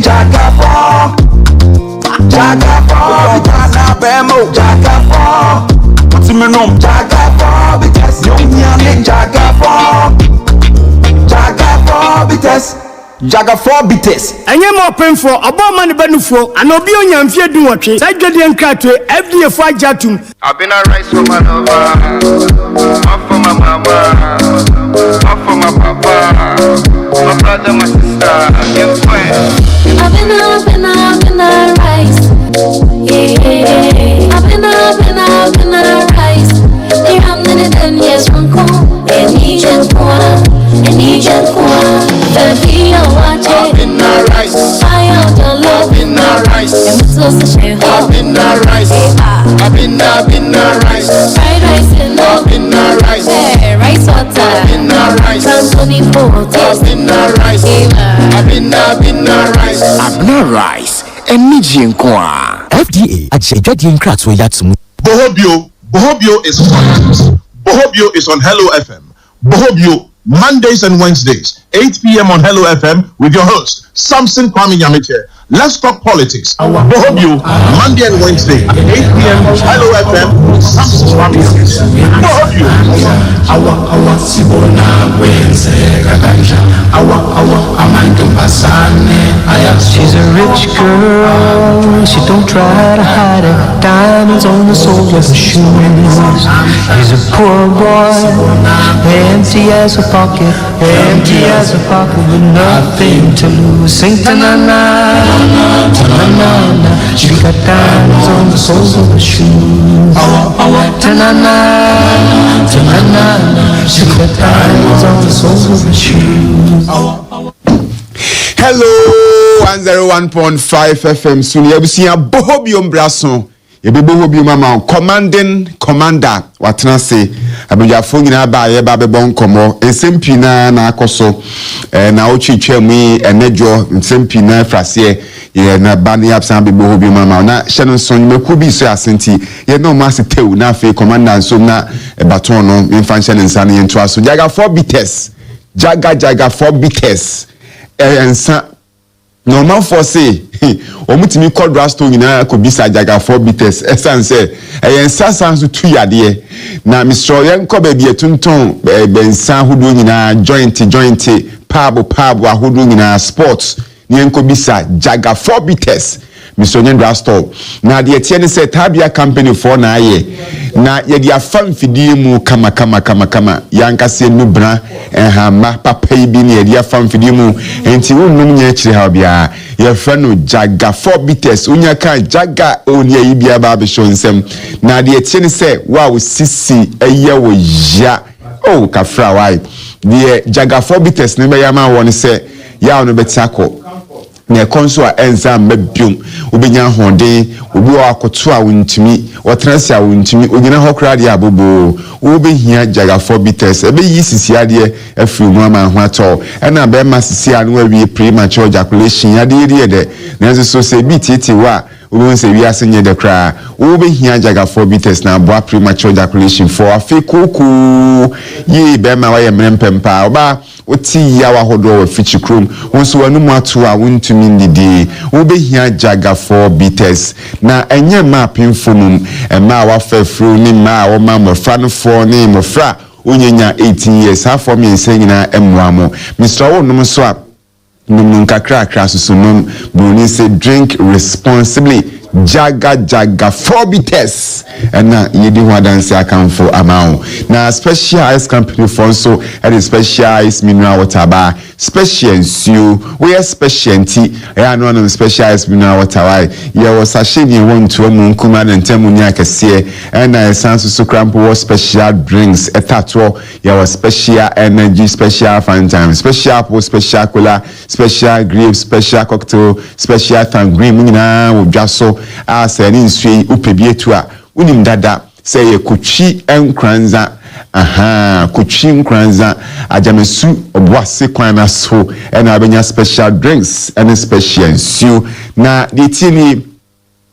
Jagafo, Jagafo, Bemo, Jagafo. What's in my name? Jagafo, because you need Jagafo, Jagafo, because. Jagafo bites. Anya mo penfo oboma ne banufo ana obi onyamfie dunwotwe sajwede nkratwe FDA fo ajatum abina rice for my lover off for my mama off for my papa my brother my sister get fine abina rice yeah abina rice I'm in it and yes one cool and Egypt one I've been a rice. I've been a rice. I've been a rice. I've been a rice. Fried rice and I've been a rice. Rice water. I've been a rice. I've been a rice. I've been a rice. I've been a rice. And Nijin Kwa. FDA. Ajayjadian Kratso Yatsum. Bohobio is on. Bohobio is on Hello FM. Bohobio Mondays and Wednesdays, 8 p.m. on Hello FM with your host, Samson Kwame Nyamiche. Let's talk politics. Bohobio, Monday and Wednesday, 8 p.m. on Hello FM with Samson Kwame Nyamiche. Bohobio. She's a rich girl, she don't try to hide it. Diamonds on the soles of her shoes. He's a poor boy, empty as a pocket with nothing to lose. Sing ta-na-na, ta-na-na. She got diamonds on the soles of her shoes. Ta-na-na, ta-na-na. She got diamonds on the soles of her shoes. Hello, 101.5Fm. Soon you see a Bohobio Brasso. You be Bohobio Mama, commanding commander. What na say? Abuja phone na ba ye ba be bon komo. Ensempi na akoso. Na ochi twemi enejo ensempi na frase ye na bani absan be Bohobio Mama. Na shenon son meku bi so asenti. Ye no ma se tew na fe commander nso na baton no mfanche ne nsa ne nto aso. Jaga 4 bites. Jaga 4 bites. Ensa normal for say omutimi call rasto nyina ko bisa Jaga 4 bites esan say ensa sanso tu yade na Mr. Yenko ba bi etunton bensa hodo nyina joint pabo ahodo nyina sports nyenko bisa Jaga 4 bites Mr. Rasto na de tie ne say tabia company for na aye na ye dia fam fidie mu kama yanka se nu bra ma papa bi ne ye dia fam fidie mu enti wonnum nya kire ha bia ye fa no Jaga 4 bites unya kan Jaga oni yi bia ba be show nsem na de tie ne say wow sisi eye wo ya oh kafra wai de Jaga 4 bites ne be ya ma won say ya no betiako ne konso a enza mabium obenya honde obi wa akoto a wontimi wotransi a wontimi ogina hokra de abobo obehia Jaga 4 bites ebe yi sisi ade afiri mu ama ho ato ena be ma sisi anu awie premature ejaculation ade de nenzo so se bi titi wa we say we are senior the cry we here Jaga 4 bites na boa premature ejaculation for afekuku ye be ma wa ye mrempempa oba oti ya wa hodo wa fichi krom wonso wanu mu ato a wontumi ndidi we be here Jaga 4 bites na enye ma pinfo ma wa fafru ni ma wa ma mofra no for ni mofra onyenya 18 years ha for me nsanyina emwamo Mr. Wonum so a num kakra so num bruni say drink responsibly Jaga 4 bites and na yedi ho dance account for amount na special ice company for so and special ice mineral water bar special you we are specialty ya no no special ice mineral water why ya was sasheni won to mu nkuma na ntemu ni akese and na essence so cramp was special drinks etato ya was special energy special fun time special apple special cola special grape special cocktail special tangerine nyina wo dwaso asa ni nsui upebietu a unim dada say ye kuchi enkranza kuchi enkranza ajamesu obwase kwana so ena abenya special drinks and special nsui na the tini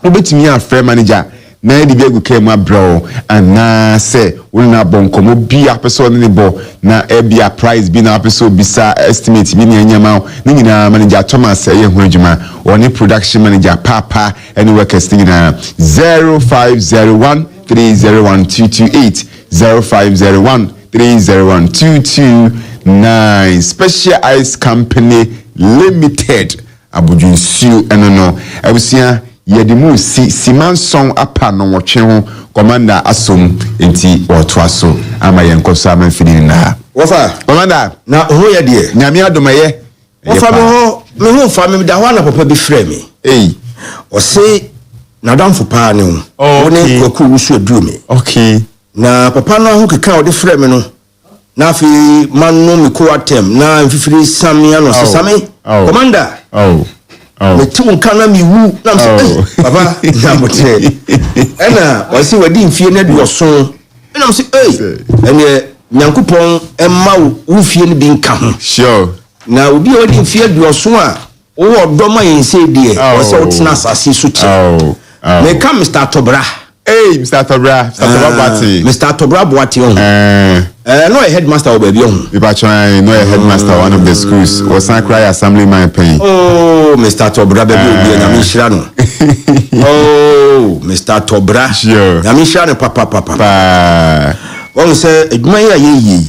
obetimi a fair manager na di biagu kema bro ana se wona bonkomo bia person ne bo na bia price bi na person bisa estimate bi ne nyama ne nyina manager Thomas ye ho adwuma oni production manager papa any workers nyina 0501 301 228 0501 301 229 Special Ice Company Limited abujunsiu enono abusia yedimu simanson apa no wotwe ho commander asom enti otoaso ama yenkoso ama fidini na wofa commander na ho ye de nyame adomaye wofa me ho fa me da ho na papa bi frɛ me o se na damfo pa ne ho woni kwaku wusu aduru me okay na papa no ho keka o de frɛ me no na fi manno me ko atem na mfifiri samia no sesame commander me tu kana mi wu na mse papa na mote ena wasi wadi mfie na duoso ena mse ene nyankopon emma wo fie ne bi nka ho sure na obi wadi mfie duoso a wo odoma yense die wasi wotena asase so ti me ka Mr. Tobra Mr. Tobra Boati Mr. Tobra Boati on no a headmaster or baby on if I try no a headmaster one of the schools was not cry assemblyman paying Mr. Tobra baby na shirano Mr. Tobra sure na shirano papa won say eduma ya ye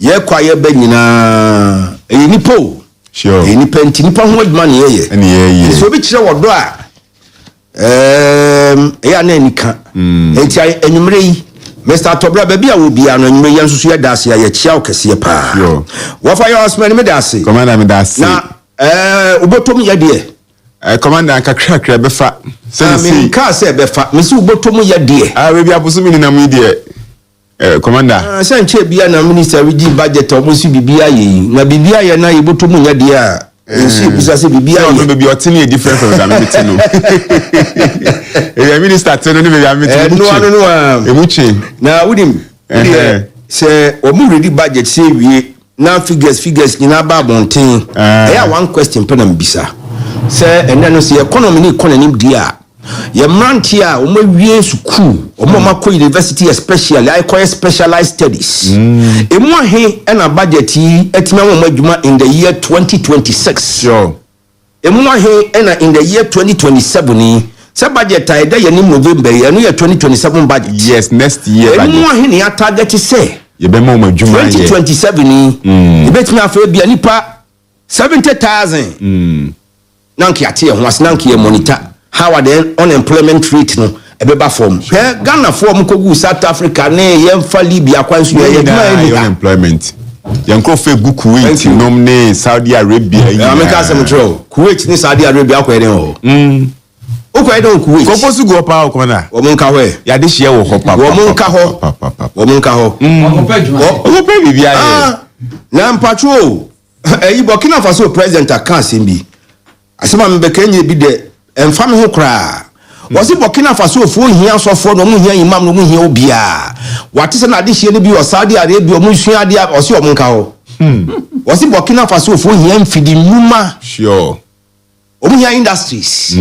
ye kwa ye ba nyina nipo sure nipa nti nipa ho eduma ne ye so bi kire wodo a ya na nika enti enwumre yi Mr. Tobra baby a wo bia no enwumre yan susu ya dase ya chia okese pa wo fa your husband me dase commander me dase na ubotom ya de commander kakrakra be fa me ka se be fa me si ubotom ya de baby abusumi ni na mu de commander say nche bia na minister we budget o mo si bibia ye na bibia ye na ubotom ya de a ensi bisa se bibia ye no baby otini a different from the meeting no e minister tell no baby meeting no emuchi na wudim se o mu ready budget say wie na figures nyina ba bonten one question pe na mbisa se enda no se economy ni economy dia ye mranti a o ma wie school o ma ko university especially I call specialized studies emu ahe na budget yi etima mo adwuma in the year 2026 sure emu ahe na in the year 2027 ni se budget ai da yanim November ya no year 2027 budget yes next year budget emu ahe ne ya target say ye be mo adwuma 2027 ni ye betimi afa bia nipa 70,000 nanki ate ho asnanki ye monitor how are the unemployment rate no ebeba form Ghana form ko gu South Africa ne yemfa Libya kwanso ye unemployment yanko fe gu Kuwait nom ne Saudi Arabia yi America sem tro Kuwait ni Saudi Arabia ko eden ho o ko eden Kuwait ko posu go pa ko na wo mun ka ho ya de hie wo ho papa wo mun ka ho wo mun ka ho o pe bibia ye na mpatro eyi Burkina Faso president aka sembi asema mbekanye bi de emfa me ho kra wasi Burkina Faso fo hia sofo no mu hia imam no mu hia obia wate se na de hie ne bi o Saudi Arabia mu hia ade osi o mu nka ho wasi Burkina Faso fo hia mfidi nyuma sure o mu hia industries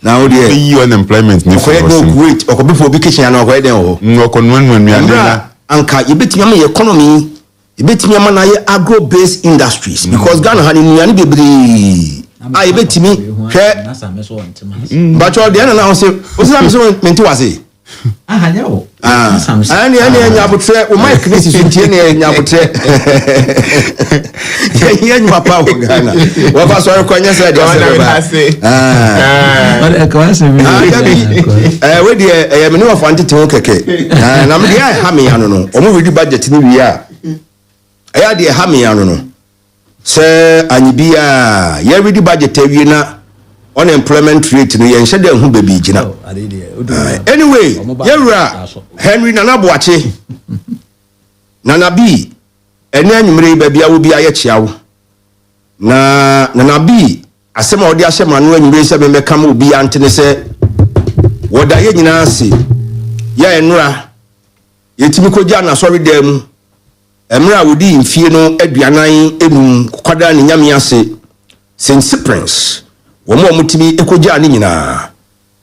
na o de be unemployment ni for Kuwait o ko be for vacation na o ko eden ho no ko nwan na anka yebetimi am economy yebetimi am na ye agro based industries because Ghana ha ni nuane bebre yebetimi hwe bacho de na ho se o se am se menti wase nyawo ani nyabotre o mic ni sisuntie ne nyabotre ye nyi papa o Ghana wa fa so ko nya se de we de me no fa ntete ho keke na me de ha me ya no o mo ready budget ni wi a ya de ha me ya no se anyibia ye ready budget awie na unemployment rate no yen hye hu baby gina anyway yewura Henry Nanaboache Nanabi ene anwumre baby awo bi aye chiawo na Nanabi asema odi ahyema no anwumre se me kam obi antene se woda ye nyina ase ya enura yetimi koja na sorry dem emra wodi mfie no aduanan enum kwada ne nyame ase Saint Cyprians womo mutimi ekoja ani nyina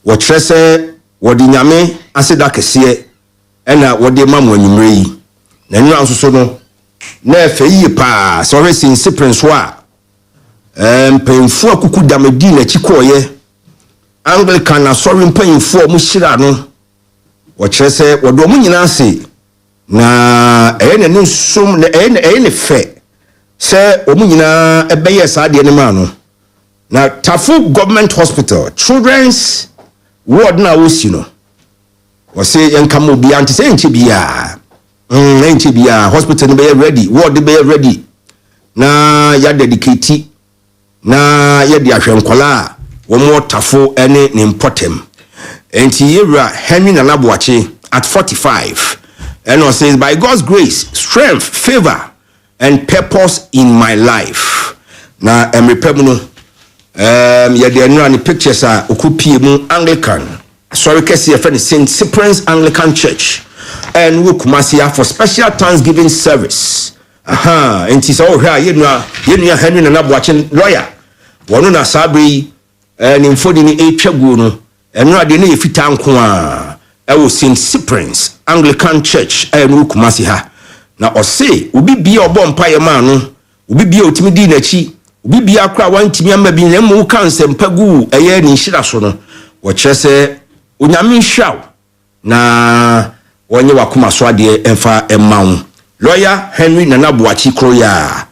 wɔkyerɛ sɛ wɔde nyame aseda kɛseɛ ɛna wɔde ma mo anwummerɛ yi na nnura nso so no na ɛfɛ yie paa sɛ ɔhwɛ sinsi prince a mpanyinfoɔ akuku damadi n'akyi kɔɔyɛ Anglican asɔre mpanyinfoɔ mo hyira no wɔkyerɛ sɛ wɔde ɔmo nyinaa ase na ɛyɛ ne nsom na ɛyɛ ne fɛ sɛ ɔmo nyinaa ɛbɛyɛ saa deɛ ne maa no na Tafo Government Hospital Children's Ward na wosi no wɔsɛ yɛnka mo bia nte sɛ nkyɛ bia hospital no bɛyɛ ready ward bɛyɛ ready na ya dedicate na yɛde ahwɛ nkɔla wɔn Tafo ne ne mpɔtem enti yɛwura Henry Nanabuache at 45 and it says by God's grace strength favor and purpose in my life na emrepem no yɛde anura ne pictures a okupie mu Anglican sorry kesi friend St. Cyprian's Anglican Church and we Kumasi for special Thanksgiving service enti sɛ ohwɛ a yɛnua Henry Nanabuache lawyer wɔno na sabri ne mfodi ne etwa guo no enura de ne yɛfita nko a ɛwɔ St. Cyprian's Anglican Church and we Kumasi ha na ɔse obi bia ɔbɔ mpa yɛ ma no obi bia otimi di n'akyi obi bia kra wantimi ama bi na mu ka nsɛmpa gu ɛyɛ ne nhyira so no wɔkyerɛ sɛ onyame nhwaw na wɔnyɛ wakoma so adeɛ ɛmfa ɛma wo lawyer Henry Nanabuache kroya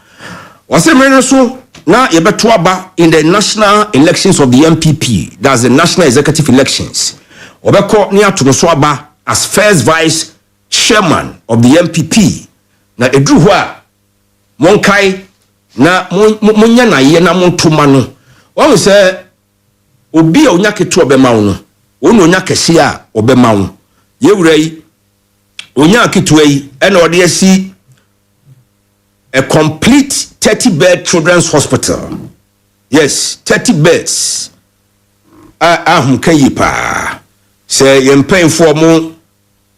wɔsɛ mmere no so na yɛbɛto aba in the national elections of the MPP that's the national executive elections wɔbɛkɔ ne ato no so aba as first vice chairman of the MPP na eduru hɔ a monkai na monya na ye na montoma no wɔn sɛ obi a onya keto obema wo no wɔn onya kɛse a obema wo yewura yi onya keto yi ɛna ɔde asi a complete 30-bed children's hospital yes 30 beds ahum kan yi pa sɛ yɛmpɛnfoɔ mo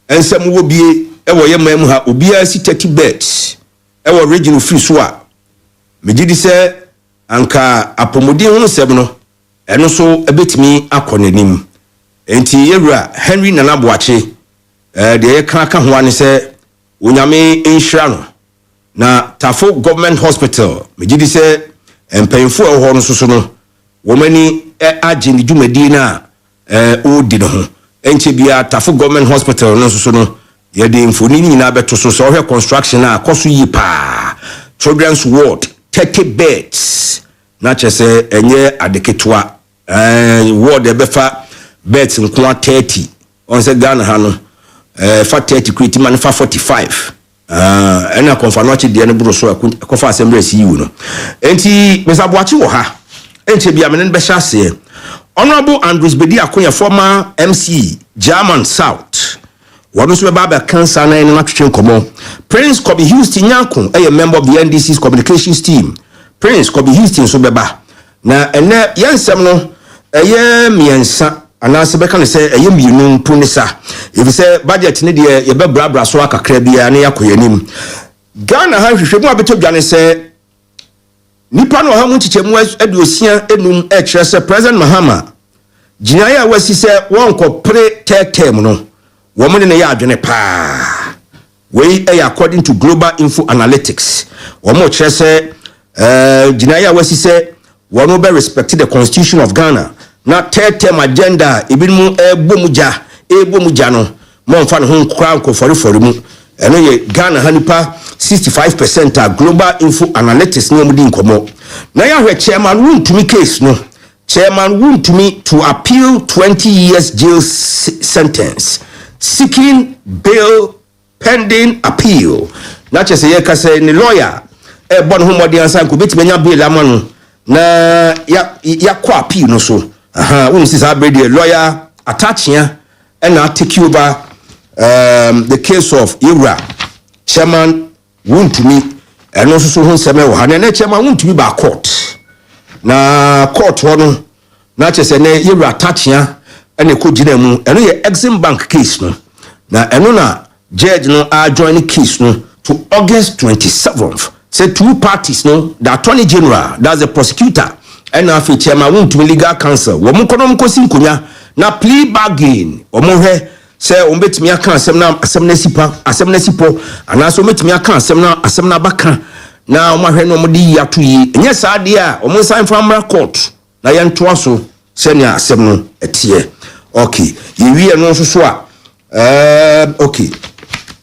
ensem wo bie ɛwɔ yɛman mu ha obi asi 30 beds ɛwɔ regional free so a megidi sɛ anka apomodi ho nsɛm no ɛno so ebetimi akɔ n'anim enti yewura Henry Nanabuache de yɛka ho ane sɛ onyame nhyira no na Tafo Government Hospital megidi sɛ mpanyinfo ɛwɔ no so no wɔmani agye ne dwumadi na odi no ho enti bia Tafo Government Hospital no so no yɛde mfoni nyina beto so so hwɛ construction a koso yi pa children's ward 30 beds na kyese enye adeketwa ward ebefa beds nko 30 on se Ghana ha no fa 30 create man fa 45 ena konfa no de ne buro so akofa assembly CU no enti Mesabuache wo ha enti bia menen be hyase Honorable Andrews Bedi Akonya former MC German South one so baba cancer na na twetwe nkomo Prince Kobe Houston Nyanko a member of the NDC's communications team Prince Kobe Houston so beba na ene yensem no eye miensa anase beka ne se eye mienu mpunisa if say budget ne de ye bebrabra so akakra bia na yakoyanim Ghana ha hwehwemu abetodwane se nipa no ha mu chichemu aduosia enum e kire se President Mahama jinaya wasi se wonko pre term no woman in a yard in a pa way according to Global Info Analytics or more chese Jinaya Wesi say one will be respected the Constitution of Ghana not third term agenda ibinu ebomujano more fan home crown for mu and Ghana hanipa 65% Global Info Analytics no mudi nkomo na ya chairman won to me case no chairman won to me to appeal 20 years jail sentence seeking bail pending appeal na chese ye ka say ni lawyer bon ho modi ansan ko betime nya bail amano na ya kwa appeal no so won si sa be the lawyer attachia and now take over the case of Ira chairman won to me and also so ho seme wo ha na chairman won to me ba court na court wono na chese na Ira attachia ene ko gina mu eno ye Exim Bank case no na eno na judge no join case no to August 27th say two parties no the attorney general that's the prosecutor and na chairman won to legal counsel wo mu kono mkosi nkonya na plea bargain omo hwe se ombetimi aka asem na sipo anaso ombetimi aka asem na baka na omo hwe no omo di yato yi enye saade a omo sign from court na yento aso se ne asem no etie okay yewie no so a okay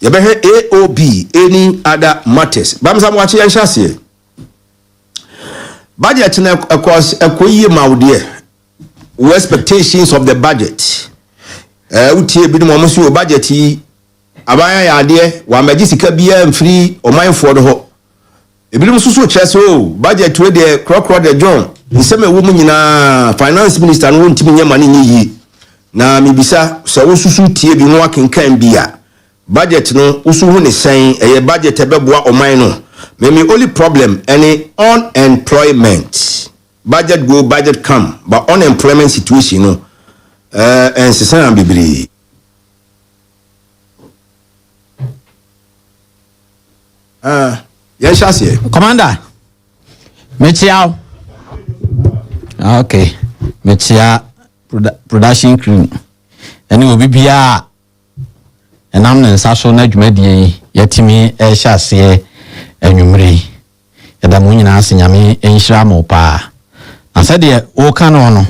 yebehwe AOB any other matters bamsa mo achi yan hyase budget na ekoyi mawde expectations of the budget utie bi no mo so budget yi abaya ya ade wa maji sika bia mfiri omanfo do ho ebinom susu cheso budget we de crocro de John nseme wo mu nyina finance minister no ntimi nyama ne yi na mibisa so wo susu tie bi no akenkan bia budget no usu hu ne sen eye budget ebeboa oman no me only problem any unemployment budget go budget come but unemployment situation no and sesan bibiri yes yes commander mechiao okay mechia production crew eni obi bia enam ne nsaso na dwumadie yatimi ehyiase enwumre yada mo nyina asenyame enhyira mo pa na sede wo ka no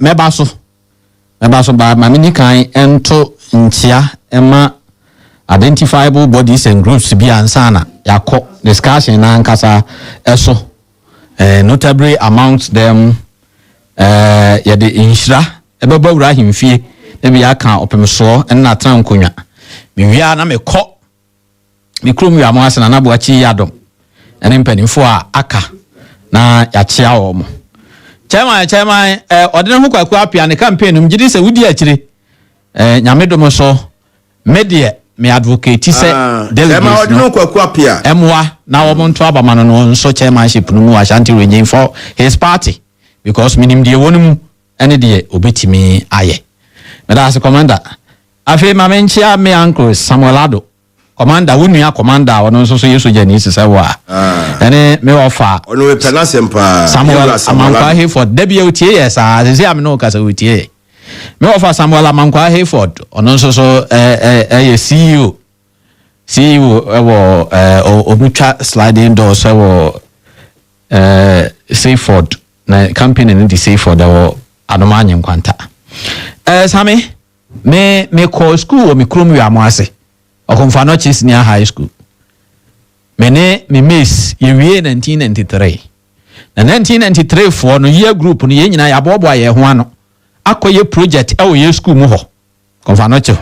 meba so ba mamini kan ento ntia ema identifiable bodies and groups bi ansana yakọ discussion na nkasa eso notably amongst them yade inhyira ebeba wura himfie ebi aka opemso na tran konwa miwia na mekọ mikrom wi amo asena na bo achi yadom ene mpanimfo a aka na yachia wo mo chairman odene ho kwaku apia ne campaign um gidi se wudi akire nyamedom so media me advocate se chairman odene ho kwaku apia emwa na wo monto abamano no nso chairmanship no mu Ashanti Region for his party because minim die wonum ene de obetimi aye Madam Commander, afi mamenchia me uncle Samuel Ado. Commander, wunia commander, ono so yesu jeni sise wa. Ene me offer. Ono we penasempa. Samuel Amankwa Hayford. Debi utie sa, sisi amino kasa utie. Me offer Samuel Amankwa Hayford. Ono so CEO ewo obucha sliding doors ewo Sayford na campaign ni di Sayford ewo adomanye nkwanta. Sami me call school o mikrom wi amase okomfa no chi senior high school me miss yewie 1993 na 1993 for no year group no ye nyina ya bobo ye ho ano akoye project e wo ye school mu ho komfa no chi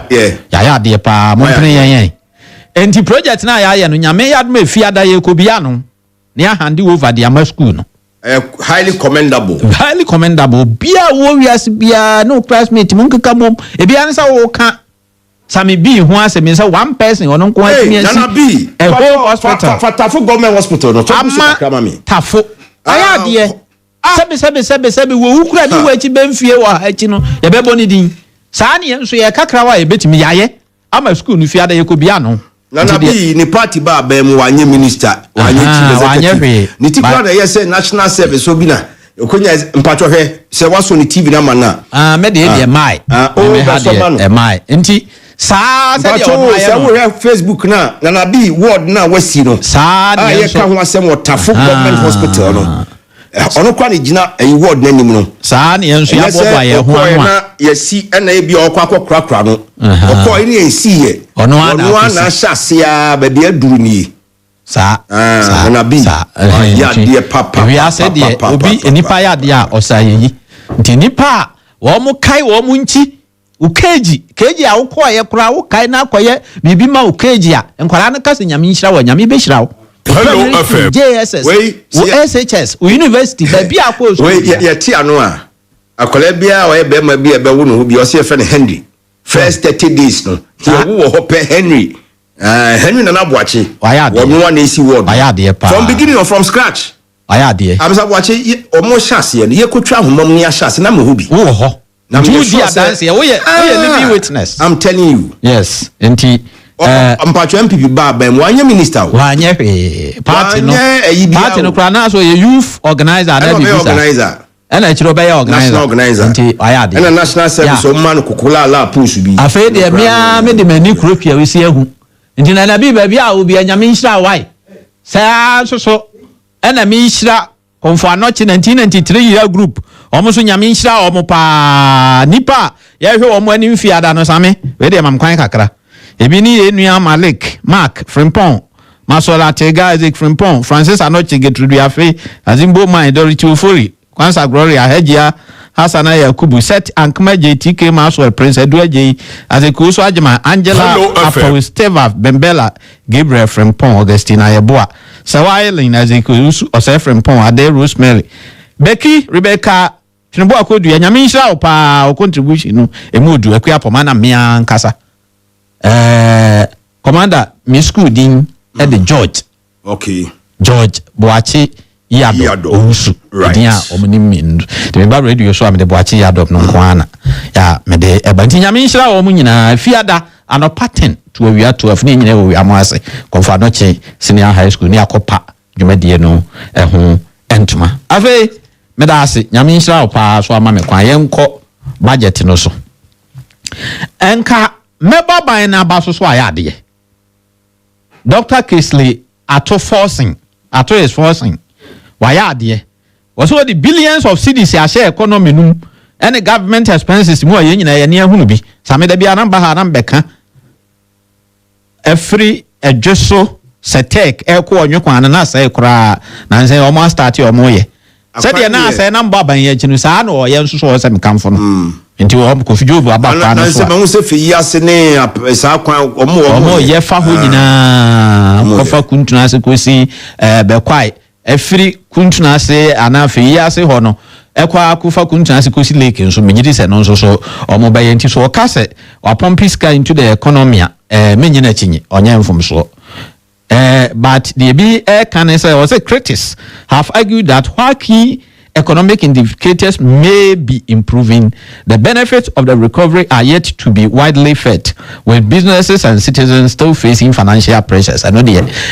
ya de pa mo mpene yen enti project na ya no nyame ya do efi ada ye ko bia no ne ya hand over the ama school no highly commendable bia wo wias bia no classmate mun kaka mom e bia nsa wo ka sami bi ho asemi nsa one person ono nko atimi ansi na bi hospital fatafo government hospital no tafo aya de sebe wo wukura di wo achi bemfie wo achi no ye bebo ni din saa ne nso ye kakra wa ye betimi yaye ama school no fi ada ye ko bia no na bi ni party ba mu wanye minister wanye chief executive ni ti kwa na yes national service obi na okonya mpacho hwe se waso ni TV na mana me de mai me ha mai enti saa se de ono aye no se Facebook na bi ward na wasi no saa de so ka ho asem Otafo government hospital no ono kwa ni gina ward na nim no saa ne enso ya bobo aye ho anwa yesi na e bi okwa no okwa ni ensi ye ono na shasia ba bia duru ni saa na bi ya de papa wi ase de obi enipa ya de a osayeyi nti nipa wo mo kai wo mo nchi ukeji a wokoye kura wo kai na akoye bibi ma ukeji a enkwara na kase nyame nhira wa nyame be hira wo Hello FM JSS SHS university ba bia akọ so ye ti ano a akola bia o ye be ma bia be wo no bi o se fe ne Henry first 30 days no ti wo ho pe Henry na nabuachi wo no na esi word from beginning or from scratch ayade amsa buachi o mo hyase ye kotwa homam ni ahyase na mahubi wo ho na you di dance ye we living witness I'm telling you yes enti mpacho MPP ba mu anya minister wanye party no kra na so ye youth organizer na bi organizer ɛna kyerɛ ɔbɛyɛ organizer nti ɔyɛ ade ɛna national service ɔma no kokola la push bi afei deɛ mea me de mani kuro pia we si ahu nti na bi ba bia obi anyame nhyira wai saa so ɛna me nhyira konfo anoche 1993 year group ɔmo so nyame nhyira ɔmo pa nipa yɛhwɛ ɔmo ani mfiada no same we de mam kwan kakra ebi ni enua Malik Mark Frimpong Masola Tega Isaac Frimpong Francis Anoche Getrudu Afe Azimbo Mai Dorothy Ofori Kwansa Gloria Hejia Hasana Yakubu Set Ankma JTK Maswell Prince Edward J Azekuso Ajima Angela Apo Steva Bembela Gabriel Frimpong Augustina Yeboa Sawailin Azekuso Ose Frimpong Ade Rosemary Becky Rebecca Chinbo akodu ya nyame nhyira opa o contribution no emudu akua pomana mea nkasa commander mi school din the George George Boachi Yado Owusu din a omunim min de ba radio so am de Boachi Yado no kwana ya me de ebanti nyame nhyira o mu nyina fiada ano pattern to awia to afne nyina o amase konfa no che senior high school ni akopa dwumadie no ho entuma ave medase nyame nhyira opa so ama me kwan yenko budget no so enka meba ban na ba so ayade Dr. Kisley ato is forcing wayade was all the billions of cedis a share economy num any government expenses mu aye nyina ye ne ahunu bi sameda bia namba ha nambeka every adjuso setek eko onwekwan na sai kura na nse o mo start o mo ye said na sai namba ban ye chinu sa na o ye nso so se mekamfo no nti wo kofijobu abakwa no so na se ma se fi yase ne sa kwan omo ye fa ho nyina kofa kuntuna se kosi bekwai efiri kuntuna se ana fi yase ho no ekwa kofa kuntuna se kosi lake nso menyidi se no nso so omo baye nti so kase wa pompiska into the economy menyina chinyi onye mfomso but the be can say was a critics have argued that while key economic indicators may be improving, the benefits of the recovery are yet to be widely felt, with businesses and citizens still facing financial pressures. I know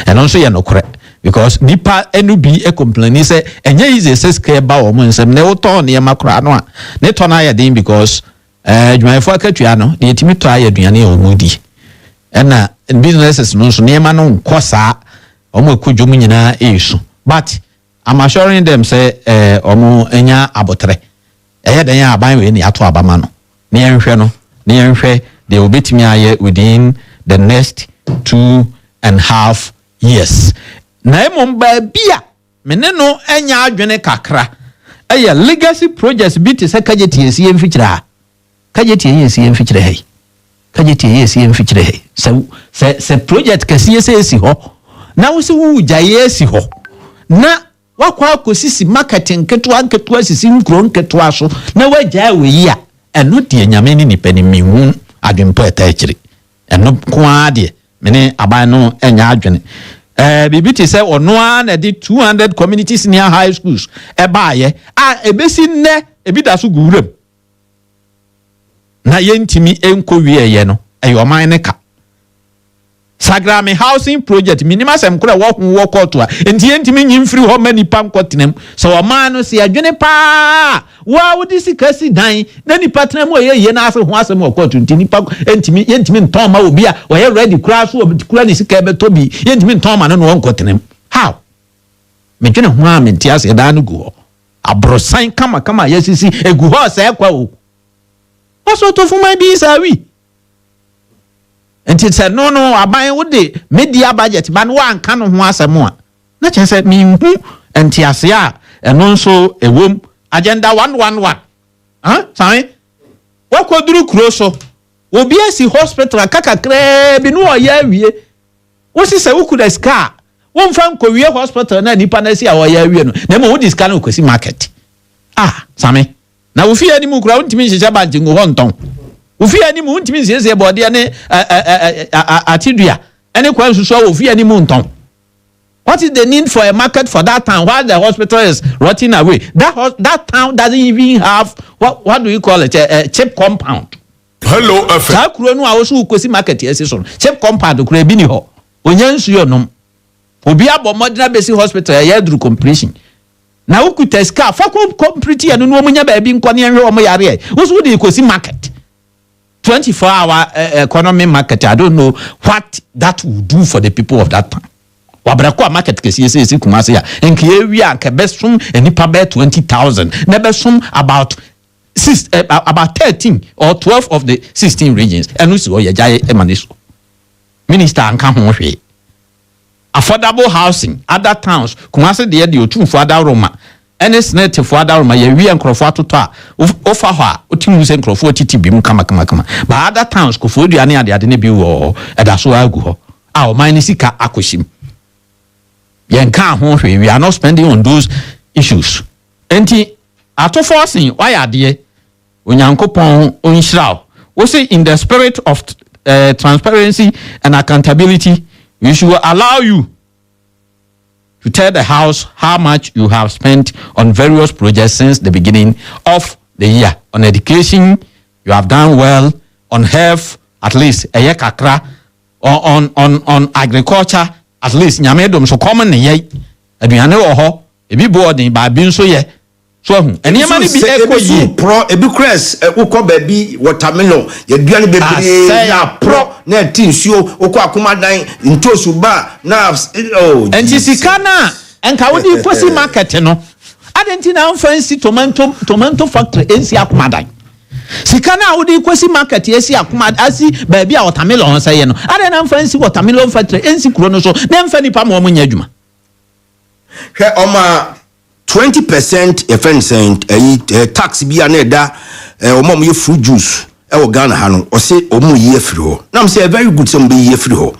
and also you're not correct because nipa NUB a complaint say and is a says care about women's and no turn near macrano. Ne turn I did because my focus the ultimate try a duany or moody and businesses no so near manon cosa or more could you mean issue, but I'm assuring them say omo enya abotre den ya aban we ni ato abama no ne enhwe no ne enhwe they will beat me aye within the next 2.5 years na emom ba bia mene no enya adwene kakra legacy projects bi te se kageti esi emfikira kageti esi emfikira hey kageti esi emfikira hey se project kasi esi ho na wo se wu jaye esi ho na wakwa akosisi marketing ketwa sisi nkro nketwa so na wagya we a eno de nyame ni nipani mihu adwempo etachiri eno kwa de mene aban no enya adwene bibiti say ono a na de 200 community senior high schools ebaaye ebesi nne ebidaso guwuram na yentimi enko wieye no eyoman ne ka Sagrami housing project minima sem kura wo koto a enti entimi nyimfiri ho mani pam kotenem so o man no se adwene pa wa wodi sikasi dan na ni patram o ye na ase ho asem o koto enti nipa entimi yentimi nton ma obi a o ye ready kura so obi kura ni sika be to bi yentimi nton ma no won kotenem how me dwene ho a menti ase dan no go abrosan kama yesisi egu ho se kwa o so to fuma bi sawi enti said no aban wo de media budget ban wa anka no ho asem a na che say mi hu enti ase a eno nso ewom agenda 111 sai wa koduru kuro so obi asi hospital kakakra bi no oya awie wo si se wo kuda ska wo mfa nko wie hospital na nipa na si a oya awie no na mo wo diska na kosi market same na wo fi ani mu kura wo ntimi nhyehyɛ banji ngo ho nton Ufi ani mu ntimi nsiese bode ne atidua ene kwa nsusu a ufi ani mu nton. What is the need for a market for that town while the hospital is rotting away? That town doesn't even have what do you call it? A cheap compound. Hello FM. Sa kuro no a wo so kosi market ese so. Cheap compound kuro bi ni ho. Onya nsu yo nom. Obi abomodina besi hospital ya dru completion. na ukuta ska fa complete eno no omunya ba bi nkone enwe omo yare wo dey kosi market 24-hour economy market. I don't know what that will do for the people of that town. Wabrako market kesi esi kumase ya enke wi anke besum enipa be 20,000 na besum about 13 or 12 of the 16 regions enu si oye jaye emaniso minister anka ho hwe affordable housing other towns kumase de otu for other Roma any senate for other Roma ye wi enkrofo atoto a ofa ho a otimu se enkrofo titi bi mu kama but other towns ko fo duane ade ne bi wo edaso agu ho a o man sika akoshim yen kan ho hwe we are not spending on those issues enti ato forcing why ade onyankopon onhyiraw we say in the spirit of transparency and accountability we should allow you to tell the house how much you have spent on various projects since the beginning of the year. On education you have done well, on health at least eye kakra, on agriculture at least nyamedom so common ye aduane wo ho ebi boarding ba bi nso ye so hu eniema ni bi ekoyi pro ebi cress ukọ ba bi watermelon ye duane bebre ya pro na tin suo ukọ akomadan ntosu ba na enti sika na enka wodi posi market no adenti na fancy tomato factory ensi akomadan sika na wodi kwesi market esi akomadan asi ba bi a watermelon say no ade na fancy watermelon factory ensi kuro no so na mfani pa mo nya adwuma hwe oma 20% efense tax bia na da omom ye fruit juice e wo Ghana ha no o se omu ye free ho na am say very good some be ye free ho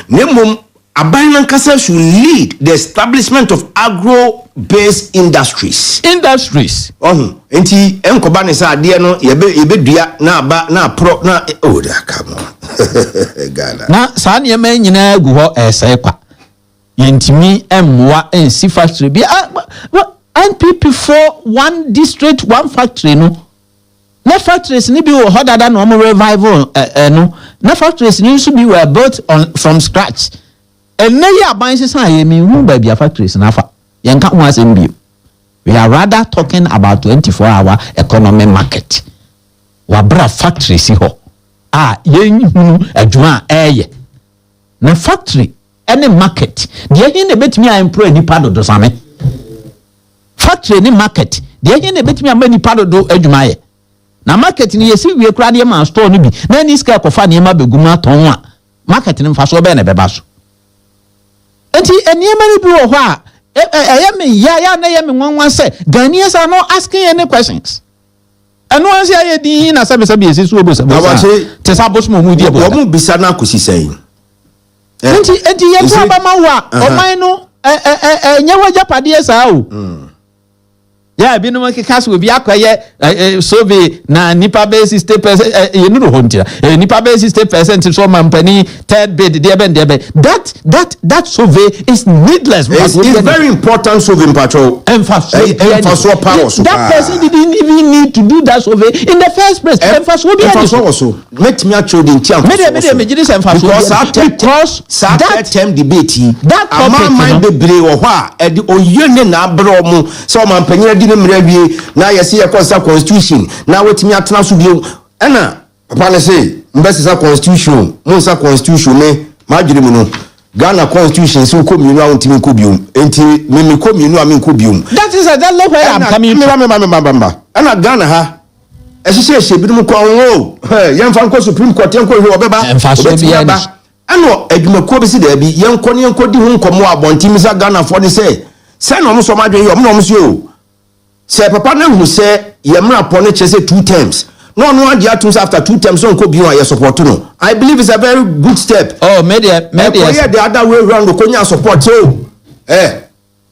nemom aban kasa should lead the establishment of agro based industries enti enkoba ne sa ade no ye dua na aba na pro na da come Ghana na sa ne ma nyina gu ho esai kwa yentimi emwa ensi factory bi NPP for one district one factory no na factories ni bi wo hodada no mo revival no na factories ni so bi were built from scratch and na ya ban sesa ye mi hu ba bia factories na fa yen ka ho asem bi we are rather talking about 24-hour economy market wa bra factories ho yen hu adwuma eye na factory any market de hin na betimi a employ ni pado do same factory ni market de hin na betimi a mani pado do adwuma ye na market ni yesi wie kura de ma store no bi na ni ska kofa ne ma begum aton a market ni mfa so be na beba so enti eniema ni bi wo ho a me ya na ye me nwanwan se Ghanaians are not asking any questions eno anse aye din na sabe yesi so obo sabe te sabos mo mu di ebo wo mu bisa na kosi sei enti ye to aba ma wa oman no nyewa japade sa o ya bi no makeka so bi akoye survey na nipa base 60% you know hontia nipa base 60% so mampani third bid there ben that survey is needless. It's very important survey patrol emphasis power that person didn't even need to do that survey in the first place. Emphasis also let me actually in terms because that term debate that topic mind bebre wo ho a e oyene na abro mu so mampani na yesi ya constitution na wetimi atena so bio na papa ne say mbese constitution monsa constitution ne madwiri mu no Ghana constitution so ko mienu a ontimi ko bio enti me ko mienu a me ko bio that is that look where I'm coming from ana Ghana ha ehye bi dum ko wo yemfa nko supreme court enko hwe obeba ano adwumako bi si da bi yenko ne yenko di ho nkomo abontimi sa Ghana for ne say no mo so madwe yo mo so say papa na hu say yemra pon chese 2 terms no adi atoms after 2 terms so nko biwa ye support no. I believe it's a very good step. Media the other way around ko nya support so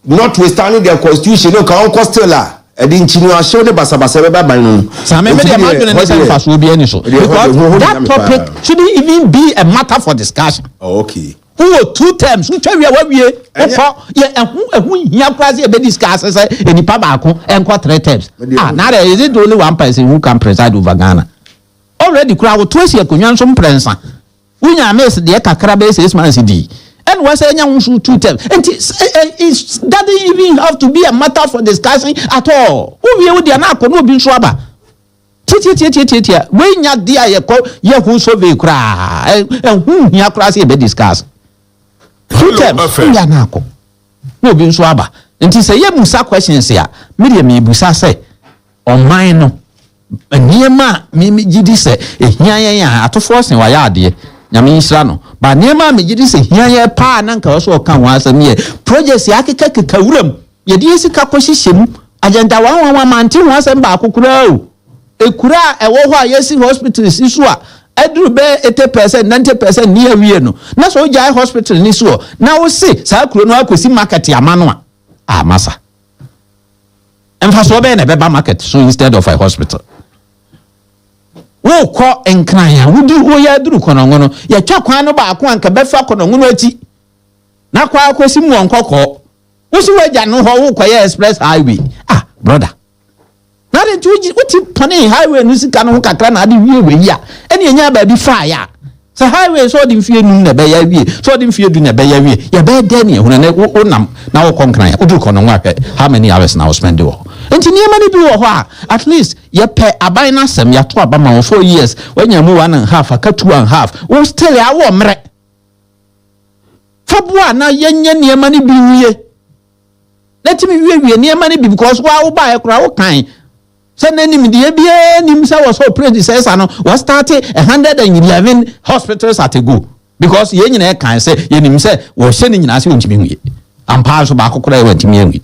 notwithstanding the constitution no ka on costela edin chinu a show de basabasa be ba no sa media ma do ne say faso bi ani so because that topic shouldn't even be a matter for discussion. Okay. Who 2 terms ntwa wi awie ofo ye ehu hia kwase e be discuss say enipa ba ko enko 3 terms now there is it only one person who can preside over Ghana already kura wo to esi akonwa nso mprensa unya mes de kakra be 6 months di and was saying 2 terms. And it doesn't even have to be a matter for discussion at all. Who will be an apple, no be swabber. Tia. When ya dear ye call ye who so be cry, and whom ya classy be discussed. 2 terms, Yanako. No be swabber. And to say, ye musa questions here, medium me busa say, on mine. Niema me gidi se ehia ato force wa ya ade nyame nhira no ba niema me gidi se ehia pa na nka so ka ho asem ye projects ya keka wuram ye di sika kohyehyem agenda 111 manti ho asem ba akokura o ekura ewo ho a yesi hospitals isu a eduru be 80% 90% ni awie no na so jai hospital ni so na wo se sa kuro no akosi market amano a masa emfa so be na be ba market so instead of a hospital. Wo ko enkran ya wo ya duru kono no ya twa kwan no ba ko anka befa kono no ati na kwa akosi mu onkoko wo si waja no ho wo koye express highway brother na de uti pone highway no sika no kakra na ade wie ya ene enya ba bi fa ya sa highway so de mfie num na be ya wie so de mfie du na be ya wie ya be de ne ehuna na wo nam na wo konkran ya wo duru kono nwa how many hours now spend wo enti niema ni bi wo ho a at least ye pe aban na sem ya to abama 4 years when you 1.5 aka 2.5 wo still ya wo mre fabua na yenye niema ni bi wie let me wie niema ni bi because wa wo ba e kura wo kan se na nim de bia nim se was so predecessor no was started 111 hospitals at a go because ye nyina e kan se ye nim se wo hye ni nyina se wo ntimi wie ampa so ba akokora e wantimi anwi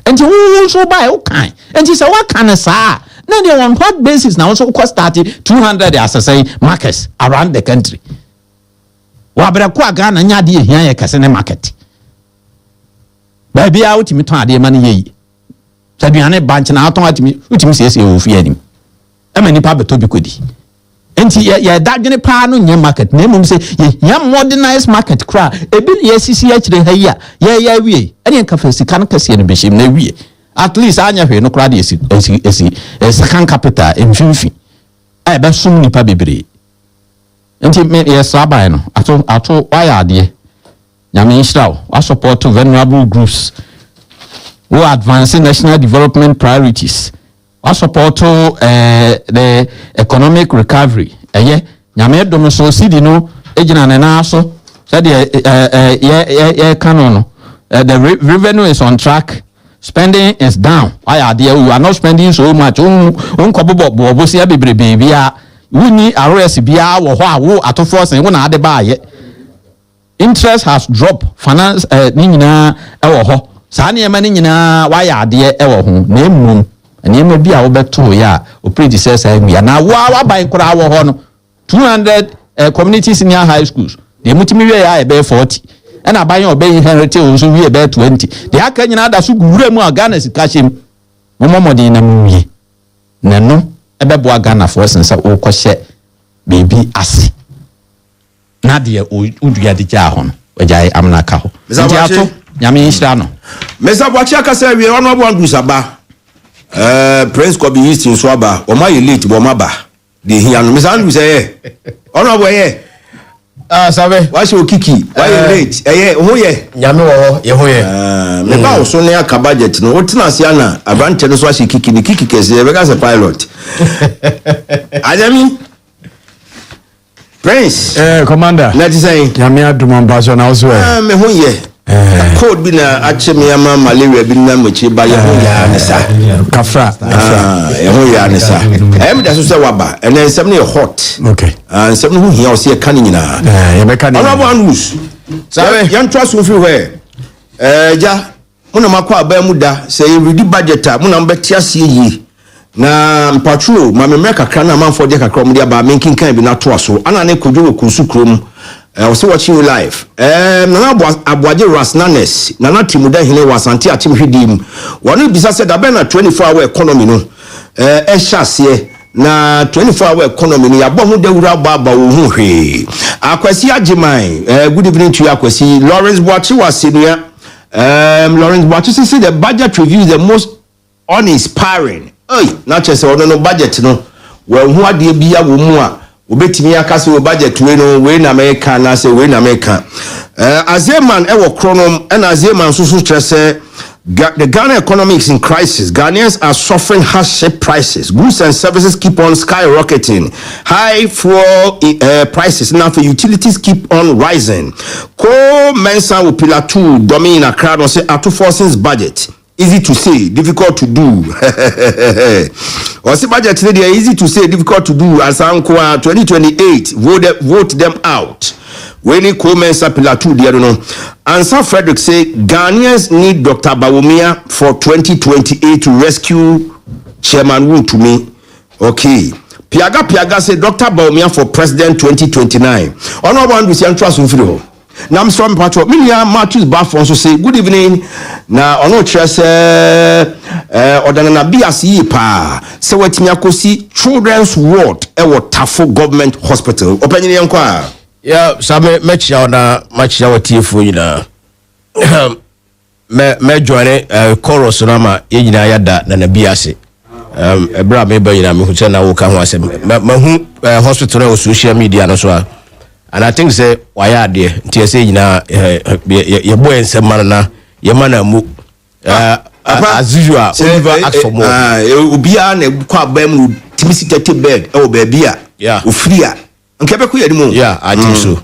enti wo so ba e wo kan enti se wa kan sa na they on what basis now so cost 200 as say markets around the country wa bra ko aga na nya de ehia ye kase ne market ba bia utimi ton ade ma ne yeyi saduane banch na aton atimi utimi siesie ofie anim amani pa beto bi kodi enti ye dadwene pa no nya market na mum se ye modernized market kra ebi ye sisi ya kire ha ya wie ene ka fa sika no kase ne behim na wie at least anya hwe no kra de esi second capital emfinfi ai ba sum ni pa bebre enti me ye sabai no ato waya ade nyame nhirawo wa support vulnerable groups who advancing national development priorities. We support the economic recovery. Nyame dom so sidi no ejina na so said canon. The revenue is on track. Spending is down. Why are there? We are not spending so much. Unkobo sia bebre bia. Wuni arrest bia wo ho awo atofo sen wona ade ba ye. Interest has dropped. Finance ni nyina e wo ho. Sa niema ni nyina wa ya ade e wo ho na emum niema bi a wo beto ya o predecessor wi na wa ban kura wo ho no 200 community senior high schools de mutimi wi ya e be 40 and aban obe inherit o so wi e be 20 de aka nyina da so gura mu Ghana sika hyem momomodi na muwie na no e be bo Ghana for sense o kohye baby ase na de odua de ja ho no wajai amna ka ho nti ato nyame nhira no mesa bwachi akasa wi ono abo angusaba prince kobi east in swaba o ma elite bo ma ba de hia no mesa andu say ono abo ye sabe wa she okiki wa elite ho ye nyame wo ye ho ye me ba o so ne aka budget no otina sia na abrante no so she kiki ni kiki kese be ga se pilot ajami prince commander let say nyame aduma mbaso na so me ho ye code bi na acheme ama malaria bi na machi ba ye ho ya ne sa kafra ye ho ya ne sa em da so se waba and then some hot okay and some who here o se kan nyina ye be kan honorable anus sabe yan trust we where ja muna makwa aba mu da say ready budget a muna mbeti ase yi na mpatro ma me kakra na manfo de kakra mu de aba menkin kan bi na to aso ana ne kodwo kunsu krom also watching you live. Nana Abuaje Rasnanes, Nana Timuda Hine was anti atim hidim. One bisa said abena 24-hour economy no. Eshase na 24-hour economy ni abomu de wura baba wo hu hwe. Akwasi Ajimai, good evening to you Akwasi. Lawrence Boachi was senior. Lawrence Boachi say the budget review is the most uninspiring. Oi, not just no budget no. Well, who ade bia wo mu a obetimi akase o budget we no we na America na say we na America Azeman e wo kronom and Azeman so kyerese the Ghana economy is in crisis. Ghanaians are suffering harsh prices. Goods and services keep on skyrocketing. High fuel prices now for utilities keep on rising. Ko mensa wo pillar 2 domain in Accra no say ato forces budget. Easy to say, difficult to do. Or say budget today easy to say, difficult to do. As Uncle 2028, vote them out. When he comments up pillar 2, I don't know. And Sir Frederick say Ghanaians need Dr. Bawumia for 2028 to rescue Chairman Wu to me. Okay. Piaga say Dr. Bawumia for President 2029. Honorable we say trust in now I'm from Patrol. Milia Matthews Baffon so say good evening. Now ono chese odana biasi pa. Se wetimi akosi children's ward e wo Tafo government hospital. Opanyini yankwa. Yeah, sabe match watiefo nyina. Me join chorus na ma yina yada na biase. Ebra me ba yina me hu se na wo ka ho asem. Mahu hospital na social media no so a. And I think say why there nti say nyina ye boy ensem na ye mana mu as usual over ask for more obia na kwa bam timisi 30 bed e wo ba bia ofri a nkebe ko yedi mu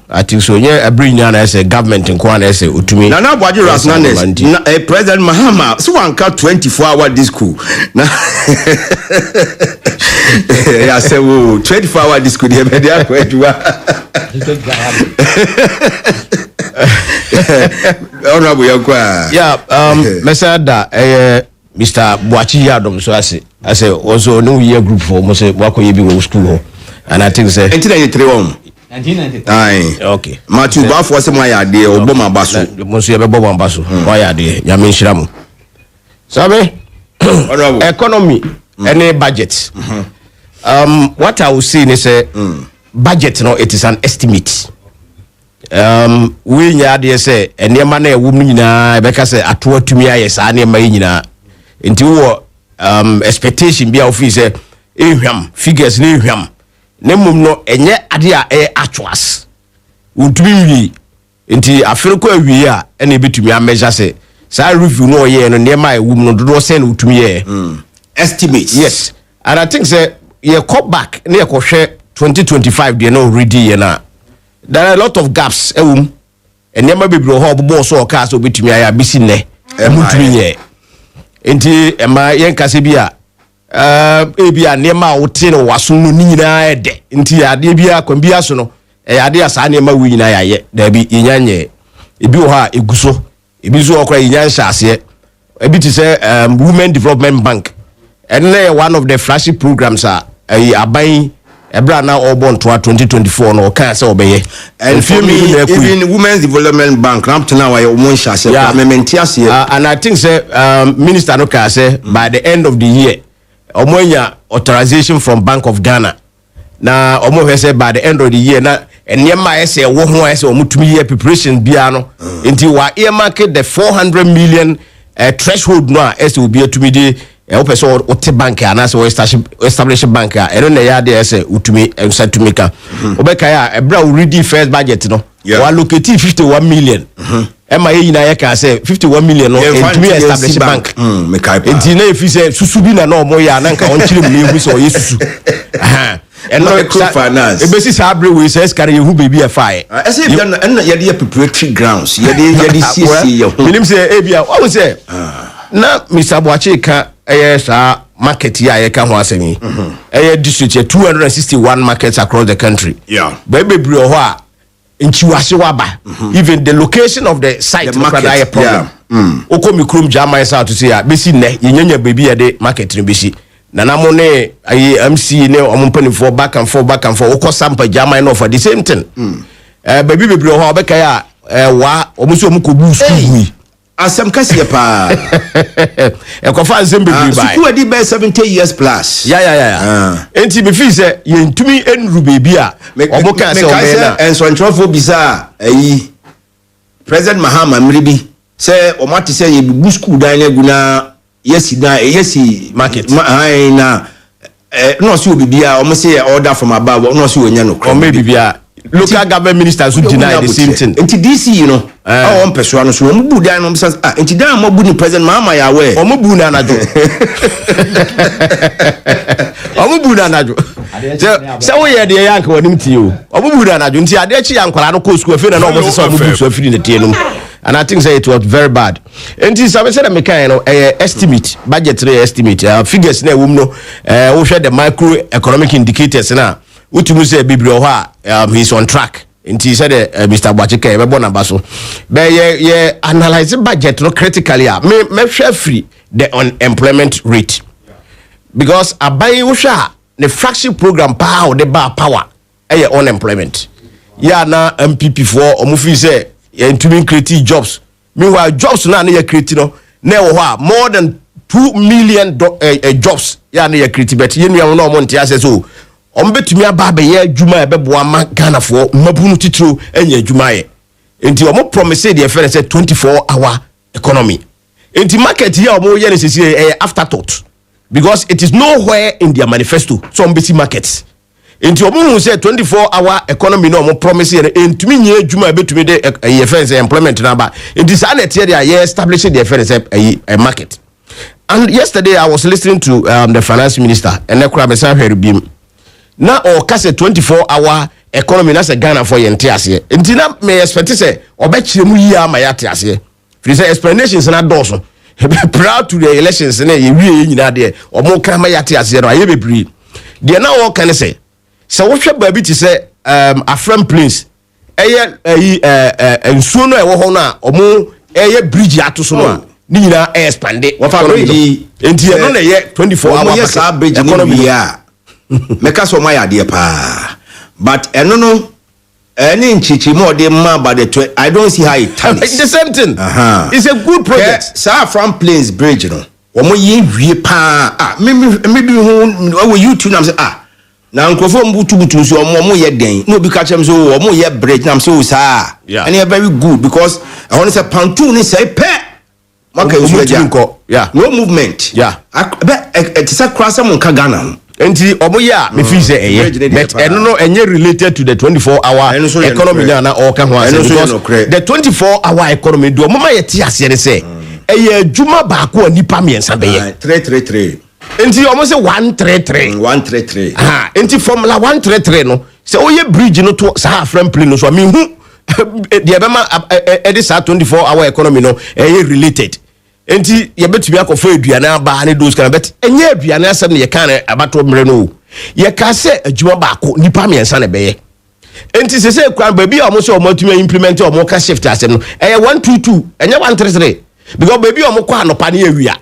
I think so yeah every nyana na say government nko na say utumi na Boaji Rasnanes President Mahama so one ka 24-hour disco na ya say 24-hour disco dey be dey akwadua honorable yakwa mesada Mr. Boachi Yadom so I say also no year group for mo say wako ye bi wo school and I think say 1993 okay Matthew Bafo say mo ya de oboma baso mo so ye be bobo baso mo ya de ya me nhira mo sabe economy any budget what I will say is budget no it is an estimate we nya de say enema na ewu nyina e be ka say ato atumi aye sa na ema nyina nti wo expectation bia ofi say ehwam figures na ehwam na mum no enye ade a actuals untumi wi nti afere ko awie a ena betumi a measure say sa review no ye no na ema ewu no dodo say na utumi ye estimates yes and I think say ye cut back na ye ko hwe 2025 de na already ye na there are a lot of gaps ewum enema bebro ho bobo so ka so betumi aya bisi ne emutumi ye enti ema yen kase bia ebia nema wote no waso no nyina ede enti ade bia kwambia so no ade asa nema wi nyina ya ye da bi yenyanye ebi wo ha eguso ebi so okra yenyansha ase ebi ti say Women Development Bank and one of the flagship programs are aban ebra na obon to 2024 no kan say obeye and for me even Women's Development Bank up to now I won't share and I think say minister no can say by the end of the year omonya authorization from Bank of Ghana na omo say by the end of the year na enema say wo ho say omutumi year preparation bia no nti wa earmark the 400 million threshold no as will be to me the person or bank and as establish bank I don't know ya there say utumi ensa to make obeka ya ebra already first budget no we allocate 51 million ema ye na ya ka say 51 million no utumi establish bank enti na if say susu bi na no mo ya na nka on chire mu ehu so yesusu and no finance ebesi sa abre we say skare yehu baby e fae I say bia na ya dey preparatory grounds ya dey see your minim say e bia what we say na Mr. Boachi ka sa market ya ye ka ho asemi district 261 markets across the country baby bro ho a nchiwase waba even the location of the site no kada ye problem oko mikrum jama isa to say besi ne yenyanya baby ya de market no besi na namo ne MC ne omompani for back and forth oko sampa jama no for the same thing baby bro ho obeka ya wa omuso omukobu school asem kase pa ekofa asem be bi bai school di be 70 years plus enti me fi say yentumi enru bebi a omoka say o be na enso ntrofo bisa ayi President Mahama mribi say o mati say ye bi school dan na guna yesi market na no see bibia almost say order from above no see onya no or maybe bibia local government ministers who deny the same thing enti DC you know on person no so omu bu dan no say enti dan mo bu ni president mama ya we omu bu na anajo omu bu na anajo se wo ye de yank wonim tie o omu bu na anajo nti ade chi yankwara no ko school afi na no mo se omu bu so afi ni tie no and I think say it was very bad. And this I said me kind of estimate budgetary estimate figures na wum no we share the macro economic indicators na utumu say bibrio ha he's on track. And he said Mr. Bwachike be bon number so be ye analyze budget no critically me share free the unemployment rate because abai wo sha the flagship program power the bar power unemployment ya na MPP for omufi say to be creating jobs. Meanwhile, jobs na na create no na more than 2 million jobs ya na create but yen ya no mo ntia say so ombetumi aba be ye adwuma e beboa ma Ghana for mabunu titiro enya adwuma ye enti omo promise dey fair say 24-hour economy enti market here omo ye say afterthought because it is nowhere in their manifesto so ombeti markets enti omo say 24-hour economy no omo promise ye entumi nye adwuma betumi de ye fence employment number enti sa na tie dey establish the fence a market. And yesterday I was listening to the finance minister and ekura me san hwere bim na o ka say 24-hour economy na say Ghana for yente ase enti na me expect say obekire mu yi ama ya te ase free say explanations na doso proud to the elections na ye wie nyina de omo kan ma ya te ase no aye bebri de na o kan say so wo hwe baabi ti say Afram Plains ensuo no e wo ho na omo bridge ato so no ni nyina expande wo fa bridge enti no na ye 24-hour yes a bridge economy ya meka so my idea pa but eno no any nchichi more dey ma about the I don't see how it turns. It's the same thing. It's a good project. Sir from Plains Bridge no omo ye wie pa maybe who you two na say na nkrofo mbutu so omo ye den no bi ka chem so omo ye bridge na so sir and they are very good because I want to say pontoon ni say pe maka no movement but it is a cross am nka Ghana enti omo ya me feel say but no enye related to the 24-hour economy na o ka ho because the 24-hour economy do omo ma ye ti ase ne say adwuma ba ko nipa miensa be ye 333 enti omo say 133 enti formula 133 no say oye bridge no to sa Afram Plains no so me hu de be ma this 24-hour economy no related enti ye betumi akofa aduana ba ne those kind but enye aduana asem ne ye kan abato mre no ye ka se adwuma ba ko nipa miensa ne be ye enti se kwan ba bi omo so omo tumi implement omo ka shift asem no 122 enye 133 because baby omo kwa anopa ne awia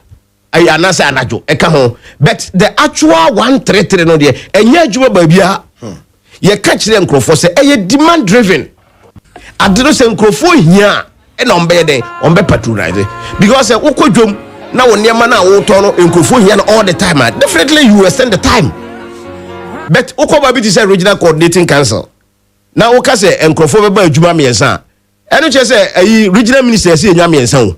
anase anajo eka ho but the actual 133 no de enye adwuma ba bia ye ka kire nkrofo se demand driven adino se nkrofo hia na ombe den ombe patronize because ukodwom na woniema na wo to no nkrofo hia all the time definitely you extend the time but ukoba bi say regional coordinating council na wo ka se nkrofo be ba adwuma miensa eno che se regional minister se nya miensa o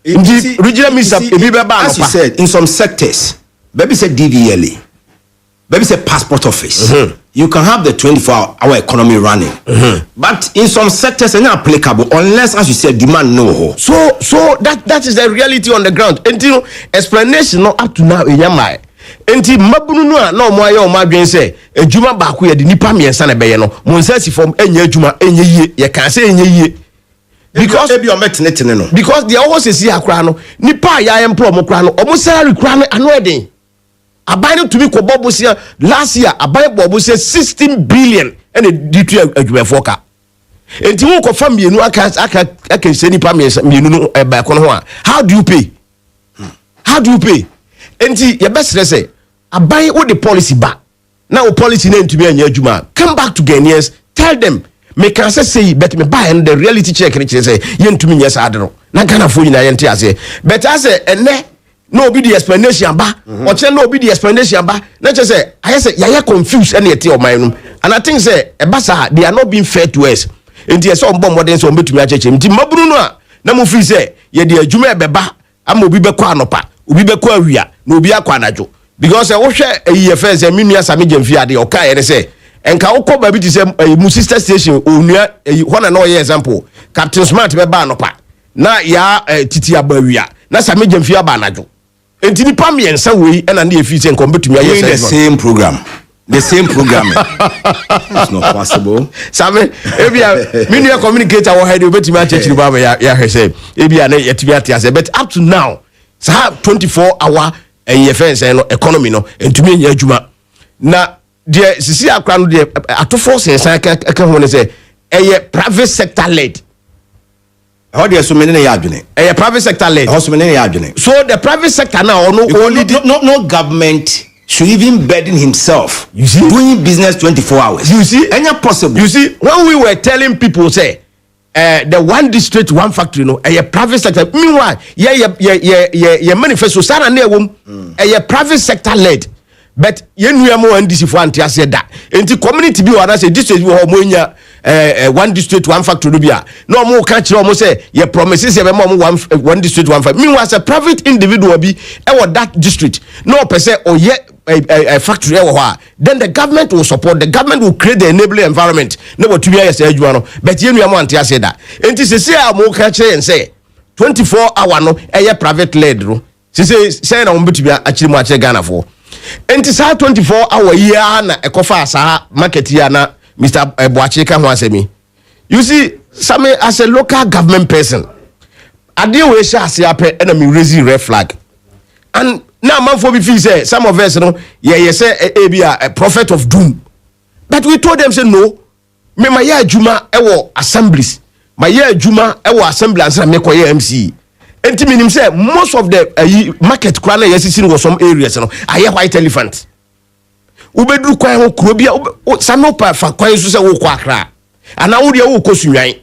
regional minister as you said in some sectors baby said DVLA baby said passport office you can have the 24-hour economy running but in some sectors it's not applicable unless as you said demand no so that is the reality on the ground until explanation no up to now enyama enti mabunu no na omo aye omo adwen se adwuma ba ko ye de nipa miensa na beye no monsasi form enya adwuma enya yie ye kan se enya yie because ebi o metenetene no because the always see akra no nipa ya employ mo kra no omo salary kra no ano eden aban to be ko bobusia last year aban bobusia 16 billion and ditu adwuma foka enti wo ko fam mienu aka se nipa mienu no ba ko no ho how do you pay enti ye best say aban wo the policy ba na wo policy na ntumi anya adwuma come back to Ghanaians tell them me can say but me buy and the reality check ni say ye ntumi nya sa ade no na Ghana fo nyina ye nte ase but I say ene no be the explanation ba o che no be the explanation ba na che say I say ya confused and yet o man and I think say e basa they are not being fair to us enti so mbom modern so mbetumi acheche nti mabunu no a na mo fi say ye de adwuma e beba ama obi be kwa anopa obi be kwa awia na obi akwa anajo because wo hwe EFS e minua same Jemfi ade o ka ye say enka wo ko ba bi ti say mu sister station onua hona na o ye example Captain Smart be ba no pa na ya titi abawia na same Jemfi aba anajo enti ni pam ye nsa we na na efi say nkom betumi aye the same program it's not possible same ebia minua communicator wo head betumi a chechiri ba ya hwe say ebia na yetumi atiase but up to now so 24-hour EFS no economy no entumi nya adwuma na de sisi akra no de atofo sensan ka ho ne say private sector led. How do you so many adwene? Private sector led. How so many adwene? So the private sector now no government should even burden himself. You see, doing business 24 hours. You see, any possible. You see, when we were telling people say the one district one factory no private sector. Meanwhile, manifesto sana na ewom private sector led. But yenu mo NDC for anti said that. Enti community bi wana say district bi ho mo nya one district one factory bia. No mo ka kire mo say ye promises ye be mo one district one factory. Meanwhile, as a private individual bi that district. No per se or ye a factory then the government will support, the government will create the enabling environment. No what to be say no. But yenu mo anti said that. Enti say mo ka kire and say 24-hour no private led ro. Say na mo betumi akiri mo akire Ghana for. Enti sa 24-hour year na ekofa sa market ya na Mr. Boacheka ho asemi. You see, some as a local government person, ade we sha ase ape na me raise red flag. And now man for be feel say some of us no ye say be a prophet of doom. But we told them say no. Me my year adwuma ewo assemblies. My year adwuma ewo assembly answer me koye MC. Enti minim say most of the market kwana yesisi was some areas no aye white elephant ubedru kwan ho kuro bia sanopa fa kwan so say wo kwa akra ana wo de wo kosunwan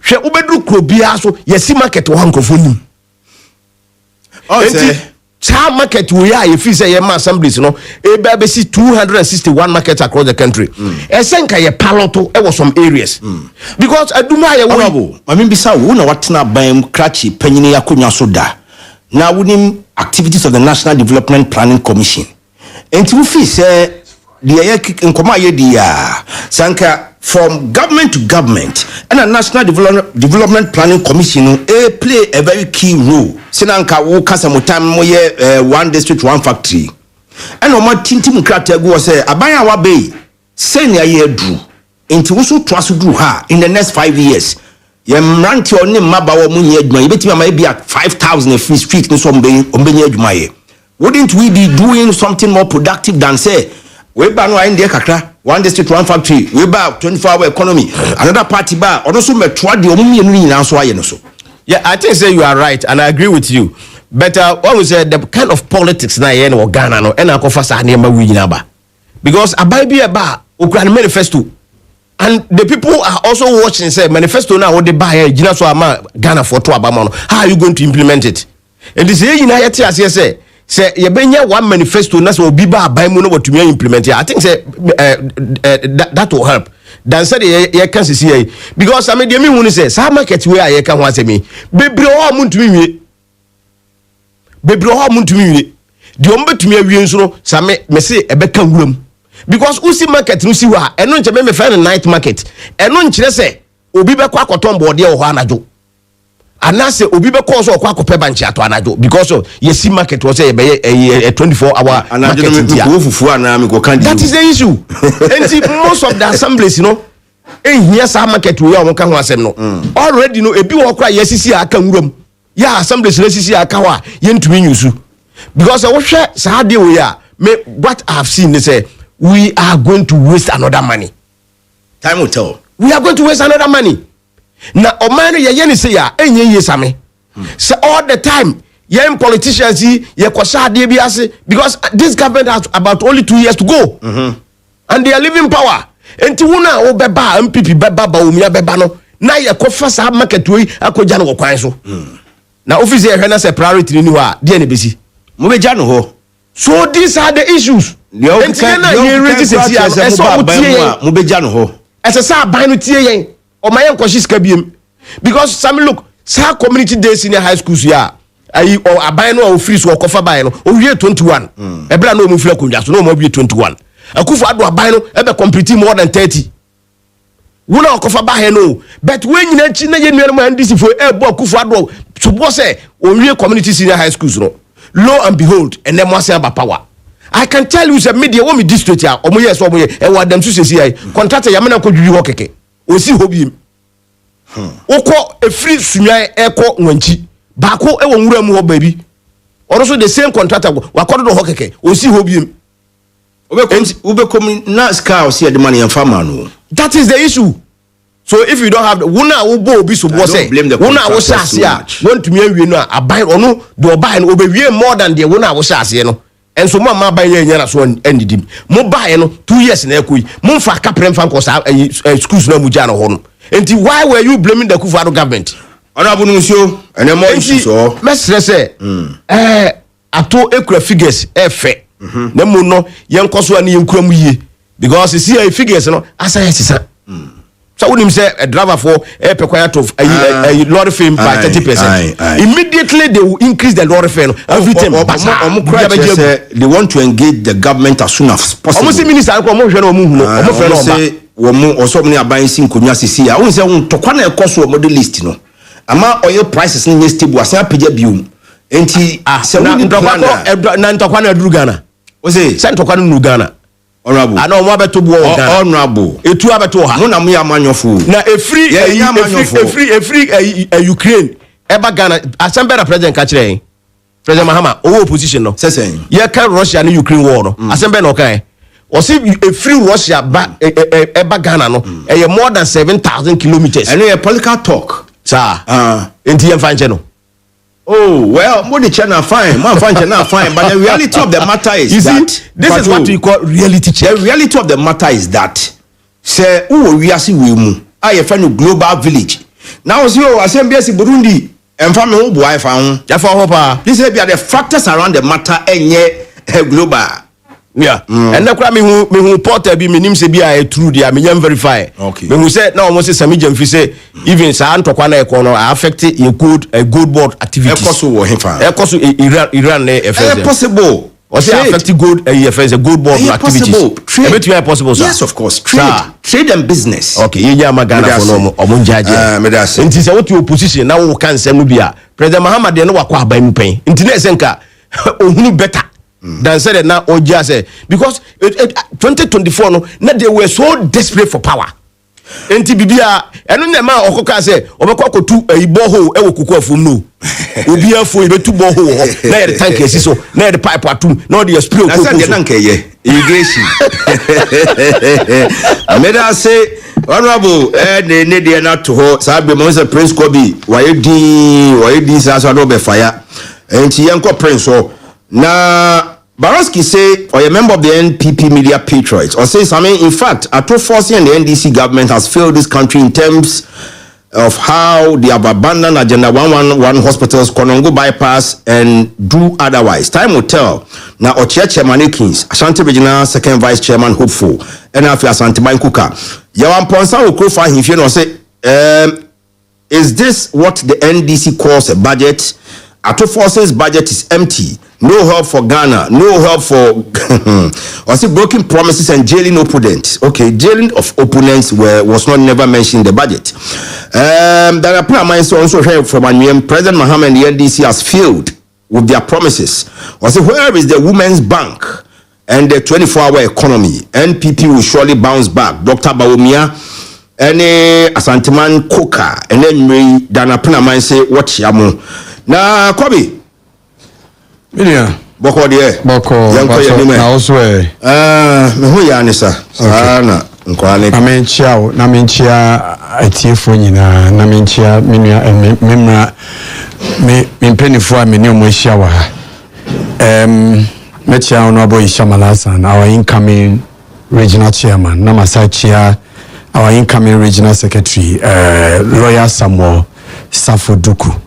hwe ubedru kuro bia so yesi market wo hankofo nim enti cha market we ya yefi say yema assemblies no eba be see 261 markets across the country esenka ye paloto e was some areas because aduma ye wo mami bisa wo na watena ban krachi panyini yakonwa so da na wonim activities of the National Development Planning Commission enti wo fi say the nkoma ye dia sanka from government to government and a National Development Planning Commission play a very key role. Sinanka wo kasa motam mo ye one district one factory. And o ma tintim krata go say abanya wa be say na ye dru. Enti wo so toaso dru ha in the next 5 years. Ye mranti oni maba wo munye adwuma ye betima ma be at 5,000 free street no so ombenye adwuma ye. Wouldn't we be doing something more productive than say we ba no ayi kakra one district one factory we ba 24-hour economy another party ba also metwa de omumie no nyina so aye no so. Yeah, I think say you are right and I agree with you. But what we say the kind of politics na ye no Ghana no e na kofa sa na ma wi nyina ba. Because abai bi ba okura manifesto and the people are also watching say manifesto na what they buy nyina so ama Ghana for to aba mo no. How are you going to implement it? And this ye nyina yete ase say ye benya one manifesto na so obi ba abai mu no watumi implement it. I think say that will help. Dan say ye can see here because I mean the me hu say sa market we ye kan ho asemi bebre ho muntumi wie de ombetumi awie nso no sa me say ebeka wuram because usi market no si wa eno nche me fa night market eno nchire say obi be kwa akoton boode ho anajo anase obi be cause okwa akope banchi ato anajo because yesi market was say a 24-hour anajo no fufu ana me go kan. That is the issue. And most of the assemblies here some market we are kan ho asem no already no ebi wo kra yesisi aka nwuram ya assemblies resisi aka wa yentumi nyusu because we hwe sa de we ya me what I have seen is say we are going to waste another money. Time will tell. We are going to waste another money. Na omano ye ni say ya enye yesame. So all the time young politicians ye kwasha ade bi ase because this government has about only 2 years to go. And they are leaving power. Enti wona wo beba MPP beba ba omia beba no na ye kofa sa market we akoja no kwan so. Na office ye hwe na say priority ni wa de na besi. Mo beja no ho. So these are the issues. Enti na ye register ti as so mo beja no ho. Ese sa ban no tie yen. O ma yen kwashi ska biem because some look sa community days in high schools ya ayi o aban no o free so okofa ban no o wie 21 ebra no o mu free akondwa so no o ma wie 21 akufo ado aban no e be complete more than 30 wona okofa ban no but we nyina chi na ye nuanu ma ndisi fo e bo akufo ado so bo say o wie community senior high schools no lo and behold and them was about power. I can tell you the media wo me district ya omo yes omo ye e wa dem so sesi ai contractor ya me na ko dwuwi ho keke o si hobi okọ efiri sunwan eko nwanchi baako e wo nwura mu ho baabi also the same contractor wa kodo do ho keke o si hobi Ubekom na ska o si the money and farmer no. That is the issue. So if you don't have the wona wo bo obi so bo say wona wo shase a won tumi awie no aban ono do oban no obewie more than the wona wo shase no enso mo ma ban ye nyana so endidim mo bae no 2 years na ekoyi mo mfa kaprem fan ko sa schools na mu ja no ho no enti why were you blaming the Kufuor government honorable nusio ene mo issues so mesre say ato ekura figures efe na mo no yen koso ani yenkura mu yie because see a figures no asa yesisa so when him say a driver for a pekwaya of a lorry fee by 30%. Immediately they will increase the lorry fee. Everything. They want to engage the government as soon as possible. Almost minister say or so many are buying Kunya CC. I won't say Tokana cost of model list. No, ama oil prices in this table was a PJB. Enti Tokana Drugana. Was it Sent Tokana Nugana? Honorable. I know what to do. Honorable. Etu abeto ha. Muna muya manyofu. Na a free Ukraine. Eba Ghana. Assemble president kachire. President Mahama. Owo opposition no. Sesen. Ye kan Russia and Ukraine war no. Assemble no kai. O see a free Russia ba eba Ghana no. E more than 7,000 kilometers. And a political talk. Sir. Enti ye fanche no. Oh, well, more the channel fine, man fine channel fine, but the reality of the matter is that this is what we call reality check. The reality of the matter is that say we are see we mu I find global village. Now see I say BS Burundi and family who boy found. This is the factors around the matter enye global. Yeah. And na kura me hu portal bi menim se bi a true dia me yam verify. Okay. Me hu say na almost sami jamfi say even sa antokwa na ekono affect a good board activities. Ekoso wo hefa. Ekoso Iran na FSM. Possible. Or say affect good FS a good board activities. Trade possible sir. Yes, of course. Trade and business. Okay, yenya magana for no omonjaje. Nti say what your position na wo kan sem no bia. President Muhammad de no wakwa aban mu pen. Nti na esenka ohunu better. Than said now or just say because 2024 no na they were so desperate for power. Enti bibia eno na ma okoka say obekwa kotu boho e wo kuku afum no. Obi afo e betu boho ho na ye tank esi so na ye pipe atum na the spray okuku. Na say na nkeye irrigation. Ameda say honorable ne de na to ho sabe mo say Prince Kobi waye di sa so do be fire. Enti yenko Prince so na Baraski say, or a member of the NPP Media Patriots, or says, in fact, Atoforsi and the NDC government has failed this country in terms of how they have abandoned Agenda 111 hospitals, Konongo bypass, and do otherwise. Time will tell. Now, Ochia Chairman Ekins, Ashanti Regional Second Vice Chairman Hopeful, and after Asante Bankuka, Yawan Ponsa will qualify him, you know, say, is this what the NDC calls a budget? Atoforsi's budget is empty. No help for Ghana. No help for or see broken promises and jailing opponents. Okay, jailing of opponents was not never mentioned in the budget. There are plans also heard from President Mahama and the NDC has failed with their promises. Or see where is the Women's Bank and the 24-hour economy? NPP will surely bounce back. Dr. Bawumia and Asanteman Koka and then Dana Pinaman say what yamu. Na Kobi Milia Boko de Boko na oswe me hu ya ne sa na nkwane na menchia atiefo nyina na menchia menua memra me mpenifo a meni omohia wa mechia honorable Ishamalasan, our incoming regional chairman, na masachia our incoming regional secretary lawyer Samuel Safoduku.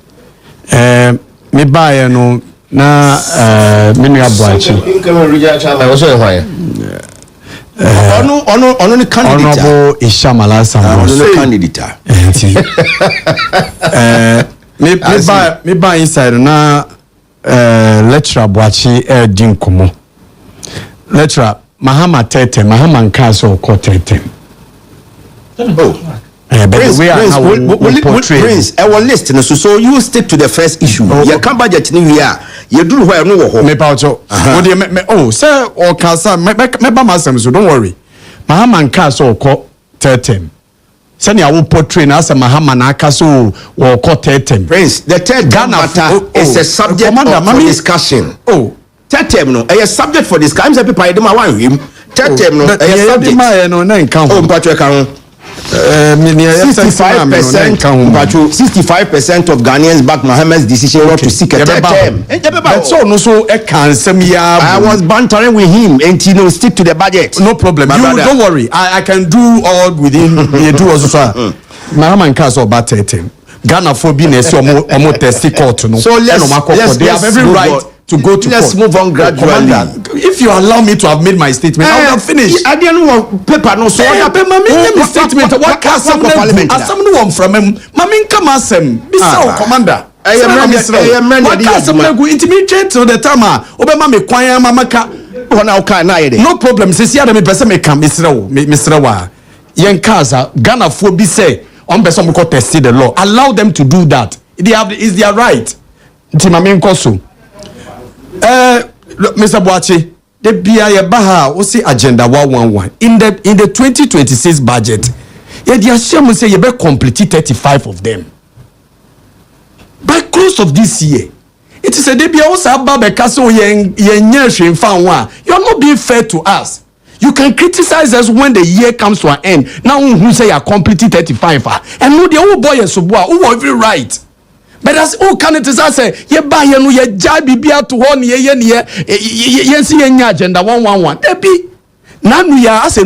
Me buy no na menu abwachi also why ono ni candidate honorable Ishamalasan ono candidate me buy inside na lecturer Boachi din komo. Lecturer Mahama Tete, Mahama Nkaso ko Tete. Oh. But Prince, the way Prince, I will portray. Prince, I will listen. So you stick to the first issue. You can't budget in here. You do where no ho. Me paucho. Oh, sir, or Kasa, me bamasem, so don't worry. Mahama Nkaso ko Tete. Sani I will portray as a Mahama Nakaso or ko Tete. Prince, the third matter is a subject for discussion. Oh. Tete no, a subject for discussion. I'm people don't want him. Tete no, a subject. Oh, but you can. 65% of Ghanaians back Mohammed's decision not to seek a third term. I was bantering with him and you know stick to the budget. No problem. Don't worry. I can do all within do also. Mahama Nkaso about 13. Ghana for being a so court. So let's they have every right to go to let's court. move on gradually. If you allow me to have made my statement, I would have finished. I didn't want paper no so my statement. What can someone from him? Mamin come as him. Mr. Commander. I am what can someone go intimidate to the tama? Obama me kwaya mamaka. No problem. Since you are me person me come Mr. Wa. Yen kaza Ghana for be say on person ko test the law. Allow them to do that. Is their right. Timamin koso. Mr. Boachi, the BIA Baha will see agenda 111 in the 2026 budget. Yeah, the Hashem say you better complete 35 of them by close of this year. It is a debia also about Bekaso you're not being fair to us. You can criticize us when the year comes to an end. Now who say you completed 35 and no the old boy is who have every right. But as all candidates say, ye buy no ye jai bibia to one ye see agenda 111. Ebi nanu ya as a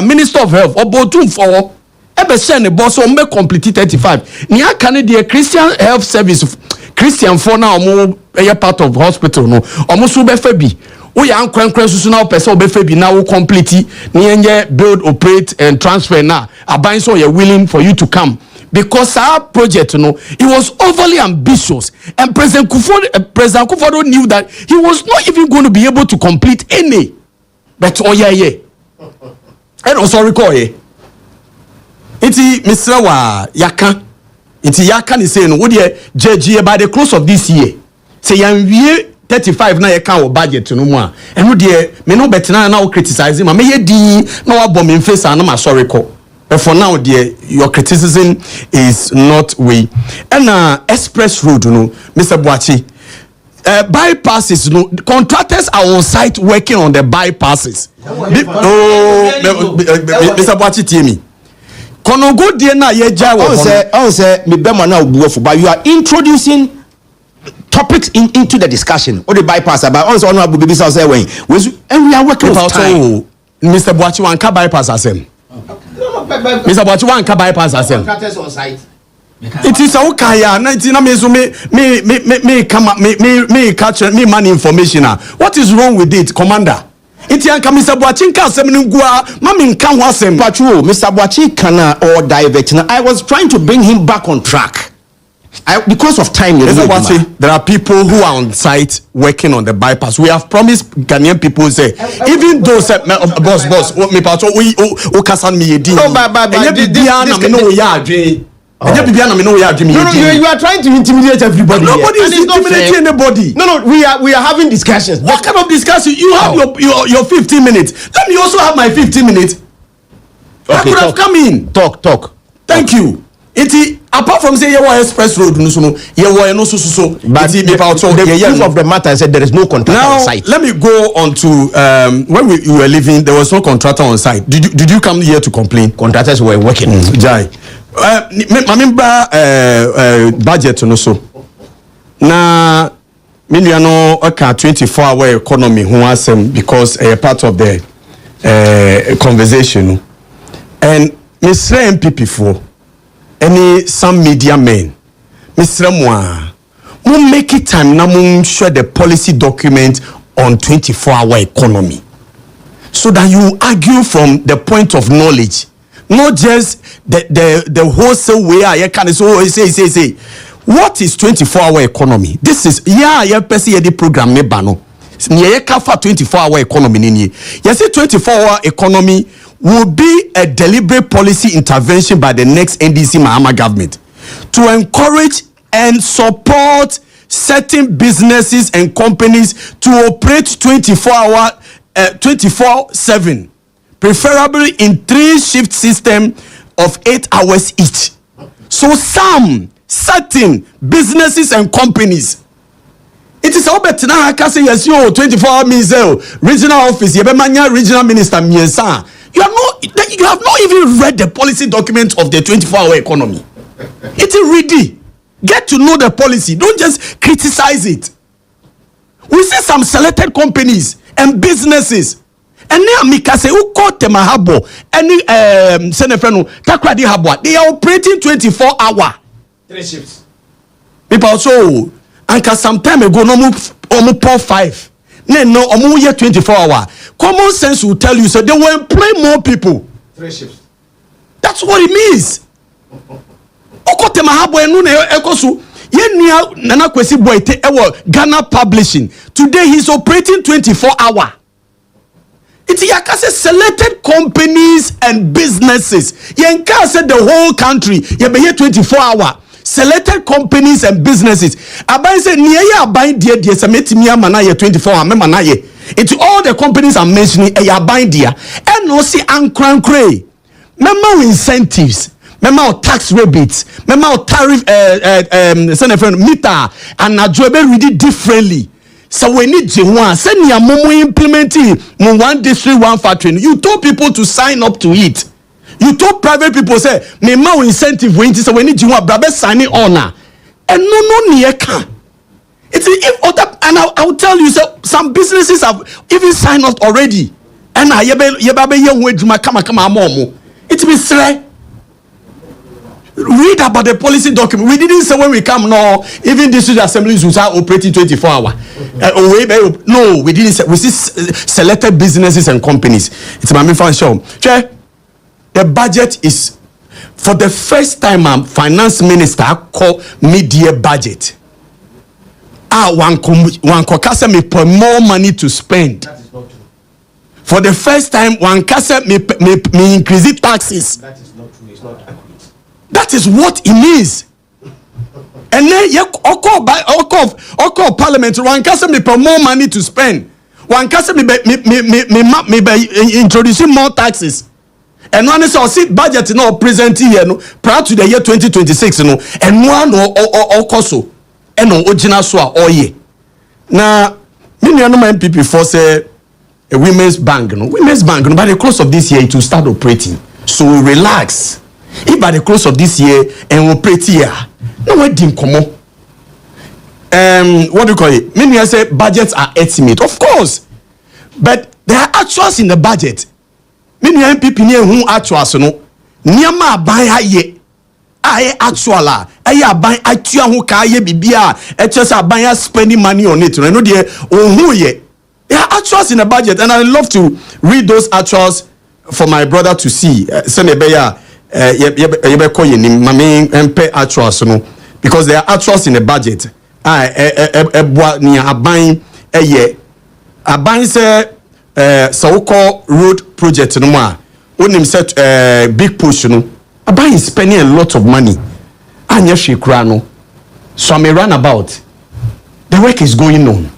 Minister of Health or Botum for ebe send the boss on make complete 35. Nia Canada Christian Health Service Christian for now a part of hospital no almost be febi. We are unkwen susu now person be febi now complete ni build, operate and transfer now. Aban so you're willing for you to come. Because our project, it was overly ambitious, and President Kufuor knew that he was not even going to be able to complete any. But and also recall Iti Mr. Wa Yaka, Iti Yaka is saying, "Would you judge by the close of this year? Say you 35 na yaka budget no more, and would you me no better now criticize him? I may di no bomb in face and I'm sorry call." But for now, dear, your criticism is not way. And express road, Mr. Boachi, bypasses, contractors are on site working on the bypasses. Mr. Boachi, tell me. Konogo dear na ye jawo. Say me be man now buofo, but you are introducing topics into the discussion. Or the bypass about also honorable baby say when and we are working on time. Mr. Boachi wan ka bypass asem. Mr. Boachi wan ka bypass asem. Contractors on site. It is a kaya. Me catch me man information. What is wrong with it, Commander? It yanka Mr. Boachi nka asem ngua mami nka ho asem. Patrol, Mr. Boachi kana or divert. I was trying to bring him back on track. Because of time, there are people who are on site working on the bypass. We have promised Ghanaian people say, even though boss, me patrol we kasan me yedi. No, you are trying to intimidate everybody. Nobody is intimidating anybody. No, we are having discussions. What kind of discussion? You have your 15 minutes. Let me also have my 15 minutes. Okay, I could have come in. Talk. Thank you. Apart from saying you express road, but the proof of the matter said there is no contractor on site. Let me go on to when we were leaving, there was no contractor on site. Did you come here to complain? Contractors were working. Jai. Budget no so. Na million okay 24-hour economy who asem because a part of the conversation. And Mr. MPP for some media men, Mr. Mwa, we make it time now to share the policy document on 24-hour economy, so that you argue from the point of knowledge, not just the wholesale way. I can say. what is 24-hour economy? This is the program ne bano. Nye kafa 24-hour economy ni. Yes, 24-hour economy will be a deliberate policy intervention by the next NDC Mahama government to encourage and support certain businesses and companies to operate 24/7, preferably in 3-shift system of 8 hours each. So some certain businesses and companies, it is all better now. I can say yes, 24-hour means regional office, regional minister. You have not even read the policy document of the 24-hour economy. It is ready. Get to know the policy. Don't just criticize it. We see some selected companies and businesses. And now Mikase who caught them habo any senefreno takradi habo. They are operating 24-hour. 3 shifts. People also anka some time ago no pour 5. No, 24-hour. Common sense will tell you so they will employ more people. 3 shifts. That's what it means. Okotema habo enu na ekosu yenia nana kwesi boyte ewo Ghana Publishing. Today he's operating 24-hour. It's yakase selected companies and businesses. Yenka said the whole country ye be 24-hour. Selected companies and businesses. Abai say niye abai die se metimi amana ye 24-hour me mana ye. It's all the companies I'm mentioning e abai dia. And no see ankrankre. Member incentives. Member tax rebates, member tariff meter and adjobe read it differently. So we need one. Send your momo implementing one district, one factory. You told people to sign up to it. You told private people say me mau incentive when so we need one brabe signing on. And no nieka. It's if other and I'll tell you so some businesses have even signed up already. And I yebe young way kama momo. It be sre. Read about the policy document. We didn't say when we come, no, even district assemblies will start operating 24-hour. No, we didn't say. We see selected businesses and companies. It's my main function. The budget is, for the first time, finance minister called mid-year budget. One kasa me put more money to spend. That is not true. For the first time, one kasa me increase taxes. That is not true. It's not accurate. That is what it means. And then Oko Parliament, one can me put more money to spend. One can me introducing more taxes. And one is our seat budget no present here no prior to the year 2026 no and one or so and no original so all year. Now, many MPP for say a women's bank no by the close of this year it will start operating. So relax. If by the close of this year and we operate here, no way dim komo. What do you call it? Many say budgets are estimate, of course, but there are actuals in the budget. Many MPP near who actuals no. Niyama aban aye actuala aye aban atua who ka aye bibia. Just aban spending money on it. No there who ye. There are actuals in the budget, and I love to read those actuals for my brother to see. Senebeya. Actuals no because there are actuals in the budget. So-called road project no more. When him set big push no. Aban is spending a lot of money. Anya shikrano. So I'm a runabout. The work is going on.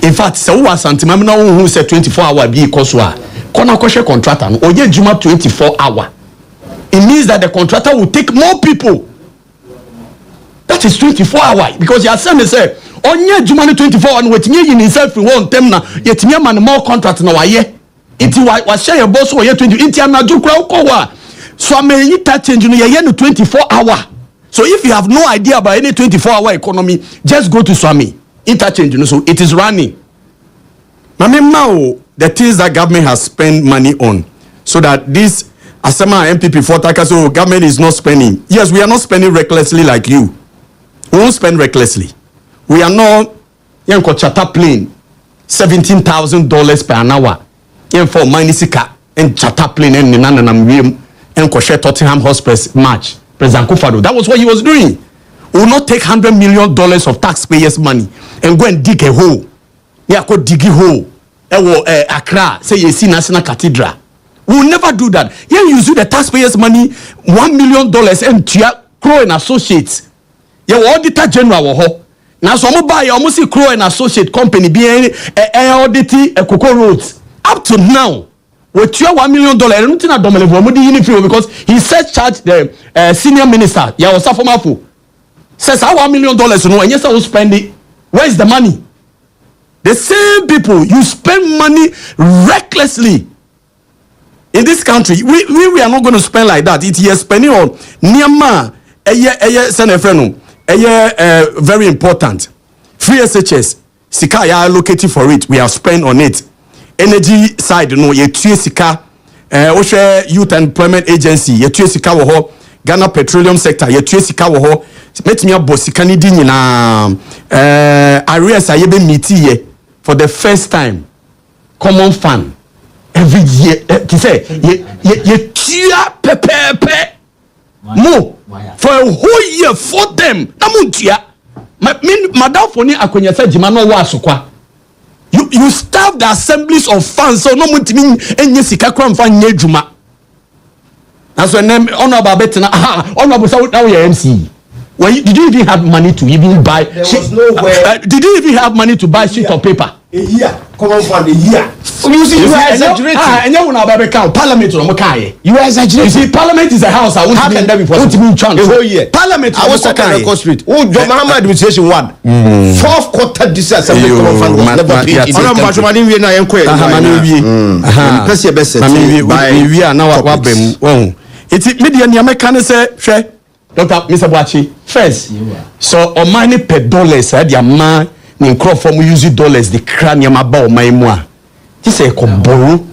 In fact, so was antimamina who said 24-hour be koswa. Kona koshe contractor no. Oye juma 24-hour. It means that the contractor will take more people. That is 24-hour. Because you are saying, say, onye jumani 24 and waiting in himself in one term now, yet me man more contract now ye. It was share your boss or ye 20 it na do kwa. So I may that change you ye 24-hour. So if you have no idea about any 24-hour economy, just go to Swami. Interchange, you know, so it is running. Now the things that government has spent money on, so that this Asema MPP for Takaso government is not spending. Yes, we are not spending recklessly like you. We won't spend recklessly. We are not yanko charter plane $17,000 per an hour. For Minisika and charter plane and Ninanam and Koshe Tottenham Hotspur match. President Kufado. That was what he was doing. will not take $100 million of taxpayers' money and go and dig a hole. Yeah, go dig a hole. Accra, say you see National Cathedral. We will never do that. Yeah, you use the taxpayers' money, $1 million and Crow and Associates. Yeah, auditor general. Now, some buy almost see Crow and Associate company being auditing a Cocoa Roads. Up to now, with your $1 million, because he said charge the senior minister, Yaosafo says $1 million, no, and yes, I will spend it. Where is the money? The same people, you spend money recklessly. In this country, we are not going to spend like that. It is spending on Niama, very important. Free SHS, Sika ya allocated for it. We have spent on it. Energy side, no, ye tue Sika, Oshe Youth Employment Agency, ye tue Sika woho, Ghana Petroleum Sector, ye tue Sika woho. Met me a Sika ni dini na Arias ayebe miti ye for the first time. Common fund. Every year, say, ye tia pepe mo for a whole year for them. Namuntia, madam for ni akonya sa jima no wa sokwa. You starve the assemblies of funds so no mutimi enye sika kwa mfa nye juma. That's when honorable betina honorable sa now your MC. Well, did you even have money to even buy? There was nowhere. Did you even have money to buy sheet of paper? A year, common fund a year. You see, you are exaggerating. And you want to count Parliament or Mokai. You are exaggerating. You see, Parliament is a house. I want to be possible. The whole year. Parliament. I was talking on Street. Oh, John Mahama administration one. Fourth quarter this assembly common fund was never paid. Honorable Bajumani, we are inquiring. Press your best. We are now at Wabem. Oh, it's media. American say, Dr. Mr. Boachi, first, so on money per dollars, I had man in crop from using dollars, the cranium about my moi. This is a borrow,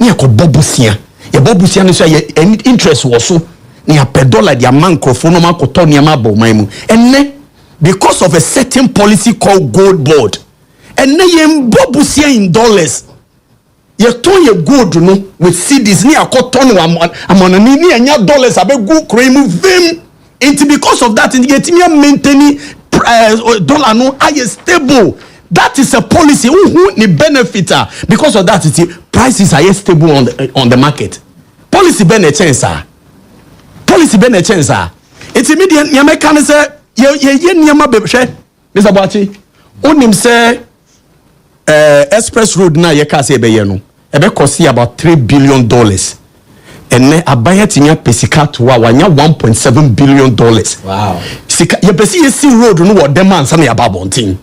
near Bobusia. Your Bobusia is any interest was so near per dollar, the amount of phonoma cotonia mabo my mo. And then, because of a certain policy called Gold Board, and then Bobusia in dollars. You turn your gold, you know, with CDs near cotton among and your dollars. I bet go cream them. It's because of that, in getting me maintaining dollar no higher stable. That is a policy who the benefiter. Because of that, it's prices are stable on the market. Policy ben a chance, sir. Policy ben a chance, sir. It's immediate. You make can say ye Mr. Bachi. Unim say express road na ye can say be no. Ebe cost about $3 billion. And then abaya tinya pesika to wanya $1.7 billion. Wow. Sika ye pesi ye see road no what demand some ya babontin.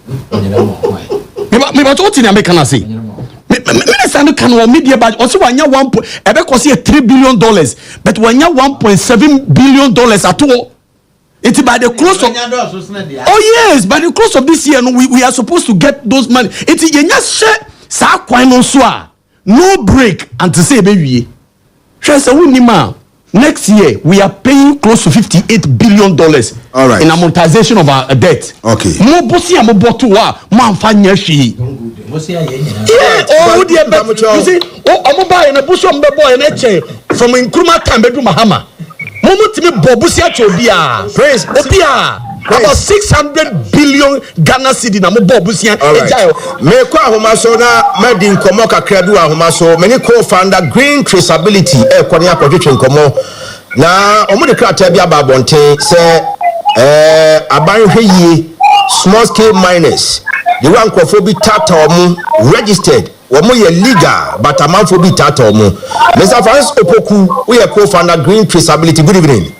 Me ba to tinya me kana say. Minister no kan wa media badge also wanya ebe cost $3 billion but wanya $1.7 billion at all. It's by the close of yes, by the close of this year no, we are supposed to get those money. It's yenya share sa kwan no so a no break and to say baby next year we are paying close to $58 billion all right. In amortization of our debt. Okay. Mo bosi am boto wa man fa nya hwi. Oh dear, you see, omo buy na buso mbe boy na che from Nkrumah time bedu Mahama. Mo mutimi bobusi a che obi a. Praise obi a. About 600 billion Ghana cedi na mo bobusi a ejayo. Me kwa ahomaso na medi nkomo kakra bi wa ahomaso many co-founder green traceability kwani akwadwetwe nkomo na omo de krata bi ababonten se abanhwe yie small scale miners the one crofo bi tata omo registered omo ye legal but amanfo bi tata omo Mr. Francis Opoku we are co-founder green traceability. Good evening.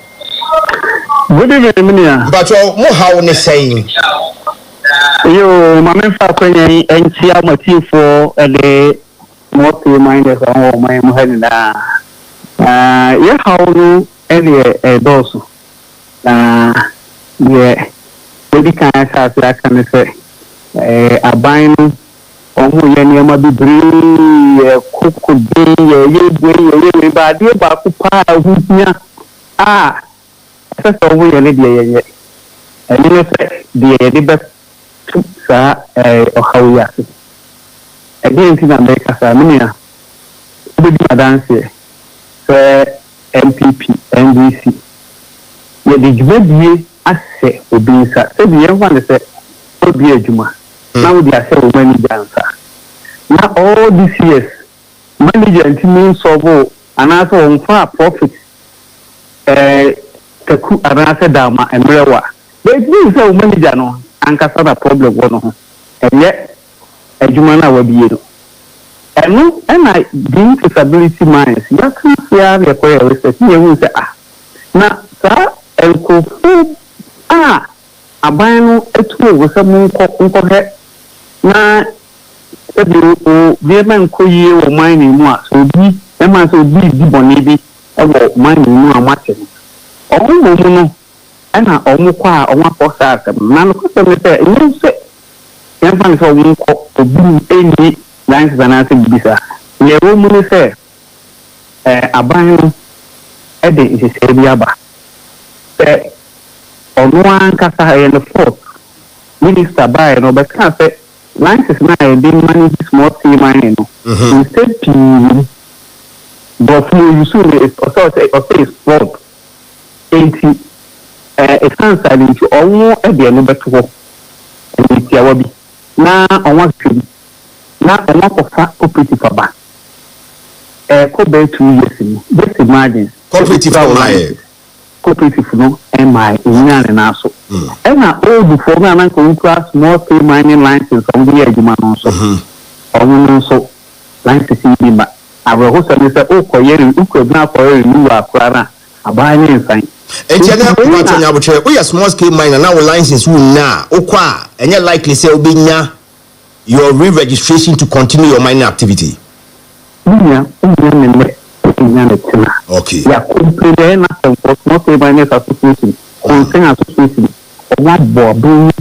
Good evening, Minia. But mo how ne saying yo mama fa kwenye NCA motive for the multi minders on my muhenda ya how no any dosu yeah we can have that can say aban omo ye niam bibiri kuku din ye ba de ba ku pa hunya so we ye de ye the best sa ohawia again in America sa minia we do dance so MPP NDC ye the jubedie ase obinsa se bi enfa ne se obi adwuma na wo dia se o manager ansa na all these years manager ntimi solve anasa on fa profit taku anasa dama emrewa but this is o manager no ankasa da problem wo no ho eye adwuma na wa biye no eno na being disability minds ya kan sia le ko ya research ye hu se na sa enkofu aban no etu wo se mu nko he na ebi o bi man ko yi wo man ni mu a so bi e ma so bi di boni bi e wo man ni mu a mate no o mo mu no na o mu kwa o wa ko sa ka na no ko se me se ni se yan fan so mu ko obi eni lines banana bisa ye wo mu ni se aban no e de se bi aba ono ankasa ye no fourth minister by no be kan say lines is now being managed small scale mining no instead to but you soon is also is fraud 80 it can sell into almost e be no beto ho e ti awabi na onwa twi na onwa ko fa cooperative aba ko be 2 years ni just imagine cooperative no my inyane na so na old for na na ko class small scale mining license on the adwuma no so on so license bi ba abro so me say o ko yeri u ko na ko yeri nu akura na abanye nsan enti na ko ba tonya bo chere we small scale miner na wo license wu na o kwa enye likely say obinya your re-registration to continue your mining activity okay ya kumplele na small scale miners association consent association what bobo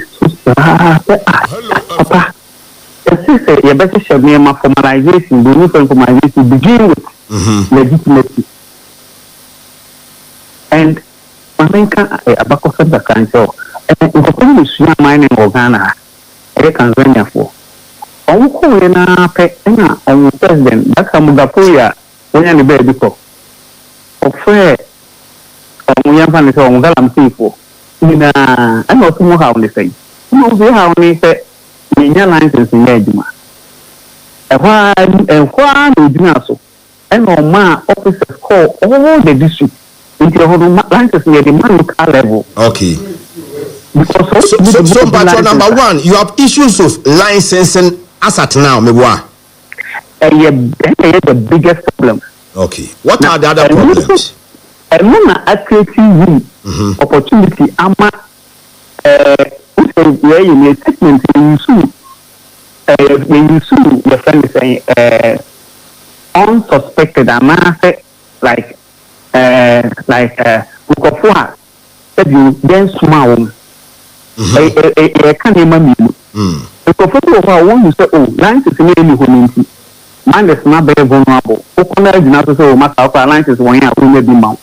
papa this is a better formalization the new formalization begin with legitimacy and America abako federal council and the Suna mining organa Tanzania for onko na pe na on president baka mugapoya wonya ne be biko ofre omuyamba ne so omugala msifo ina ana otumo ha oni sei no be ha oni se nya license nya adwuma ehwa no dina so ena oma officers call all the district into the license near the local level okay because so but number one you have issues of licensing as at now mebwa the biggest problem. Okay. What are the other problems? Accuracy opportunity ama where you make statement when you sue your friend is saying unsuspected ama like ukofua that you then small can't remember ukofua one you say oh lines is nearly honinti man is not very vulnerable. Okuna is not so much of alliances when you will be mount.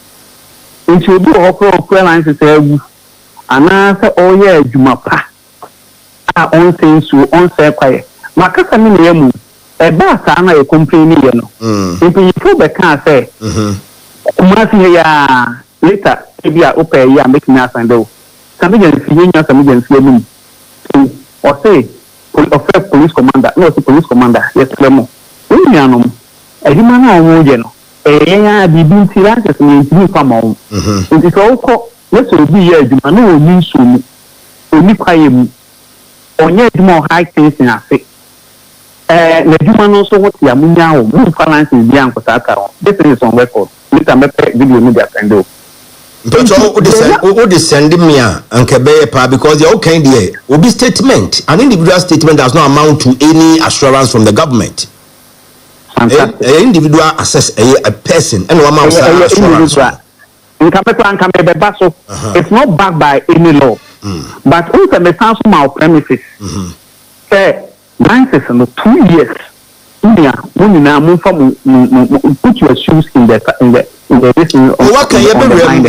If you do okra alliances, and I say, oh yeah, Jumapa, on things to on say quiet. Macassa Miniamu, a bass, a complaining, you know. If you feel the car say, Kumasi later, maybe I open ya making us and do. Something or say, police commander, no, police commander, yes, Clemo. Unianum, a human or no, a bibin tirantes means new come on. It is all let's be a Jumano means soon. Only Kayim or yet more high things in a fix. The human also what Yamunya, who finances the Uncle Saka. This is on record. Let me video media can do. But all the sending me and Kebepa because the okay there will be statement. An individual statement does not amount to any assurance from the government. An individual assess a person and one man assurance. It's not backed by any law. But also the sound from our premises. Say, license in 2 years. Put your shoes in the listen. What can you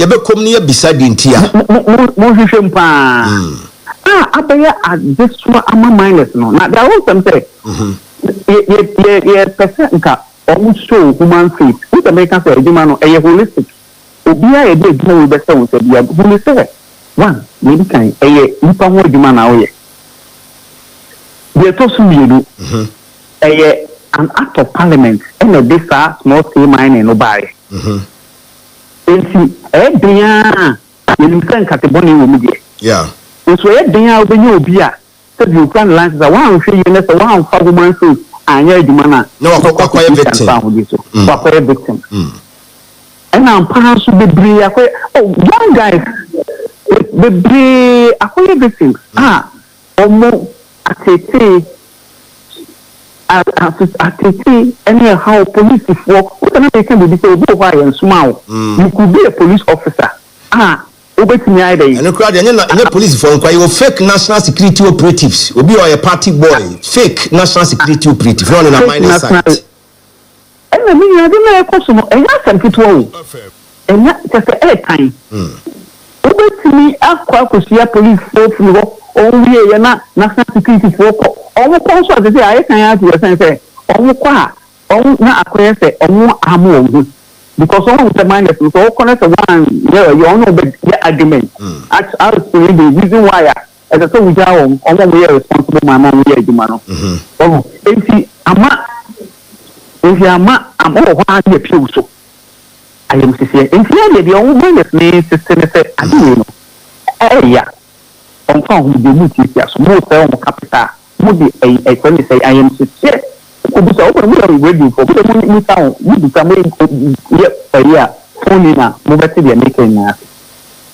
be come near beside the Intia? Up there at this one minus no. Now there was some say. Percent almost show human faith. Who's American say human a holistic. Obia a big no better say we holistic. one maybe kan nipa ho adwuma na wo ye the to so mienu an act of parliament and this small scale mining no buy enti bia yenim kan kateboni wo mu de yeah so bia obenye obi a so you plan lands that one hwe you know so one fa woman so anya adwuma na no akoya victim akoya victim and I'm pass to the bri akoya one guy the bri akoya victim omo atete any how police work what can I can be say obi why and small you could be a police officer obetimi ai dey and crowd any police for inquiry you fake national security operatives obi or a party boy fake national security operative no na mine site and me you dey na ko so no e ya sem fitwo o e na just a time obetimi akwa kosia police force wo onwe ye na national security for owo ko so dey say kan ya ti say say owo kwa owo na akoye say owo amu owo because one of the miners so connect one you all know the argument actually the reason why as I said we are we are responsible mama we are jumano if ama am all what dey pure so I am say if you dey own miners me system say I don't know yeah on phone we dey meet here so mo say on capital mo dey say I am say obusa open we are ready for but we town we do some yeah phone na mo beti dey make na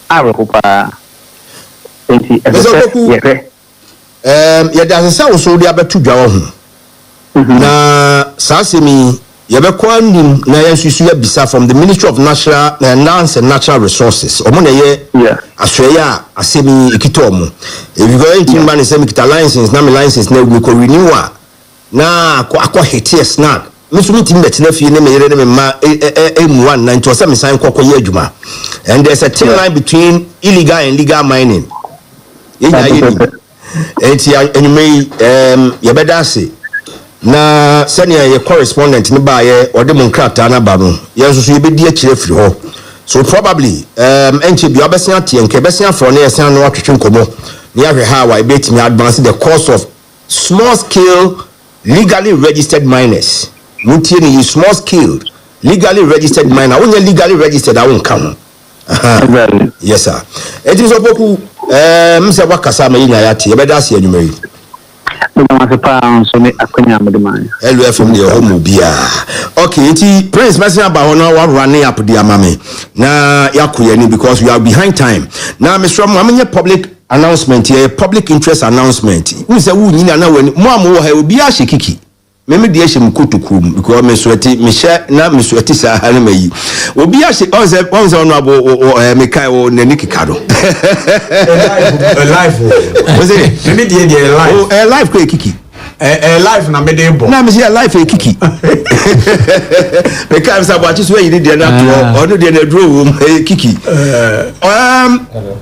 aropa enti ya da say so dey abetu dwa wo ho na sasemi ya be kwanim na yansusu ya bisa from the Ministry of Natural Lands and Natural Resources omo na ye asweya asemi ikito omo if you go into man say mikita license na me license na we ko renew na akwa hete snack mesu meeting betina fie ne meyere ne ma M1 na nto se me sign kokko ye adwuma and there's a thin line between illegal and legal mining yenya yedi enti anyway ye bedase na senior ye correspondent ne ba ye ode mon krata na ba no ye nso ye bedi akire firi ho so probably enche bi obesia tie nke besia fro ne ye san no atwetwe nkomo ne ya hwe ha wa betimi advance the cost of small scale legally registered miners. Mutie is small scale legally registered miner. When you legally registered, I won't come. Yes, sir. It is Opoku. Mr. Wakasama in Ayati. You better see you, LF from the home bia. Okay, it's Prince Messenger Bahona one running up the amame. Na yakuyeni because we are behind time. Now, Mr. Mamanya public announcement here, public interest announcement. Who say who nyina na when mo ha obi a shekiki. Me de ehye mkotukum because me sweti me share na me sweti sa ha na mayi. Obi a she on no abo me kai o nani kikado. Live. Was it? Me de live. Oh, live ko kiki. Live na me de bo. Na me say live e kiki. Me kai say about this way you dey na to or no dey na draw kiki.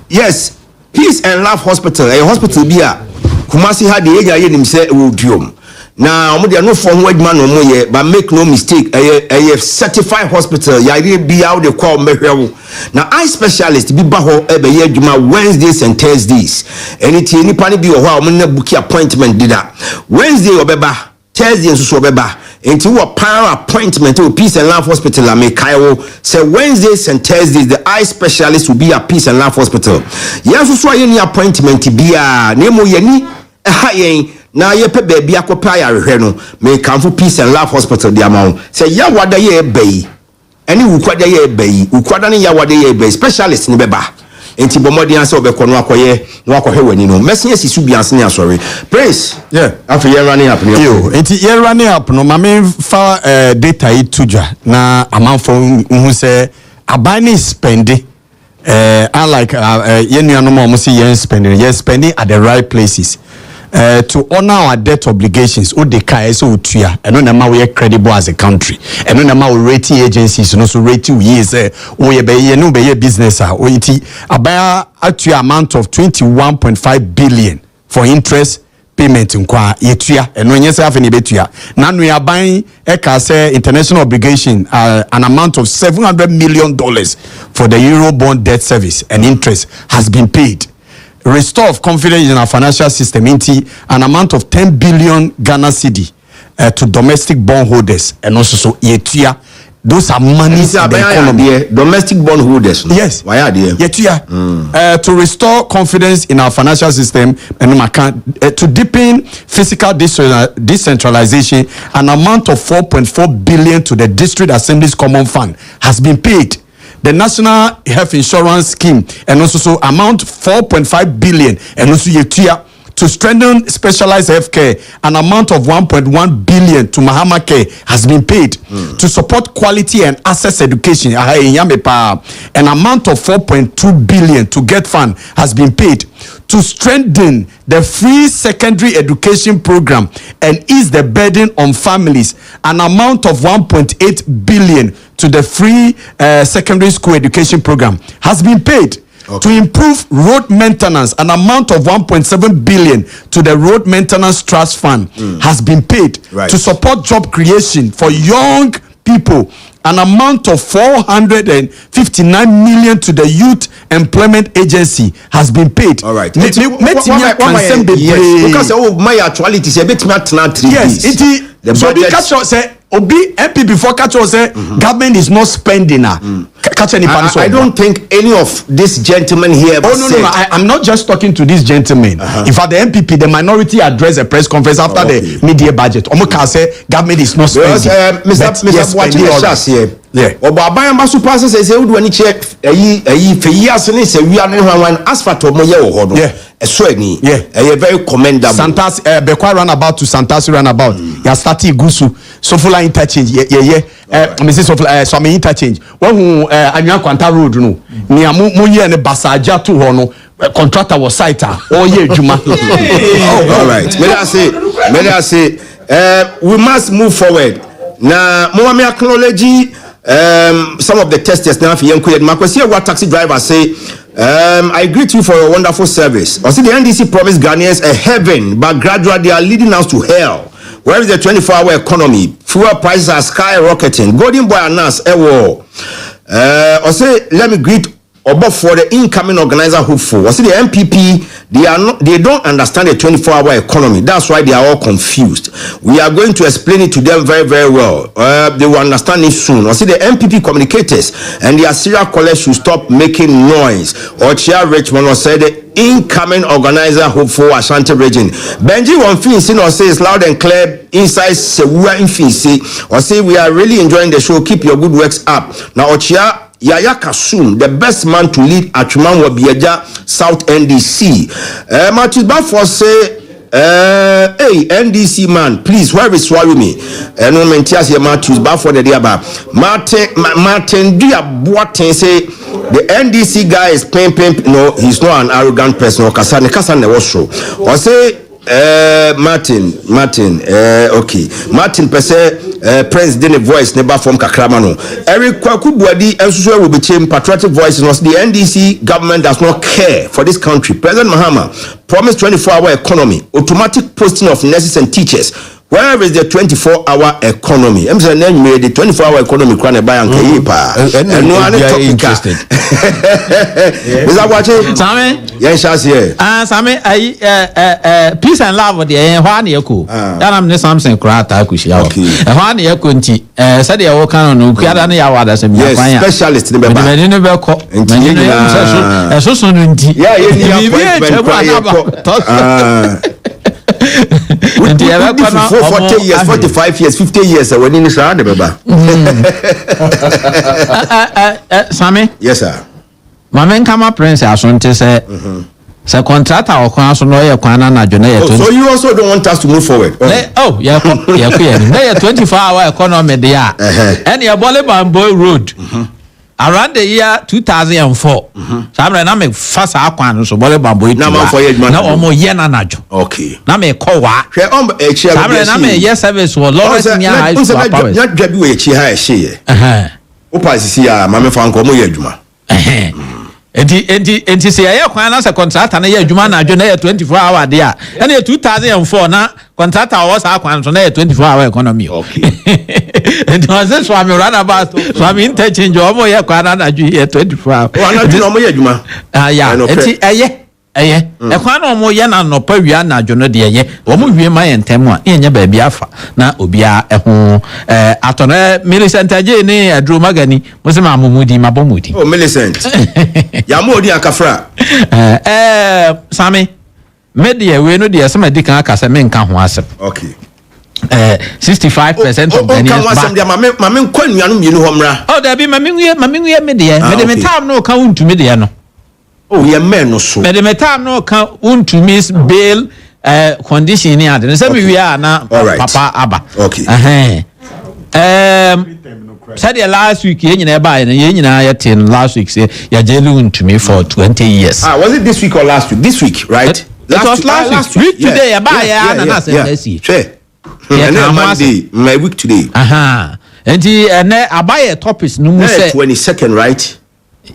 Yes. Peace and Love Hospital, a hospital bia Kumasi had the area nim say woduom. Now omo dey no for ho adwuma no mo ye but make no mistake a certified hospital ya be out the call mehwewo. Now eye specialist bi ba ho e be ye adwuma Wednesdays and Thursdays. Anything nipa ne bi ho a omo na book appointment dida. Wednesday obeba, Thursday nso obeba. Into a power appointment to Peace and Love Hospital at Mekaiwo. Say Wednesdays and Thursdays, the eye specialist will be at Peace and Love Hospital. Yes, so any appointment be a nemo yeni na ye pe baby akopa ya reheno me come for Peace and Love Hospital the amount. Say ya wada ye bay. Any ukwada ye bay, ukwada ni ya wada ye bay specialist ni beba. Enti bomodi anse obekọ no akoye no akohwe wani no mesia sisu bianse ne asori praise yeah after year running up yo enti year running up no mame fa data ituja na amanfo hu se abani spending unlike yenuanom o mo se yen spending at the right places to honor our debt obligations o de kai so otua eno na ma we credible as a country eno na ma we rating agencies no so rating we is o ye be ye no be ye business o iti abaya atua amount of 21.5 billion for interest payment nkwa yetua eno nye se afi ne betua na no yaban e ka say international obligation an amount of $700 million for the Eurobond debt service and interest has been paid. Restore of confidence in our financial system into an amount of 10 billion Ghana cedi to domestic bond holders and also so yetua. Those are monies in the economy. Domestic bond holders. No? Yes. Why are they? To restore confidence in our financial system and to deepen fiscal decentralization, an amount of 4.4 billion to the District Assembly's Common Fund has been paid. The National Health Insurance Scheme and also so amount 4.5 billion and also yetua. To strengthen specialized healthcare, an amount of 1.1 billion to Mahama Care has been paid. To support quality and access education, an amount of 4.2 billion to Get Fund has been paid. To strengthen the free secondary education program and ease the burden on families, an amount of 1.8 billion to the free secondary school education program has been paid. Okay. To improve road maintenance, an amount of 1.7 billion to the Road Maintenance Trust Fund has been paid. Right. To support job creation for young people, an amount of 459 million to the Youth Employment Agency has been paid. All right. Because my actuality is a bit not 3 yes, days. It so we catch us say Obi MP before catch us say government is not spending I don't think any of this gentlemen here no, I'm not just talking to this gentleman. In fact, the MPP, the minority addressed a press conference after the media budget. Omo can say government is not spending. Mr. Watching here. Yeah. Oba ma super say we do any check for years ni say we are one asphalt omo ye wo ho no. So any very commendable. Santas Bekwa runabout to Santas runabout. Ya start Igusu Sofula interchange Mrs. Sofula so me interchange. When Anwa Kwanta road no. Ni mo ye ne basaja to ho no. Contractor was site all year juma. All right. May I say we must move forward. Now mo me acknowledge some of the testers now for young what taxi drivers say. I greet you for your wonderful service. I see the NDC promised Ghanaians a heaven, but gradually they are leading us to hell. Where is the 24-hour economy? Fuel prices are skyrocketing. Golden Boy announced a war. I say let me greet Obo for the incoming organizer hopeful. I see the MPP, they don't understand the 24-hour economy. That's why they are all confused. We are going to explain it to them very, very well. They will understand it soon. I see the MPP communicators and their serial callers should stop making noise. Ochia Richmond said the incoming organizer hopeful Ashanti region. Benji Wonfinsi says loud and clear inside Sewua Infinsi. Or say we are really enjoying the show. Keep your good works up. Now Ochia Yaya Kasum, the best man to lead Achuman Wabiaja South NDC. Matthew Baffo say, hey, NDC man, please, where is Swallow no mentias here, Matthew Baffo the Diaba. Martin Dia Boatin say, the NDC guy is pimp. No, he's not an arrogant person. Or Kasane was show. Or say, Martin, okay. Martin Pese, Prince didn't voice never from Kakramano. Eric Kwakubwadi and Susua will be changed patriotic voices. The NDC government does not care for this country. President Mahama promised 24-hour economy, automatic posting of nurses and teachers. Where is the 24-hour economy? I'm saying the 24-hour economy can buy and and no one interested. Is that what you? Sammy? Yes, yes. Sammy, peace and love the one yeku. That I'm the something crata kushi. Okay. One yeku nti. Said the walk on no kiadani awada sem. Yes, specialist in the back. Me never call. So soon nti. Yeah, we 40 years, 45 years, 50 years when in the baba. Sammy? Yes, sir. My man come up, Prince Asante say, so contractor or council lawyer, Kwana, so you also don't want us to move forward? Oh, yeah, 24-hour economy there. And your Bohobio Boy Road. Around the year 2004, I make fast aquan so Bohobio Boy. Now almost yen anajo. Okay. Now me call what? Yes, service was Lawrence near high school. Not Debbie, she has she. Opa is here, Mamma Franco Moyeduma. enti se ya kwan na se contractor na ya adwuma na adwo na ya 24 hour de a na ya 2004 na contractor was akwan so na ya 24 hour economy okay enti was so am run about so am interchange omo ya kwan na adwo ya 24 hour o na adwo omo ya adwuma ya enti eye ekwan na omo ya na nopa wia na adwo no de ye omo wie ma ye ntem a enya ba bia afa na obia eho atona Millicent aje ni adro magani musema amumudi mabomudi oh Millicent ya mo odi akafra Sami media we no de asema di kan akasa me nka ho asem okay 65% of Ghanaians back mame nkwanua no mienu homra oh da bi mame nwie media me time no ka untumi de no oh ye men no so me de time no ka untumi bail condition ni ade se me wi na papa aba okay said last week you nyina ten last week say ya jailu to me for 20 years was it this week or last week this week right it was last week today ya ba ya na na say sure Monday my week today and the abaye topics no mu say 22nd right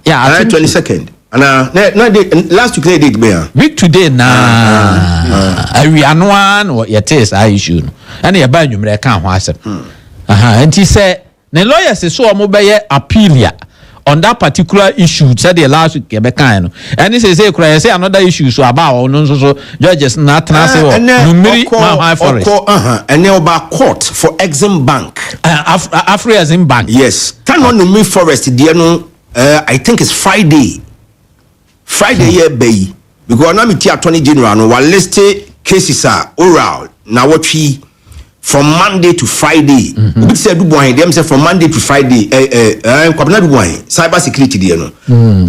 yeah 22nd and last week they did me week today na we anwan or your taste I issue and ya ba nwumre ka ho asem and he said the lawyers say so mo be appeal on that particular issue said the last week be kan no and he say say another issue so about no so judges na tena say numeri ma high forest and about court for Exim Bank Afro-Exim Bank yes tan on numeri forest there no I think it's Friday here bay because na me ti attorney general no wa list cases are oral na watwi from Monday to Friday. We say do boy them say from Monday to Friday kwabna do boy cyber security there no.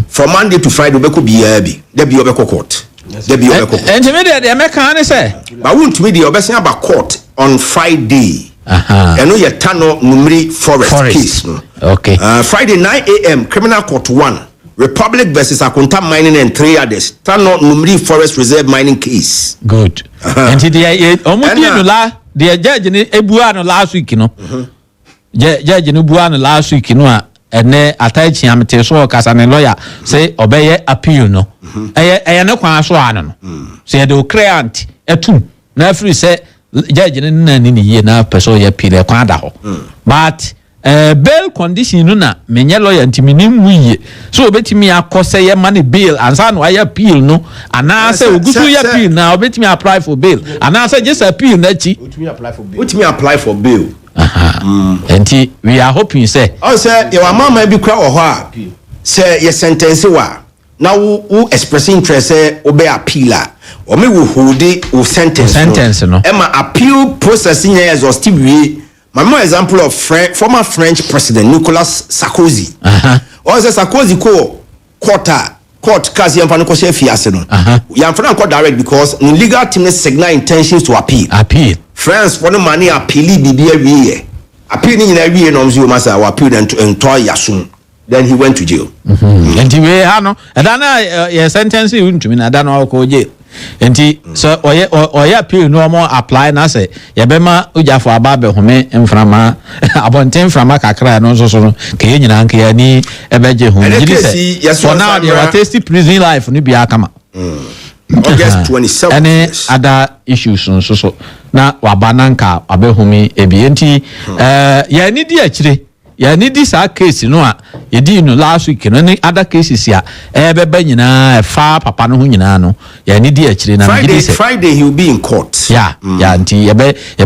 From Monday to Friday we could be there be obeko court. There be obeko court. Intermediate they make an say. But won't me the obesan about court on Friday. And no ye tano numeri forest case no. Okay. Friday 9 a.m. criminal court 1. Republic versus Akunta Mining and 3 others. Tano numeri forest reserve mining case. Good. And the omudi no la the judge ni ebua no last week no judge no bua no last week no a ene ataichi amete so kasa ne lawyer say obeye appeal no eye ne kwan so ano no say the client etum na free say judge ni na ni ye na person ye appeal kwan da ho but bail condition no na menye lawyer ntimi ni muye so obetimi akose ye money bail ansa no aye appeal no ana say ogusu ye appeal na obetimi apply for bail ana say just appeal na chi otimi apply for bail enti we are hoping say say your mama bi kra wo ho a say your sentence wa na wo express interest say obe appeal a o me wo hold o sentence no e appeal processing here exhaustive way. My more example of former French President Nicolas Sarkozy. Or say Sarkozy court case yam fanko she fiase no. Yam fanko direct because in legal team signal intentions to appeal. France for the money appeal bibi awie. Appeal ni na awie no mzo masa wa appeal and to yasun. Then he went to jail. And he we ha no. Adana your sentence you ntumi na adana ko jail. Enti so oye appeal no more apply na say ye be ma ujafo ababe home mframa abonten mframa kakra no so no ke nyina nka ya ni ebeje hu gidi say so now they are tasty prison life ni bia kama August 27 any other issues so na wabananka abehumi ebi enti ya ni di akire ya ni di sa case no a ye di no last week no ni other cases ya beba nyina fa papa no ho nyina no ya ni di akire na Friday he will be in court ya nti ye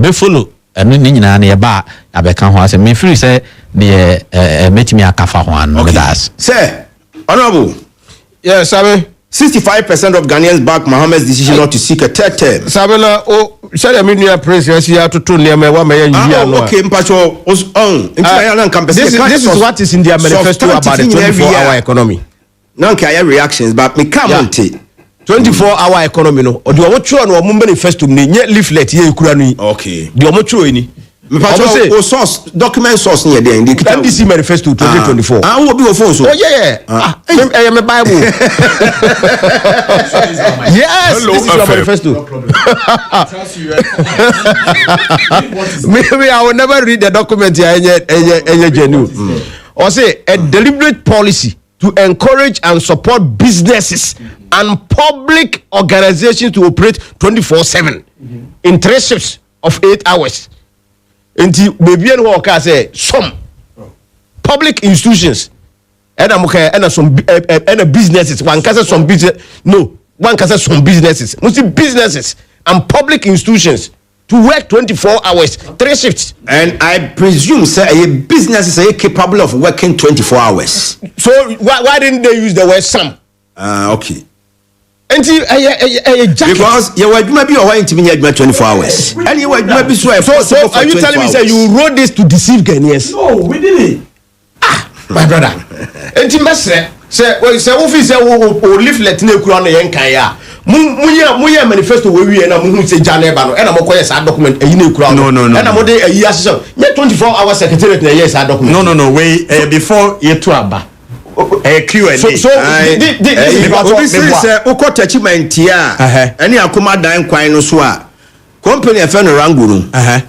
be follow eno ni nyina na ye ba abeka ho ase me free say the metimi akafa ho an no das say honorable yes sabe 65% of Ghanaians back Mohammed's decision not to seek a third term. Sabela o share me new presidency ya to near me wa me ya okay mpacho this is what is in their manifesto about the 24-hour economy. Now can reactions but me come on 24-hour economy no o de o tro no o manifesto ni nye leaflet ye kura no okay de o tro ni o source document source near there in the NDC manifesto 2024 will be your phone so my Bible yes Hello, this is your manifesto maybe I will never read the document here any genuine or say a deliberate policy to encourage and support businesses and public organizations to operate 24/7 in 3 shifts of 8 hours. Nti baby and work say some public institutions and some businesses one can say some business one can say some businesses businesses and public institutions to work 24 hours 3 shifts. And I presume say a business is capable of working 24 hours. So why didn't they use the word some? Okay. Because you were maybe or why 24 hours. And you were maybe so are you telling me say you wrote this to deceive Ghanaians? No, we didn't. My brother. And you must say office o leaflet na ekura na yen kan ya. Muya manifesto we wi na mu say Janeba no. E na mo koye sa document eyi na ekura. No. E na mo de eyi asese. Ye 24 hours secretariat na yes document. No. Wait, before you to aba. Q&A. So this is about attachment here. Any akoma dan kwan no so a company afa no rango no.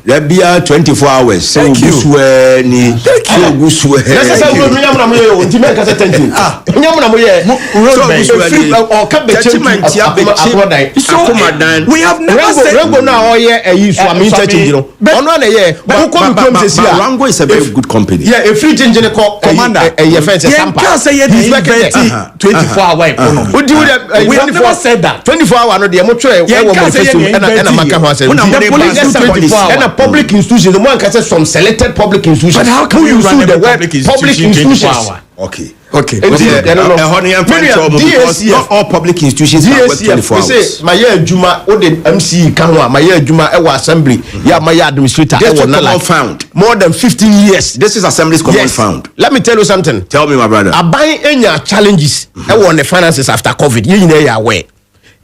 There be 24 hours. So guswe ni. So guswe. Necessary we nyam na mo ye o ntime ka say 10. Nyam na mo ye free or ka be attachment here be akoma dan. We have never said rango na o ye ayi so am interchange no. Ono na ye but come rango is a very good company. Yeah, a free change commander ye fence sampa. He's 24 hour we have never said that 24 hour no de mo try e wo manifesto na maka ho ase and a public institution the one can say some selected public institutions. But how can you run the public institutions? Okay. Because not all public institutions can work 24 hours. Say my year Juma o the MC kanwa my year Juma e wa assembly ya my administrator e wa na found more than 15 years. This is assembly's common found. Let me tell you something. Tell me my brother. Aban enya challenges e wa the finances after COVID. You know ya aware.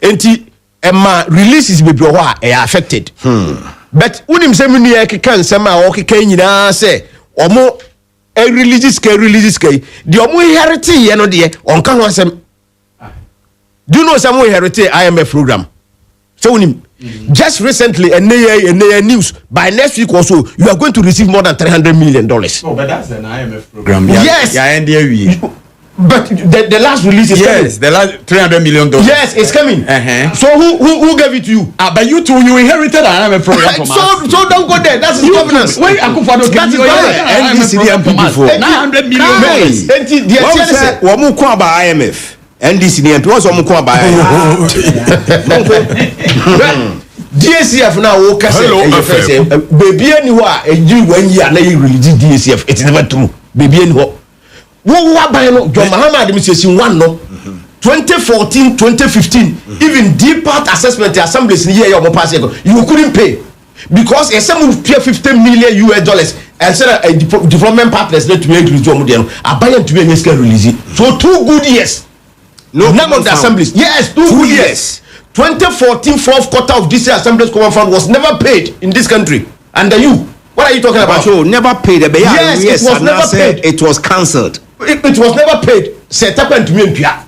Enti Emma releases be bro wa e affected. But unim say me e keka nsema o keka nyina say omo religious the omo inherit ye no de onka ho asem. Do you know some inherit IMF program? So unim just recently a news by next week or so you are going to receive more than $300 million. Oh, but that's an IMF program. Yes. But the last release is coming. Yes, the last $300 million. Yes, it's coming. So who gave it to you? But you too, you inherited an IMF program from us. So don't go there. That's his governance. Wait, Akufo-Addo that is NDC before $900 million. What mu kwa ba IMF? NDC the MP was what mu kwa ba DSCF now wo ka say baby any ho a eji 1 year na you release DSCF. It's never true. Baby any ho. Wo aban no John Mahama administration 1 no 2014 2015 even deep part assessment assemblies in here you pass you couldn't pay because a sum of $50 million and said development partners need to make release aban to be release so 2 good years none of the assemblies 2 good years 2014 4th quarter of this year assemblies common fund was never paid in this country under you. What are you talking about? Never paid. Yes, it was never paid. It was cancelled. It was never paid. Set up and to me there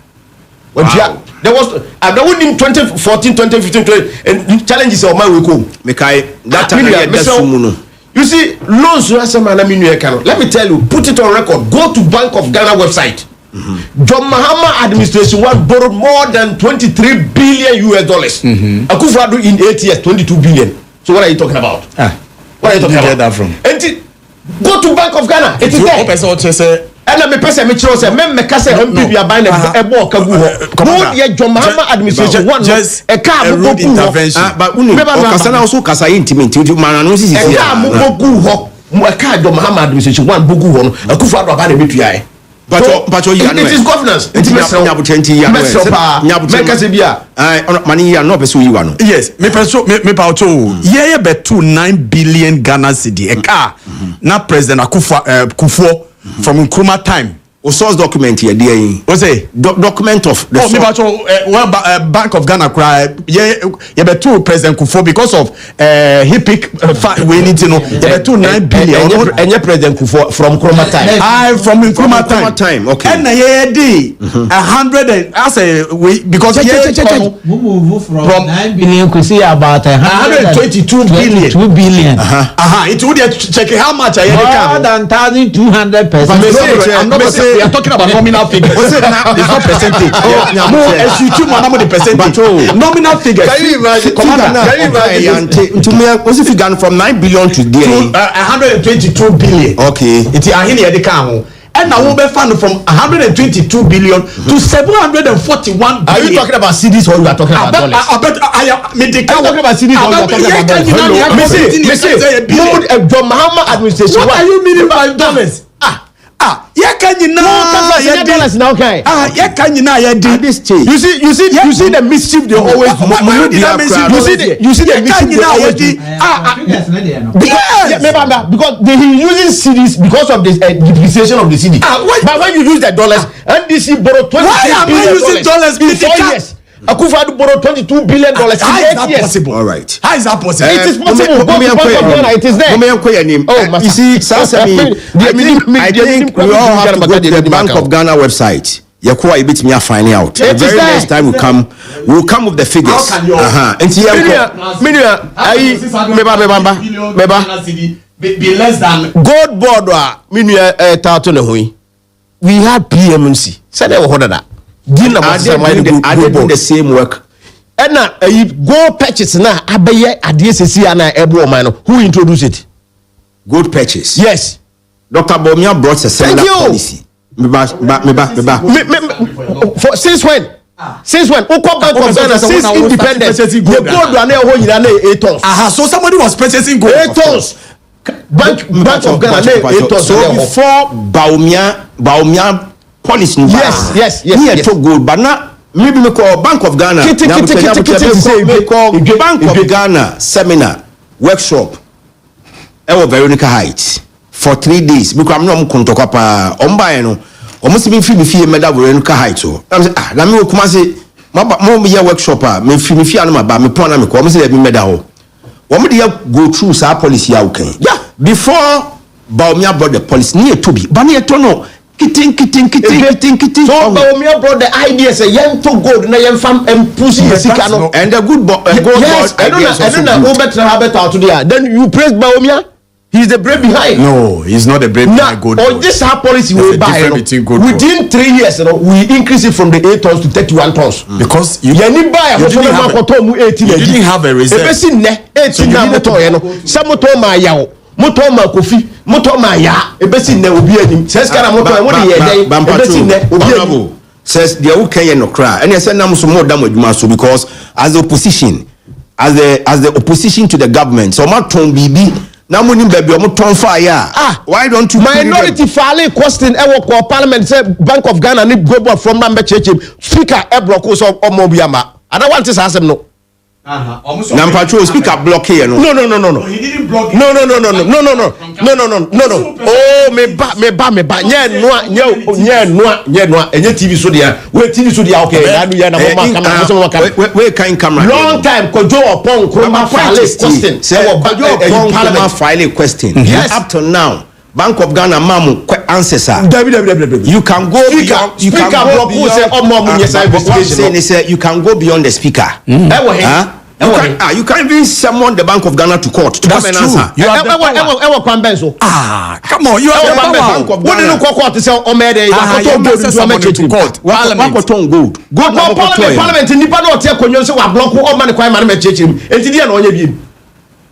was I wouldn't in 2014 2015 and challenges of my way home. You see loans let me tell you, put it on record. Go to Bank of Ghana website. John Mahama administration borrowed more than $23 billion. Akufo-Addo in 8 years 22 billion. So what are you talking about? Where are you talking about? That from? Go to Bank of Ghana. It is there. And I'm a person me say me ka say MPP aban na e bo ka gu ho. Go ye John Mahama administration one just a car road intervention. But kasa na also kasa intimate man no sisi. E car mo gu ho. Mo ka John Mahama administration one bo gu ho no. Akufo-Addo aban na metua e. But it is governance. It is yes, me pauto. Yeah, bet 9 billion Ghana cedi. A car. Now President Akufo from Nkrumah time. O source document here, dear. What's it? Document of the Bank of Ghana cry. Yeah, bet two President Akufo because of HIPIC we need to know. Yeah, bet 9 billion. And your President Akufo from Nkrumah time. From Nkrumah time. Okay. And yeah, 100 and I say we because from 9 billion could see about 122 billion. 2 billion. It would check how much I more than 1,200%. I'm not saying we are talking about nominal figures. It's not percentage. The percentage. Nominal figures. Can you imagine? To me, what's the figure from 9 billion to 122 billion. Okay. It's a and now we're funded from 122 billion to 741 billion. Are you talking about CDs or you are talking about dollars? I bet are you talking about CDs or you are talking about dollars? Hello, John Mahama administration. What are you meaning by dollars? Dollars now, okay. At this stage. You see the mischief they always do. You see the mischief they always do. Because they using CDs because of the depreciation of the CD. But when you use the dollars, NDC borrowed 22 billion using dollars in 4 years. Akufo-Addo borrowed $22 billion in 8 years. Possible? All right. How is that possible? It is possible. It is there. You see, I think we all have to go to the Bank of Ghana website. Yakuwa ibit me finding out. The very next time we will come with the figures. How can be less than gold board we had PMC. Said they were that. Are they doing the same work? And now you go purchase now. Abaye ADSC and Ebro man who introduced it. Gold purchase. Yes. Dr. Bomia brought a similar policy. Since when? Since when? Since independence. The gold one 8 tons. So somebody was purchasing gold. 8 tons. Bank of Ghana 8 tons. So before Baumia policy. Yes. Here took gold, but now maybe we call Bank of Ghana. Bank of Ghana seminar workshop. Ewo Veronica Heights for 3 days. Because I'm not going to talk about Ombaeno. Almost been free medal Veronica Heights. I'm saying, let me come and say, my workshop. Me free anima ba me pon na me ko. I'm saying, medal. What me go through sa policy okay? Yeah. Before Baumia brought the policy, near to be, but near to know. Kitting. So Baumia brought the idea say yen to gold na yen fam and pussy sikano and the good gold yes, board. I don't know better habit out there. Then you praise Baumia. He's the brain behind. No, he's not the brain behind gold. Or this our policy we buy within 3 years, we increase it from the 8 tons to 31 tons. Because you didn't have a reserve. Motoma Kofi, Motoma ya, ebesi ne obi anim. Says kana moto what dey ebesi ne obi anim. Says the okay no cry. And I said na so more dam adwuma so because as the opposition, as the opposition to the government, so ma ton bibi na mo nim baby o mo ton fire. Why don't you minority file question e work parliament say Bank of Ghana need go board from number church speaker e block so omo biama. I don't want this asem no. Nampacho speaker block here no. No. He didn't block. No. Oh, me ba. Nye TV so dia. We TV so dia okay. Na do na mama camera. We kind camera. Long time kojo upon kroma file question. Say kojo upon parliament file question. Yes. Up to now Bank of Ghana mamu answers are. You can go beyond. You can go beyond. You can go beyond the speaker. You can even summon the Bank of Ghana to court to come and answer. You are come on, you are the Bank of Ghana. What do you call court to say Omede? To court. Parliament in Nippon or Tekonyo so a block or man crime and church him. And the Anoye.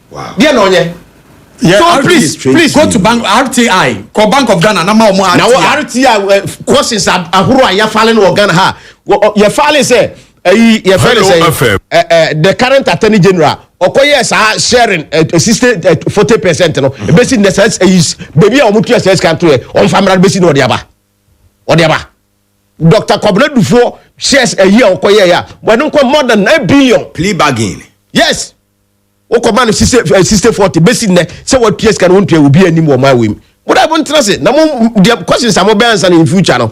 Wow. Dear Noye. Yeah, so please go to Bank RTI. Call Bank of Ghana. Now RTI questions are who are you falling or Ghana ha? Your falling say the current Attorney General Okoye is sharing 40% no. Basically necessary is baby omutu SS country on family basis no odiaba. Dr. Kobna Dufo shares a year Okoye ya. When more than 9 billion plea bargain. Yes. Okomano 60-40 basis ne say what PS can won't will be anymore my way. What I want to say, now the questions are more answered in future. No,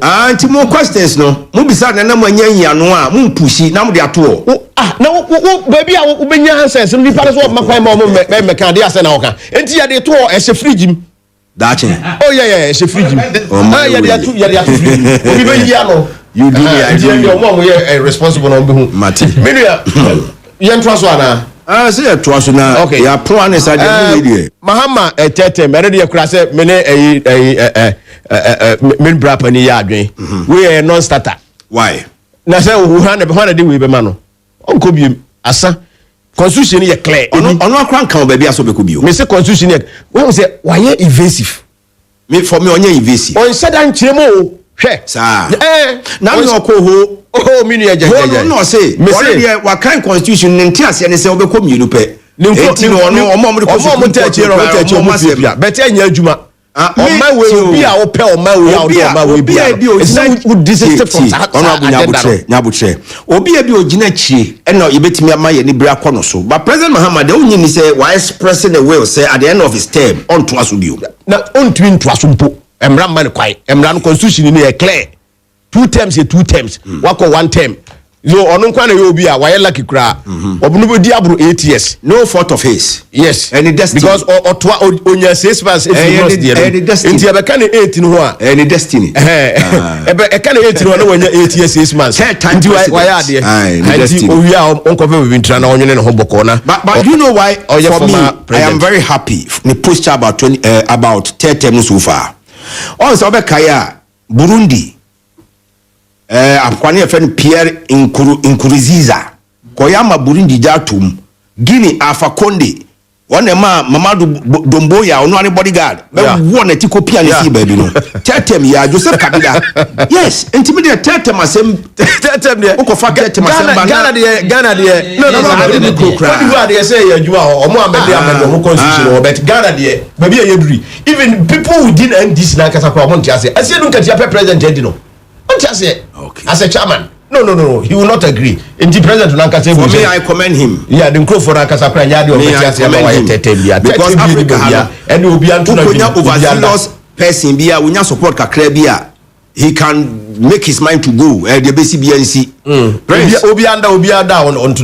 anti more questions. No, Mubisa, and no one yan, moon pushy, now they are two. No, baby, I will be answers and we pass what my mom Mecandia and Oka. And here they two as a free gym. That's it. Oh, yeah, it's a free gym. You do your mom, we are responsible on Mati. Media, Yan Traswana. say to us now. Okay, ya plan is idea. Mahama tetem ere de kura say me men brapa ni ya adwen. We are non starter. Why? Na say wo ha na de we be ma no. Onko biem asa. Constitution is clear. Ono akran kan ba bia so be ko bio. Me say constitution when say why evasive. Me for me onye evasive. On said an chemo hwe. Sa. Na me okoho minu ya jajaja. No say. Already wa kan constitution nti ase ne say obekọ mienu pe. Enti no ono omo mo constitution. But enya adwuma. Oma we obi a ope oma we a oma we bia. It's would desist from that. Ono abunya obi e bi ogina chie e na yebetimi ama ye ni bra kono so. But President Muhammad onyi ni say why expressing the will say at the end of his term on to aso bio. Na on twin to aso mpo. Emra man kwai. Emra no constitution ni e clear. 2 terms. Wako 1 term. So ono nkwa na obi a why lucky kra. Obunu be di abro 8 years. No fault of his. Yes. And destiny. Because otwa onya 6 months if you lost there. Nti e be kan 8 no ho a. Any destiny. Ebe e kan 8 no wanya 8 years 6 months. Nti why are there? Nti owi a onkofe we ntra na onwene ne ho boko na. But you know why for me I am very happy the posture about 10 terms so far. Also obekaya Burundi akwani efen Pierre Nkurunziza koyama Burundi jatum Guinea Alpha Conde one ma Mamadou Domboya ono ani bodyguard be won etikopia ne si baby no tetem ya Joseph Kabila yes intimidate tetem asem tetem de ukofa tetem asem Ghana de no what you are they say you are omo amede amede constitution but Ghana de baby yeduri even people who didn't end this na kasa kwa monti ase ase dun katia president endi no monti ase as a chairman no he will not agree in the president Lanka say for me I commend him yeah the crowd for Lanka pra nya de o because Africa and obi antu na overzealous person bia we nya support kakra bia he can make his mind to go the BCBNC obi anda onto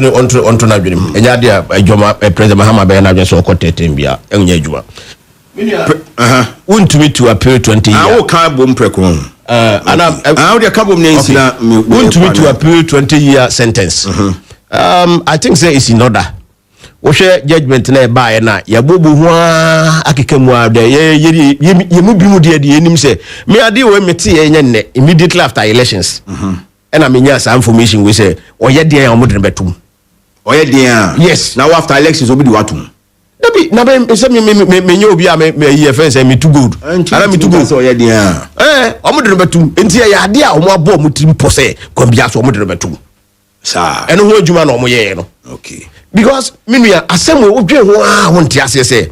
na dwenem nya de adwuma president Mahama be na dwen so okotetem bia enya adwuma untumi to appeal 20 years I will can bom preko how the carbon names to appeal 20-year sentence. I think say it's in order. Woshe judgment na ba na yabobu ho akekemu de ye mu bi mu de enim say me ade we mete ye nya immediately after elections. And I mean some information we say oye de an omodre betum. Oye de an. Yes. Now after elections obi di watum. Na be say me nya obi a me ye fence me too good. Ana me too good so ye de an. Omodre betum. Enti ya ade a omo abo omo tim po say kwambia so omodre betum. Sa. Eno ho adwuma na omo ye no. Okay. Because minua asem we odwe ho wonte ase say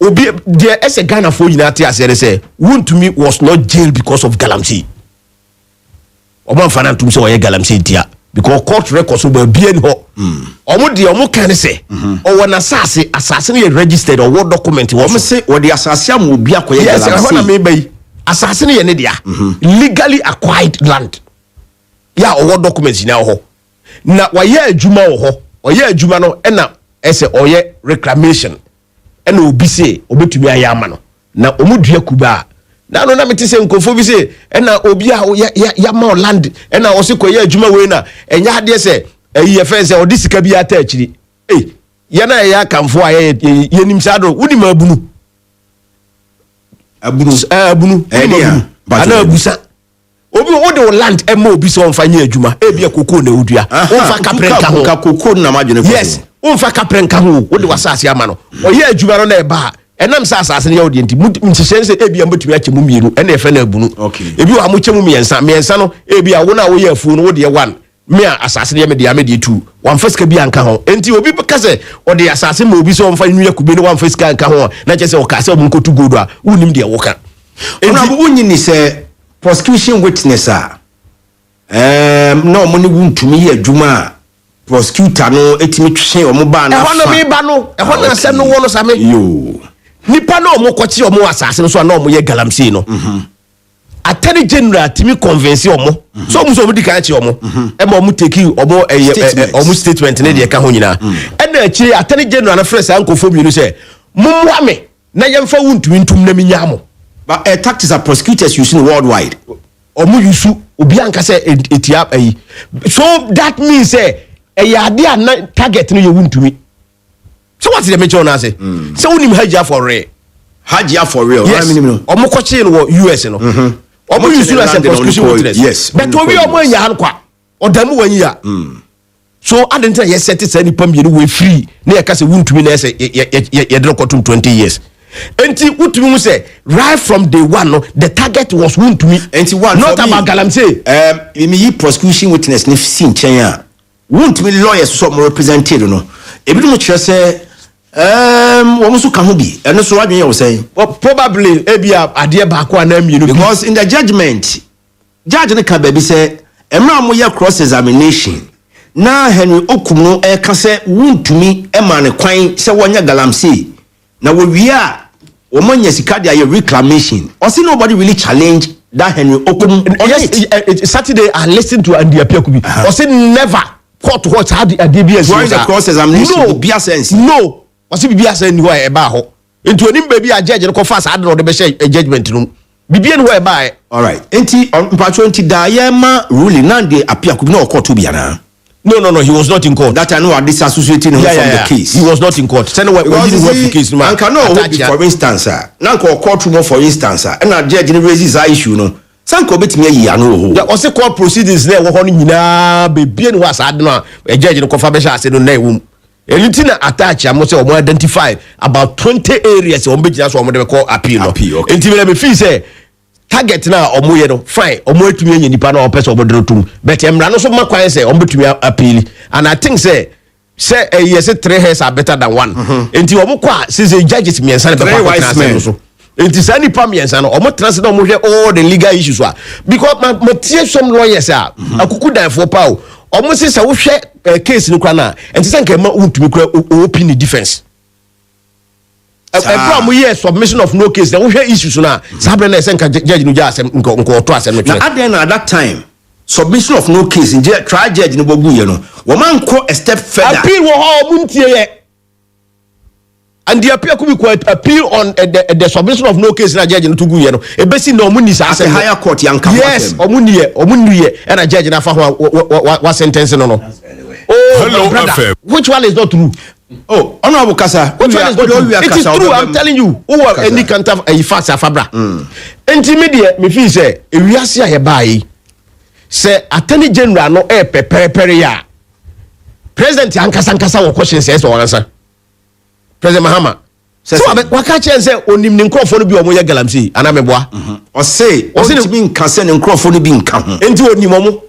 obi there as a Ghana for nyina ate ase say wontumi was not jailed because of galamsey. Omo fana ntum say oye galamsey dia because court records so be any ho. Omo de omo kan say o wona asase no registered or what document was say o de asase am obi akoye galamsey. Yes, I want me be asase no ye ne dia legally acquired land. Ya o what documents na ho. Na wa ye adwuma ho. Oye adwuma no na ese oye reclamation na obi se obetumi ayama no na omudua kuba na no na mete se nkofo bi se na obi a ya ma land na o se koye adwuma we na enya ade se eyi fence o disika bi ata akiri ye na ya kamfo a ye nim sado wudi ma abunu ana abusa obi wo de land ema obi so onfa nya adwuma ebia kokoo na odua onfa kaprenka ho kokoo na madwene ko yes onfa kaprenka ho wo de wasase ama no oye adwuma no na eba enam sa asase ne ya odi enti mtihyense ebia mbetumi ache mu mienu ena efe na abunu ebi wa mo chemu miensa no ebia wo na wo ye afu no wo de 1 me asase ne me de 2 wan fasika bi anka ho enti obi kase o de asase ma obi so onfa nyu akube ne wan fasika anka ho na chese o kase o nkotu godo a wonim de wo ka enti wonyi ni se prosecution witness no money wuntumi ye adwuma prosecutor no etimi twen o mo ba na fa ehona mi ba no ehona asem no wo no same yo nipa no mo kwachi o mo asase no so na o mo ye galamsey no attorney general timi convince o mo so mo so mo dika chi o mo e mo mo take o mo o mo statement ne de ka ho nyina e na achi attorney general na fresh ankofo mi no say mumwa me na yemfa wuntumi ntum na minya mo. But tactics are prosecutors using worldwide. Omu yusu obi anka say etia so that means say ade na target no ye wuntumi so what the mention na say so unim hajia for real yes omo ko chi no US no omo use no as a prosecution witness yes but obi omo nya han kwa odamu wanyi ya so adenta ye set say ni pam ye no we free na ye ka say wuntumi na say ye drop 20 years enti utumi mu say right from day one no the target was wuntumi enti one not about galamsey me yi prosecution witness ni si nchen a wuntumi lawyers so mo represented no ebi no kire say wo so ka ho bi eno so wadwen ye wo say probably ebia ade ba ko na mienu because in the judgment judge ne ka baby say emra mo ye cross examination na Henry Okumu ka say wuntumi ma ne kwan say wonya galamsey na wo wi a wo manya sika dia ye reclamation or see nobody really challenge that Henry Okumu yes Saturday I listened to Andy Apiakubi or say never court what had the DBS during the cross examination be sense no was it be sense ni ho e ba ho into onim baby a judge ko fast ad no de be share judgment no bibie no e ba all right enti mpacho enti da ye ma ruling na Andy Apiakubi na court bi ana no he was not in court that I know are disassociating him from the case he was not in court send we didn't work the case no man can no for instance na ko courtroom for instance na judge ni raise that issue no sanko betimi ayi ano ho ya o se court proceedings na wo ho no nyina bebie no was ad no judge no ko fa be sha ase no na ewum eliti na attach am say o identify about 20 areas o be gina so o de call appeal no enti me feel say target na omo ye no fine omo atumi anya nipa na opese obodro tum but emra no so makwan say omo betumi appeal and I think say yes 3 hairs are better than one enti omo kwa say judges miensa be kwa na so enti sa nipa miensa no omo trans na omo hwe all the legal issues because my tie some lawyers akuku dan for pa omo say wo hwe case no kwa na enti say nka ma utumi kwa open defense problem yes submission of no case na wo hwe issues na sabre na say nka judge no ja asem nko oto asem no na at that time submission of no case in try judge no bogu ye no wo man ko a step further appeal wo ha omuntie ye and the appeal could be quite appeal on the submission of no case na judge no tugu ye no e besi na omuni sa asem higher court yanka yes omuni ye and a judge na fa wa sentence no no oh hello FM which one is not true oh honorable kasa which one is not true it is true I'm telling you who are any can't have a facts afabra intermediate me feel say e wiase a ye bai say attorney general no pepere ya president ankasa wo question say so answer president Mahama so waka chen say onim ne nkrofo no bi omo ye galamsey ana meboa o say be nka say ne nkrofo no bi nka ho enti onim omo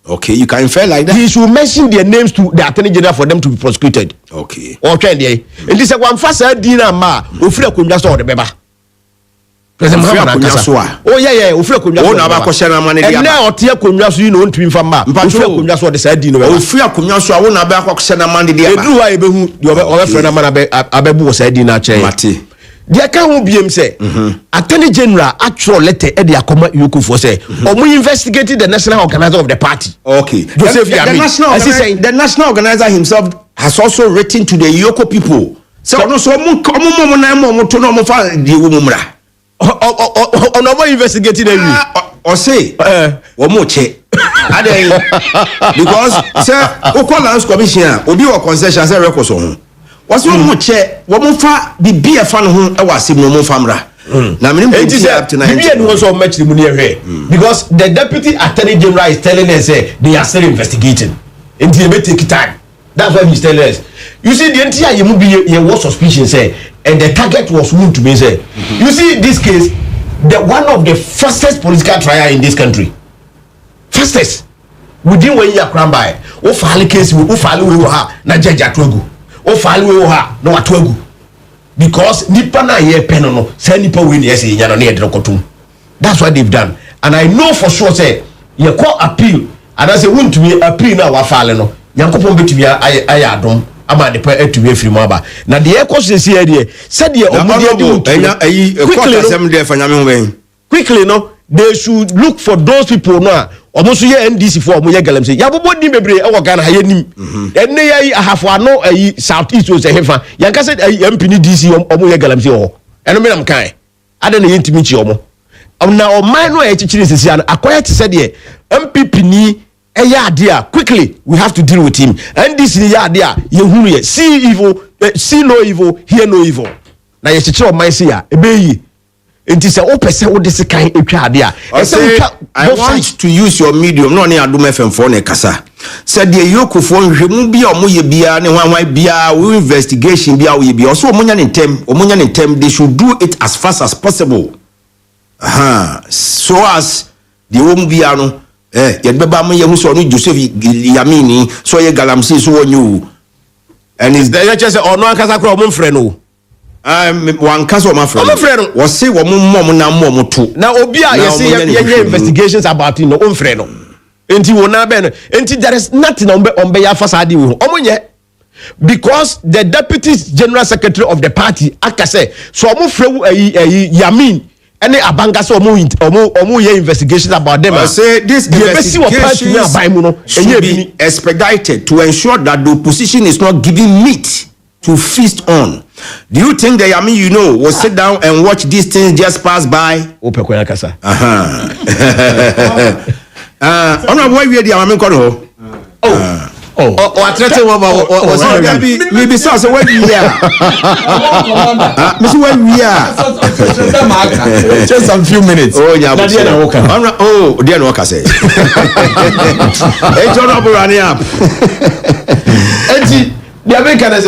okay you can infer like that he should mention their names to the attorney general for them to be prosecuted okay or try there enti say wan fasa dina ma ofiri akonwa so de beba president Mahama oh yeah ofiri akonwa so na ba ko share na mane dia na ote akonwa so yi no ntumi fa ma ofiri akonwa so de sa di no beba ofiri akonwa so a wo na ba ko share na mane dia ba edu wa ebehu de obe frɛ na ma abebu wo sa di na chen mate dia kan ho biem say attorney general actual letter e de akoma yuku for say omo investigated the national organizer of the party okay the national organizer himself has also written to the Yoko people so no so mo na mo to no mo fa die wo mumra no investigating you o say wo mo che aden because say Okolands commission obi wo concession say record so ho was one mo che wo mo fa bibia fa no ho e wasem no mo famra na me up to 90 bibia no so match the money here because the deputy attorney general is telling us say they are still investigating until they take time that's why he's telling us you see the entire you be was suspicion say and the target was who to be say you see this case the one of the fastest political trial in this country fastest within 1 year cram by o file case o file we ha na judge atogu o file we ha na watogu because nipa na ye pen no say nipa we na say nya no na ye de kotum that's what they've done and I know for sure say ye call appeal and I say won't be appeal na wa file no yankopon betumi aya adom ama de pa atuwe free mo aba na de e koso se here de said de omudi de enya ayi court asem de fa nyame ho ben quickly no they should look for those people no omo so ye NDC for omo ye galamsey ya bobo ni bebre e wo Ghana ha ye nim enne ye ahafo ano ayi south east o se hefa yanka said ayi MP ni DC omo ye galamsey ho eno me nam kan ade na ye ntimi chi omo na o man no e chichiri sisi an akoya ti said de MPP ni idea quickly we have to deal with him. And this is the idea you see evil, see no evil, hear no evil. Now you should my see ya ebe it is a open say what this kind idea. I want to use your medium no na adom FM for ne kasa. Said the yokufo nhwemu bia omoye bia ne hwanwan bia we investigation bia we bia so omonya ne ntem they should do it as fast as possible. So as the omu bia no yet beba mo ye hu so no Joseph Yamini so ye galamsey so wonyu and is there just or no ankasa kro mo mfre no one case of my friend was say wo mom na mom to na obi a yes ye investigations about no mfre no enti wona be no enti there is nothing on be ya fasade we omonye because the deputy general secretary of the party akase so omfre Yamin any abanga so omo ye investigations about them. I say this investigation should be expedited to ensure that the opposition is not giving meat to feast on. Do you think that Yamin will sit down and watch these things just pass by? Why we the Yamin call attracting maybe so when we are when we are just some few minutes. Oh yeah, dear Walker say hey John running up the American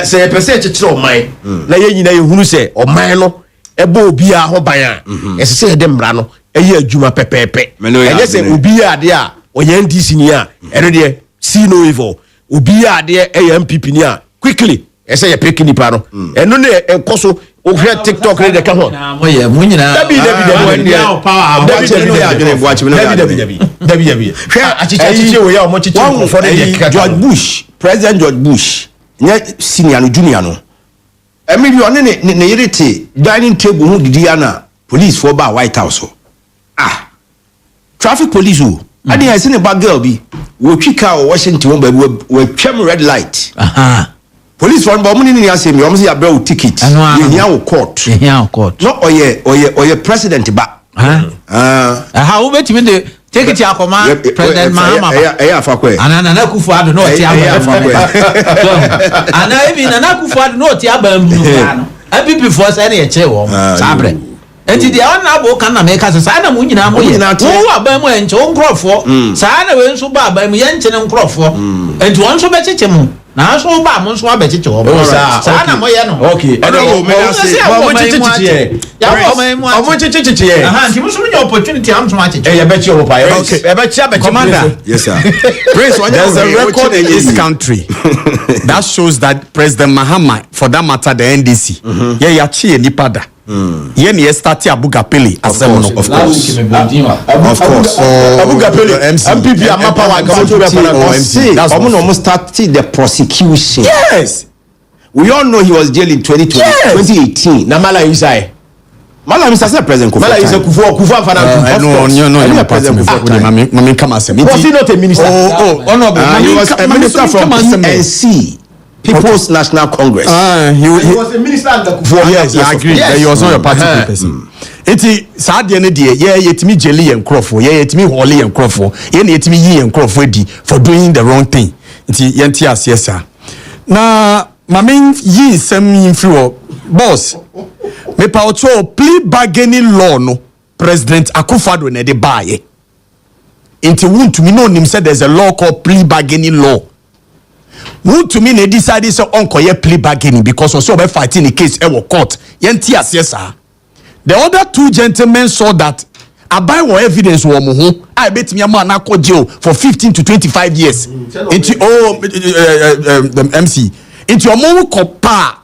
say person chechire o man na ye nyina ye hunu say o man no ebe obi a ho ban a ese say de mra no eye adwuma pepepe enye say obi a de a oyan DC ni a eno de see no evil obi a de eye MPP ni a quickly ese ye pick nipa no eno ne enkoso o hwe TikTok re de ka ho moye munyina dabi achiche we ya o mo chiche for George Bush, President George Bush nya senior no junior no Emilio ne yerete dining table hu didia na police for ba White House traffic police who I didn't see a bad girl be we kick out Washington but we came red light police for money ni asem you say abroad ticket you court no oye president ba how bet me the take it akoma president Mahama afakwe anana Kufuor no ti afakwe ana even nana Kufuor no ti abambu no people for say na eche wo sabre enti dia ona abo kan na make say na mu nyina mo ye wo abamu enche nkrofo sa na we nso ba abamu ye nche nkrofo enti won so be cheche mu na so ba mo nso abecheche wo sa na mo ye no okay mo cheche enti mo so nya opportunity am so acheche e beche wo pa okay e beche commander yes sir Prince there's a record in this country that shows that President Mahama for that matter the NDC ya chi nipa da ye ne start Abugapele asem no of course Abugapele MPP amapa wa MC that's almost started the prosecution. Yes, we all know he was jailed in 2018 na Mala Isai Mala Mr. President Kufuor Mala Isai Kufuor afana no president Kufuor mami come asem was he not a minister he was a minister from PNC People's National Congress. He was a minister under Kufuor. Yes, I agree. Yes. He was not a party person. Eti saade ne de ye yetimi jeli en krofo ye yetimi hole en krofo ye ne yetimi yi en krofo edi for doing the wrong thing. Enti yenti asiesa. Na mamin yi nsem yin free boss. Me pa ocho plea bargaining law no President Akufo-Addo ne de baye. Enti wuntumi no nim say there's a law called plea bargaining law. Who to me they decided so uncle ye plea bargaining because also be fighting the case e court yenti asiesa. The other two gentlemen saw that I buy what evidence wo mo ho I bet me man na ko jail for 15 to 25 years into the MC into your mo ko pa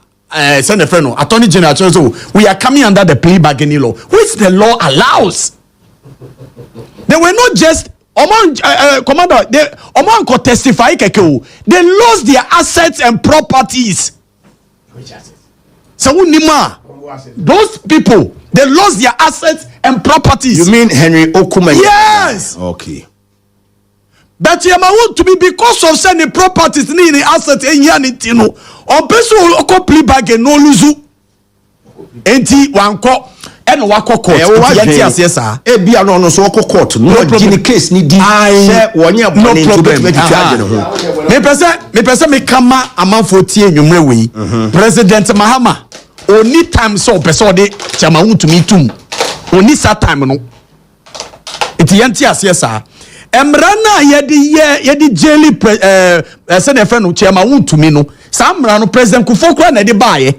send a friend no attorney general so we are coming under the plea bargaining law which the law allows. They were not just commander they could testify keke they lost their assets and properties. So those people they lost their assets and properties. You mean Henry Okuman? Yes. Okay. But you want to be because of sending properties ni the assets and yanitino or person oko plea bargain no luzu enti wanko ɛna wakɔ court yɛnti aseɛ saa ebi ano no so wakɔ court no gini case ni di sɛ wɔnyɛ bɔne no problem mepɛ sɛ meka ma amanfoɔ tie nnwummerɛ wei President Mahama oni time sɛ ɔpɛ sɛ ɔde kyama wontumi tum oni saa time no ɛti yɛnti aseɛ saa mmara no a yɛde jeli sɛne ɛfrɛ no kyama wontumi no saa mmara no President Kufuor kora na ɛde baayɛ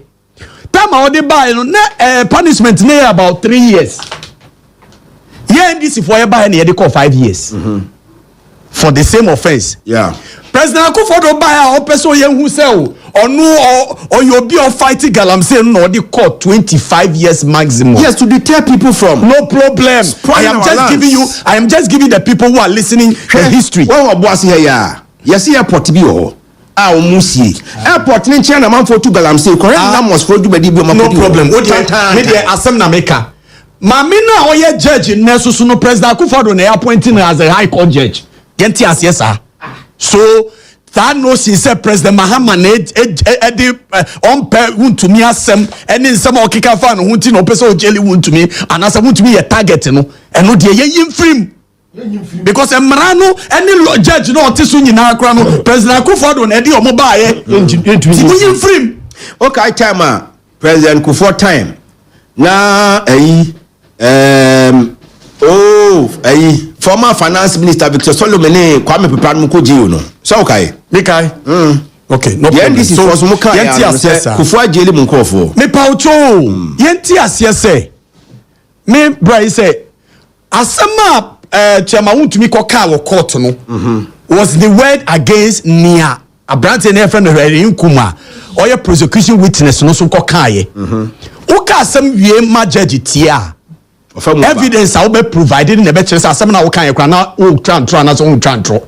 time a ɔde baayɛ no na punishment ne yɛ about 3 years yɛn NDC for yɛbaayɛ na yɛde call 5 years for the same offence. Yeah. President Kufuor do baayɛ a ɔpɛ sɛ ɔyɛ hu sɛ o ɔno ɔyɛ obi ɔfight galamsey no ɔde call 25 years maximum. Yes, to deter people from. No problem. I am just giving the people who are listening the history. Wɔn wɔ boase ha ya yɛsi airport bi wɔ hɔ a wɔn sie airport ne nkyɛn na manfo tu galamsey correct namos for dubadi bi ɔmo. No problem. O de me de asem na meka. Maame na ɔyɛ judge ne soso no President Kufuor do na appointing as a high court judge. Yɛnti aseɛ saa. So that no she said President Mahama edi onpe wuntumi asem eni nsem okika fa no hunti no pese o jeli wuntumi anasa wuntumi ye target no eno de ye yimfrim because emra no eni judge no otiso nyina akra no President Kufuor do na edi omo ba ye yintumi yimfrim. Okay, time President Kufuor time na former finance minister Victor Solomon Kwame Pepano ko jiyo no so okay Mikai okay no problem yenti so yenti asese Kufuor jeli mu nkofo me paucho yenti asese me bra say asema chairman wuntumi ko ka wo court no was the word against Nia Abrante na friend Rere Nkuma oye prosecution witness no so ko kaaye wo ka asem wie ma judge tia evidence I will be provided in the better asem na wo kan yakra na wo trantro na so wo trantro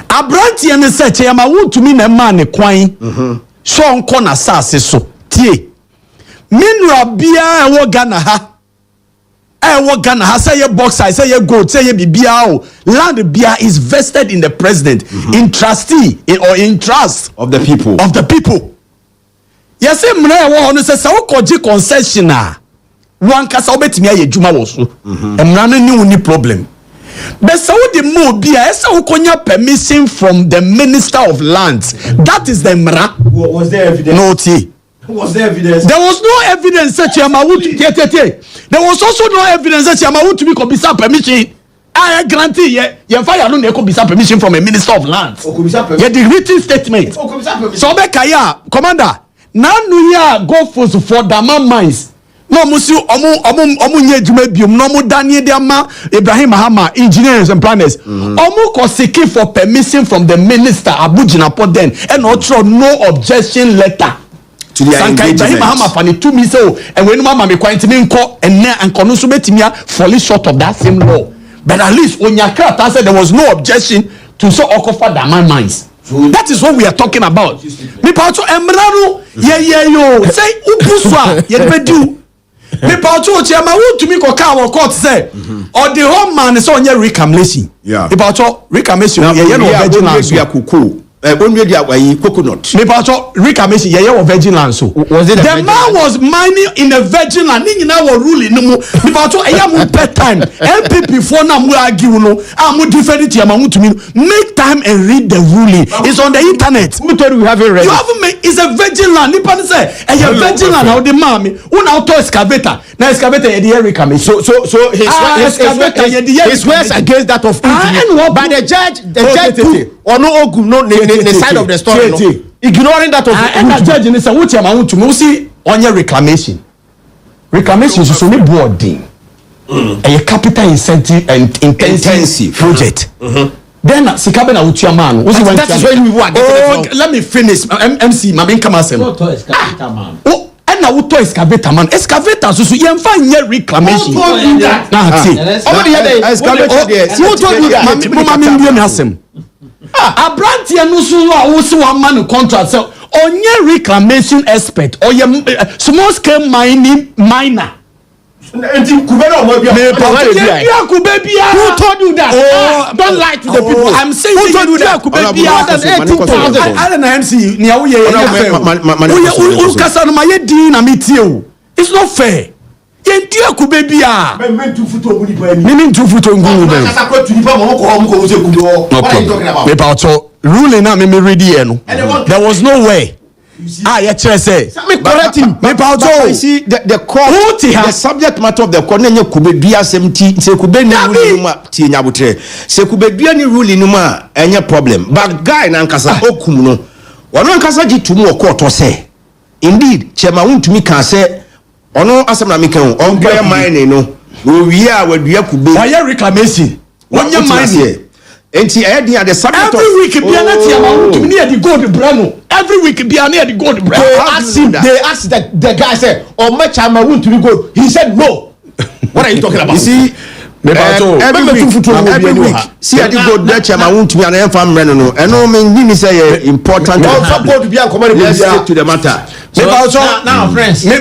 Abrante and say chairman wuntumi na ma ne kwan so onko na sase so tie minra bia wo Ghana ha what Ghana say your boxer, say your goat, say your BBO land bia is vested in the president, in trustee or in trust of the people. Yes, mre wo no say so koji concessioner. One kasa obetimi aye djuma wo so. Emra no ni uni problem. But so the mo bia esa wo konya permission from the Minister of Lands. That is the emra. Was there evidence? No tea. Was there evidence? There was no evidence that Chairman would get it. There was also no evidence that Chairman would to be commissar permission. I guarantee you fire no commissar permission from a Minister of Lands. Yeah, the written statement. So Bekaya, Commander, now no ya go for Dama mines. No musu omu nye jume bium no mu Daniel Diama Ibrahim Mahama engineers and planners. Omu ko seeking for permission from the minister Abuja Port then and also no objection letter. To the engagement. Mahama fani 2 minutes and when mama me kwante me nko and kono so betimia falling short of that same law. But at least Onyaka said there was no objection to so okofa Dama mines. That is what we are talking about. Me pacho emrano yo say upuswa ye bedu. Me pacho chairman who to me ko ka wo court say or the home man is on your reclamation. Yeah. Me pacho reclamation ye no vigilance onwe dia ayi coconut. Me pacho reclamation ye wo virgin land so. Was it the man was mining in a virgin land ni nyina wo ruling no mu. Me pacho eya mu pet time. MPP for na mu argue no. Am different chairman who to me make time and read the ruling. It's on the internet. We told we have it ready. You haven't made it's a virgin land. Nipa say eya virgin land how the man me una auto excavator. Na excavator ye the reclamation. So his words against that of by the judge or no ogum no the side of the story no ignoring that of and the judge ni say what chairman want to me see on your reclamation so me boarding a capital incentive and intensive project then sikabe na utia man that is when we work let me finish MC mabin kamasem and na auto excavator man excavator so yemfa nye reclamation na see excavator there who told you mama me ndie me asem Abranti anusu wa wusi wa man contract so onye reclamation expert or small scale miner who told you that? Don't lie to the people. I'm saying who told you that? It's not fair. yentia kube bia me 2 foot oguni pa ni me 2 foot oguni ba kasa ko tuni pa mo ko mo se kudo what are you talking about me pa to ruling na me read here no there was no way you chere say me correct him me pa to see the court the subject matter of the court na kube dua semti se kube ni ruling ma ti nyabotre se kube dua ni ruling ma enye problem but guy na nkasa okum no wono nkasa gitumu okoto say indeed chairman wuntumi kan say ono asem na meka on play mine no we are wadua kube why reclamation wonya mine enti ayedi at the subject every week bia na chairman wuntumi near the gold brano every week bia near the gold brano they asked the guy said oh my chairman wuntumi go he said no what are you talking about you see every week see I did go there chairman wuntumi and em fam reno no eno me say important let's stick to the matter. So now friends me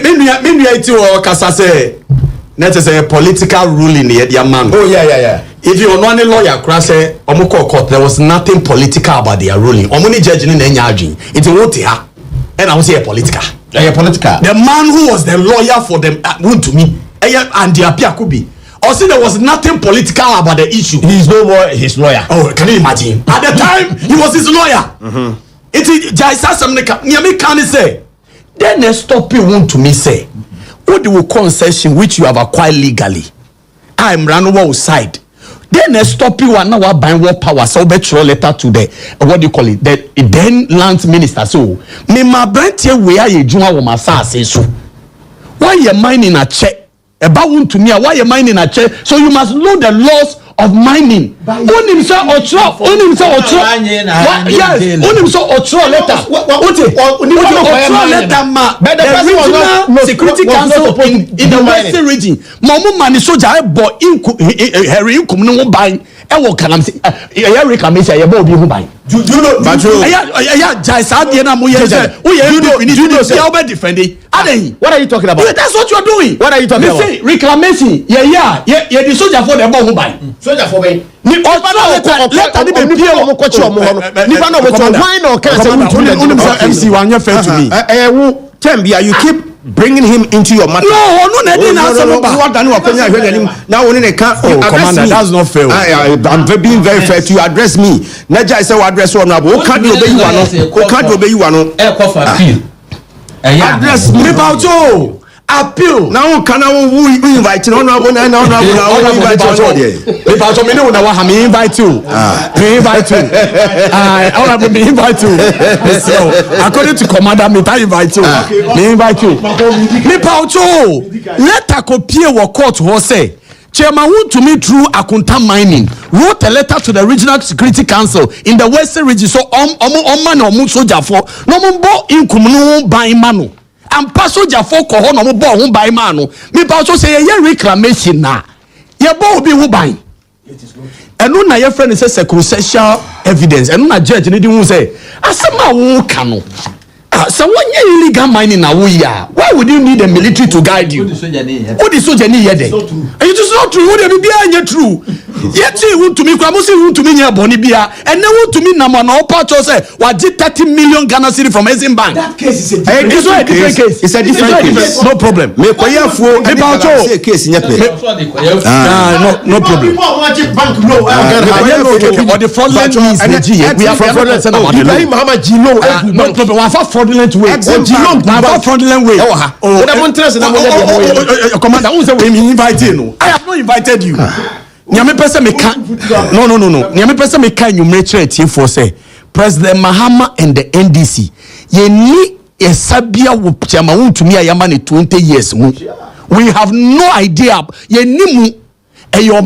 iti o kasa say net say political ruling here their man. Oh yeah. If you know any lawyer cry say omuko court there was nothing political about their ruling. Omuni judge ni na nya adwin. It won't ha. And I will say political. The man who was the lawyer for them to me and the Apiakubi. Also there was nothing political about the issue. He is no more his lawyer. Oh, can you imagine? At the time he was his lawyer. It is Jaisa Samneka Nyame can say then they stop you want to me say what do you concession which you have acquired legally I'm run outside then they stop you and now buying what power so bet your letter to the what do you call it the then land minister so me my brand here where you juma wo masase so why you mining a check about want to me why you mining a check so you must know the laws of mining onim say otro yes onim say otro letter otro letter ma but the person was not security council in the western region momo mani soldier bo heri inkum no ban e wo kanam say ya reclamation ya bo obi hu ban do you know but ya jai sa de na mo ye say you know say how defending what are you talking about that's what you are doing what are you talking about say reclamation yeah the soldier for the bo hu ban soldier for me ni letter ni be pie o mo ko che o mo ho no ni ba no mo to why no can say unim say MC wan ya fair to me Tembia you keep bringing him into your matter no na dey na say ba what dan wakonya hwe nanim now only can commander that's not fair I'm being very fair to you address me na jai say we address one abo o kan do be you ano e ko for appeal address me about you appeal now can we invite no invite me no na wa me invite you honorable me invite you so according to commander me invite you me about you letter copy wo court ho say chairman want to me through Akunta mining wrote a letter to the regional security council in the western region so man no soldier for no mo inkum no ban mano and passenger for ko no mo bo ho ban ma no me pa so say ye reclamation na ye bo obi ho ban enu na ye friend say circumstantial evidence enu na judge ni di hu say asema wo ka no so when you illegal mining na wo ya why would you need a military to guide you what the soldier ni here there and it is not true what be anya true yet you to me kwa mo say to me nya boni bia and then want to me na na opa cho say wa get 30 million Ghana cedi from Exim Bank that case is a different case it's a different case no problem me koya fuo e ba cho case nya pe no problem bank no or the fraudulent means we are fraudulent about Ibrahim Muhammad Jino no problem wa fraudulent way fraudulent way commander who say we invite you I have not invited you nyame pese me kan no nyame pese me kan you metre tie for say President Mahama and the NDC ye ni esabia wo chama wontumi ayama ne 20 years mu we have no idea ye ni mu eyo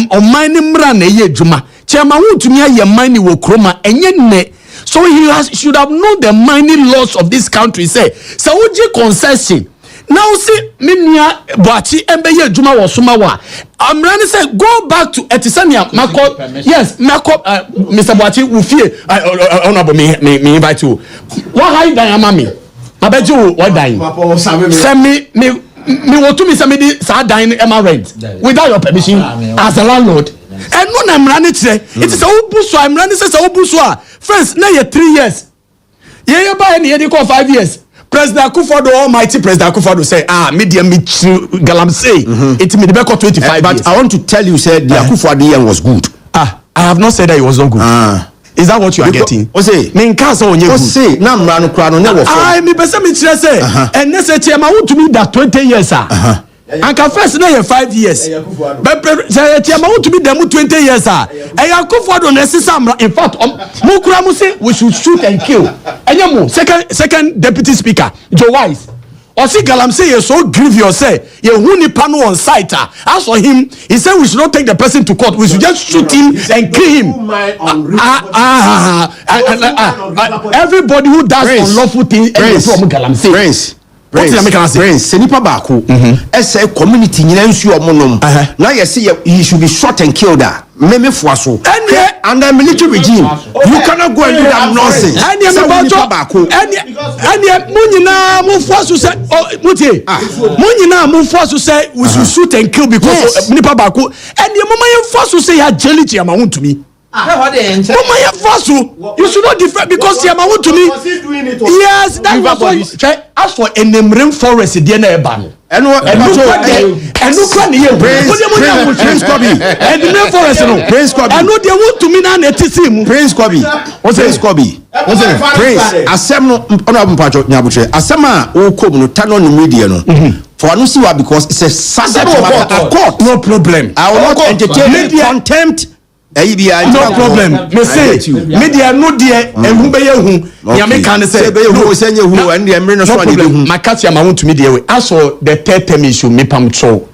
omani mra na ye adwuma chama wontumi aye mani wo kroma enye ne so should have known the mining laws of this country say uji concession now see minia boachi embeye adwuma wo soma wa amrani say go back to etisania mako yes mako Mr. Boachi we fear honorable me invite you what high dan amami abeju what dan send me want to me send me the sa dan ema rent without your permission as a landlord and no na amrani tire it is a obuso amrani say obuso a first na ye 3 years ye buy na ye dey call 5 years President Akufo-Addo, almighty President Akufo-Addo say, media me Galamsey. It me the back of 25 but years. I want to tell you, said the Akufo-Addo year was good. I have not said that it was not good. Is that what you are getting? Say, me cancer on you. Say, now Mrano Krano never. Me person me say, and next year I want to be that 20 years, sir. And can first na 5 years. But say I want to be them 20 years, sir. And Akufo-Addo necessary. In fact, Mukura say we should shoot and kill. And you second deputy speaker, Joe Wise. Osi Galamsey is so grievous. Say, you huni pano on site. As for him, he said we should not take the person to court. We should just shoot him and kill him. Everybody who does unlawful things, from Galamsey. Prince, Senipa Baku, SA community, now you see he should be shot and killed. Meme Fuaso. Under military regime, you cannot go and do that nonsense. Say we should shoot and kill because Nipa Baku. And your mama force say ya jelly to your to me. You should not defend because you want to me. Yes, that was what. As for Enemrem Forest, the Eban. And look at the Prince Kobe. And the name Forest, Prince Kobe. I know they want to me now. Prince Kobe. What's Prince Kobe? Prince. Asem honorable Patrick Nyabuche. Asema o come no turn on the media no. For Anusiwa because it's a subject matter court. No problem. I will not entertain contempt. No problem. Me say media no there and who be who. Ya me can say be who say who and the emre no so ani be who. Makati am want to media we. As for the third term issue me pam cho.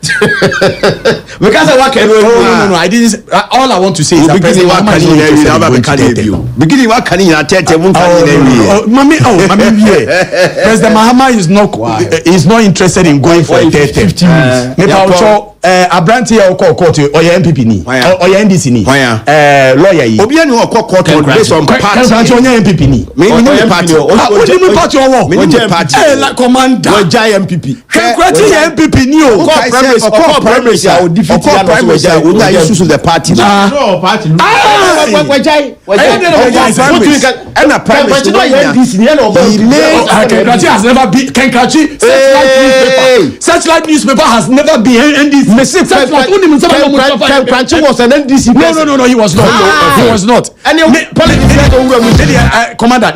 Because what can no. I didn't. All I want to say is that beginning what can you beginning what can you third term can you mami here. President Mahama is not interested in going for a third term. Me pam cho Abranti ya call court or your MPP ni or your NDC ni lawyer yi obi ani call court based on party on your MPP ni me party like commander we jai MPP kwati ya MPP ni o call primaries ya o defeat ya no we use the party no party we jai and a primaries NDC ni Kenkrachi has never been Kenkrachi Searchlight newspaper has never been NDC Cranchi was an NDC. No, he was not. He was not. Commander,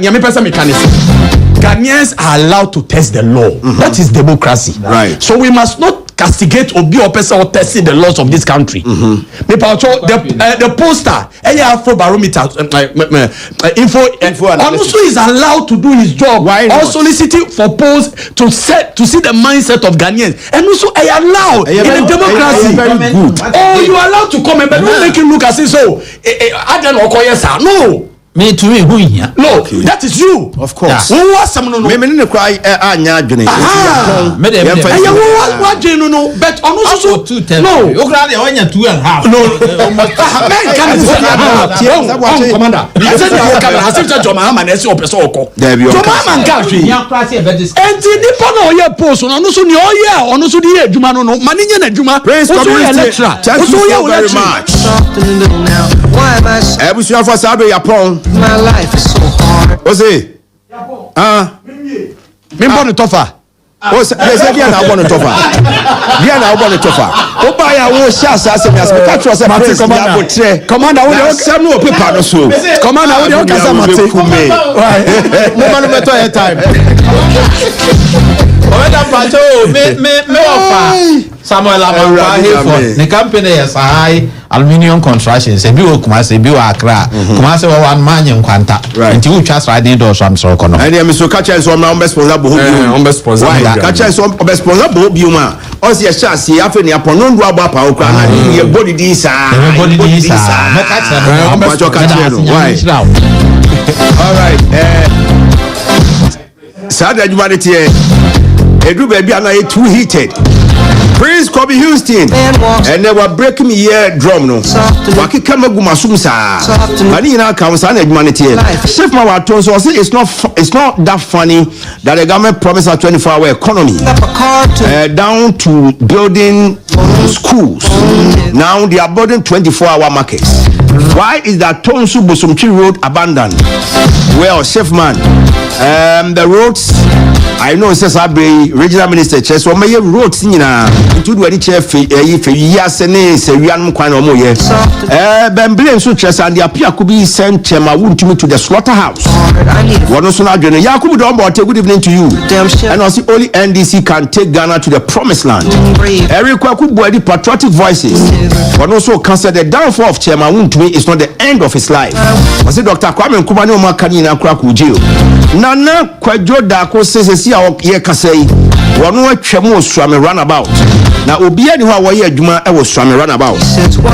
Ghanaians are allowed to test the law. That is democracy. Right. So we must not castigate or be a person or testing the laws of this country. The poster, any Afro barometer, info also is allowed to do his job. Why not? Also soliciting for polls to see the mindset of Ghanaians, and also I allow in a democracy. Very good. Oh, you are allowed to comment, but don't make him look as if so. I don't know. No. Me to me who here? No, that is you. Of course. Who was some no? Me no cry anya adwene. But on also no. You grade on 2.5. No. Man can commander. I said you can have to Joma man esi opeso oko. Joma man can fi. Enti nipa na oye post no so ni oye ono so di adwuma no mani nye na adwuma. So you lecturer. So you very much. Ebusu for sabe yapon. My life is so hard. What's it? Me born tofa. What's it? Dia na born tofa. Dia na born tofa. Oba ya wo sha sa se me as me catch us Mate commander wo dey say no paper no so. Commander wo dey kasa Mate. Mo ma no beto air time. Commander Pacho me offer Samuel Amara here for the company is high aluminium construction se bi o kuma se bi o Accra kuma se one man in kwanta nti wo twa riding door so am so kono and me so catch us on best sponsor Bohobio sponsor catch us on best sponsor Bohobio ma o se sha se afa ni apon no ndo agba pa okra na ye body di sa me catch no why all right sada jumanity edu baby ana e too heated Prince Kobe Houston and they were breaking me here drum no waki kama gumasum sa ani na ka sa na humanity chef ma wa ton so say it's not that funny that the government promised a 24-hour economy down to building schools now they are building 24-hour markets. Why is that Tonsu Bosumchi road abandoned? Well, chef man, the roads I know says Abbey regional minister chess or may wrote singina into the chair for years and say we are quite no more. Ben blame so chess and the appear could be sent Chema wound to me to the slaughterhouse. One also not doing Yakubu Dombo, good evening to you. And also only NDC can take Ghana to the promised land. Eric Kwaku patriotic voices. One also consider the downfall of Chema wound to me is not the end of his life. Was it Dr. Kwame Nkrumah Makani na Kwaku jail? Nana Kwajo Dako says ye kasei wano atwam osrame runabout na obi ani ho awoye adwuma e wo srame runabout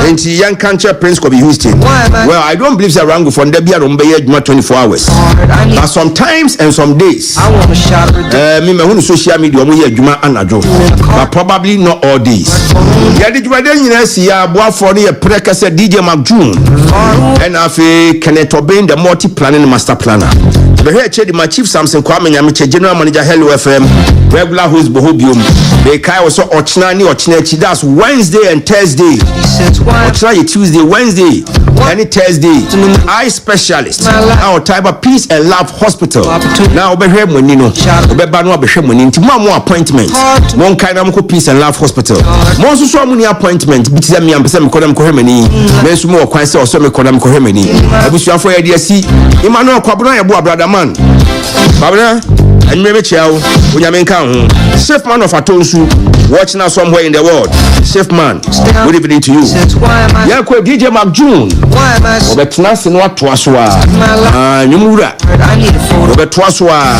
enti yan kanche Prince Kobe Houston. Well, I don't believe that rango for ndabia no be adwuma 24 hours, but sometimes and some days me hunu social media omo ye adwuma anajo, but probably not all days. Ya di dwade nyina si ya boafo no ye prekase DJ McJune and afi Kenneth Obin the multi planning master planner. Be here che my chief Samson Kwame Nyamiche general manager Hello FM regular host Bohobio. They kai also ochina ni ochina chi, that's Wednesday and Thursday. Ochina Tuesday, Wednesday, any Thursday. Eye specialist. Now type of Peace and Love Hospital. Now be here money no. Be ba no be here money. Nti mo appointment. Mon kind am ko Peace and Love Hospital. Mo so so money appointment. Bi ti me am pese me kodam ko hemani. Me so mo kwan se o so me kodam ko hemani. Abusuafo ya de asi. Emmanuel Kwabro ya bo brother man. Babna and maybe chow when you can safe man of Atonsu watching us somewhere in the world. Safe man, good evening to you. Yakwe DJ McJune. Obetna sinwa twaswa. Nyumura. Obetwaswa.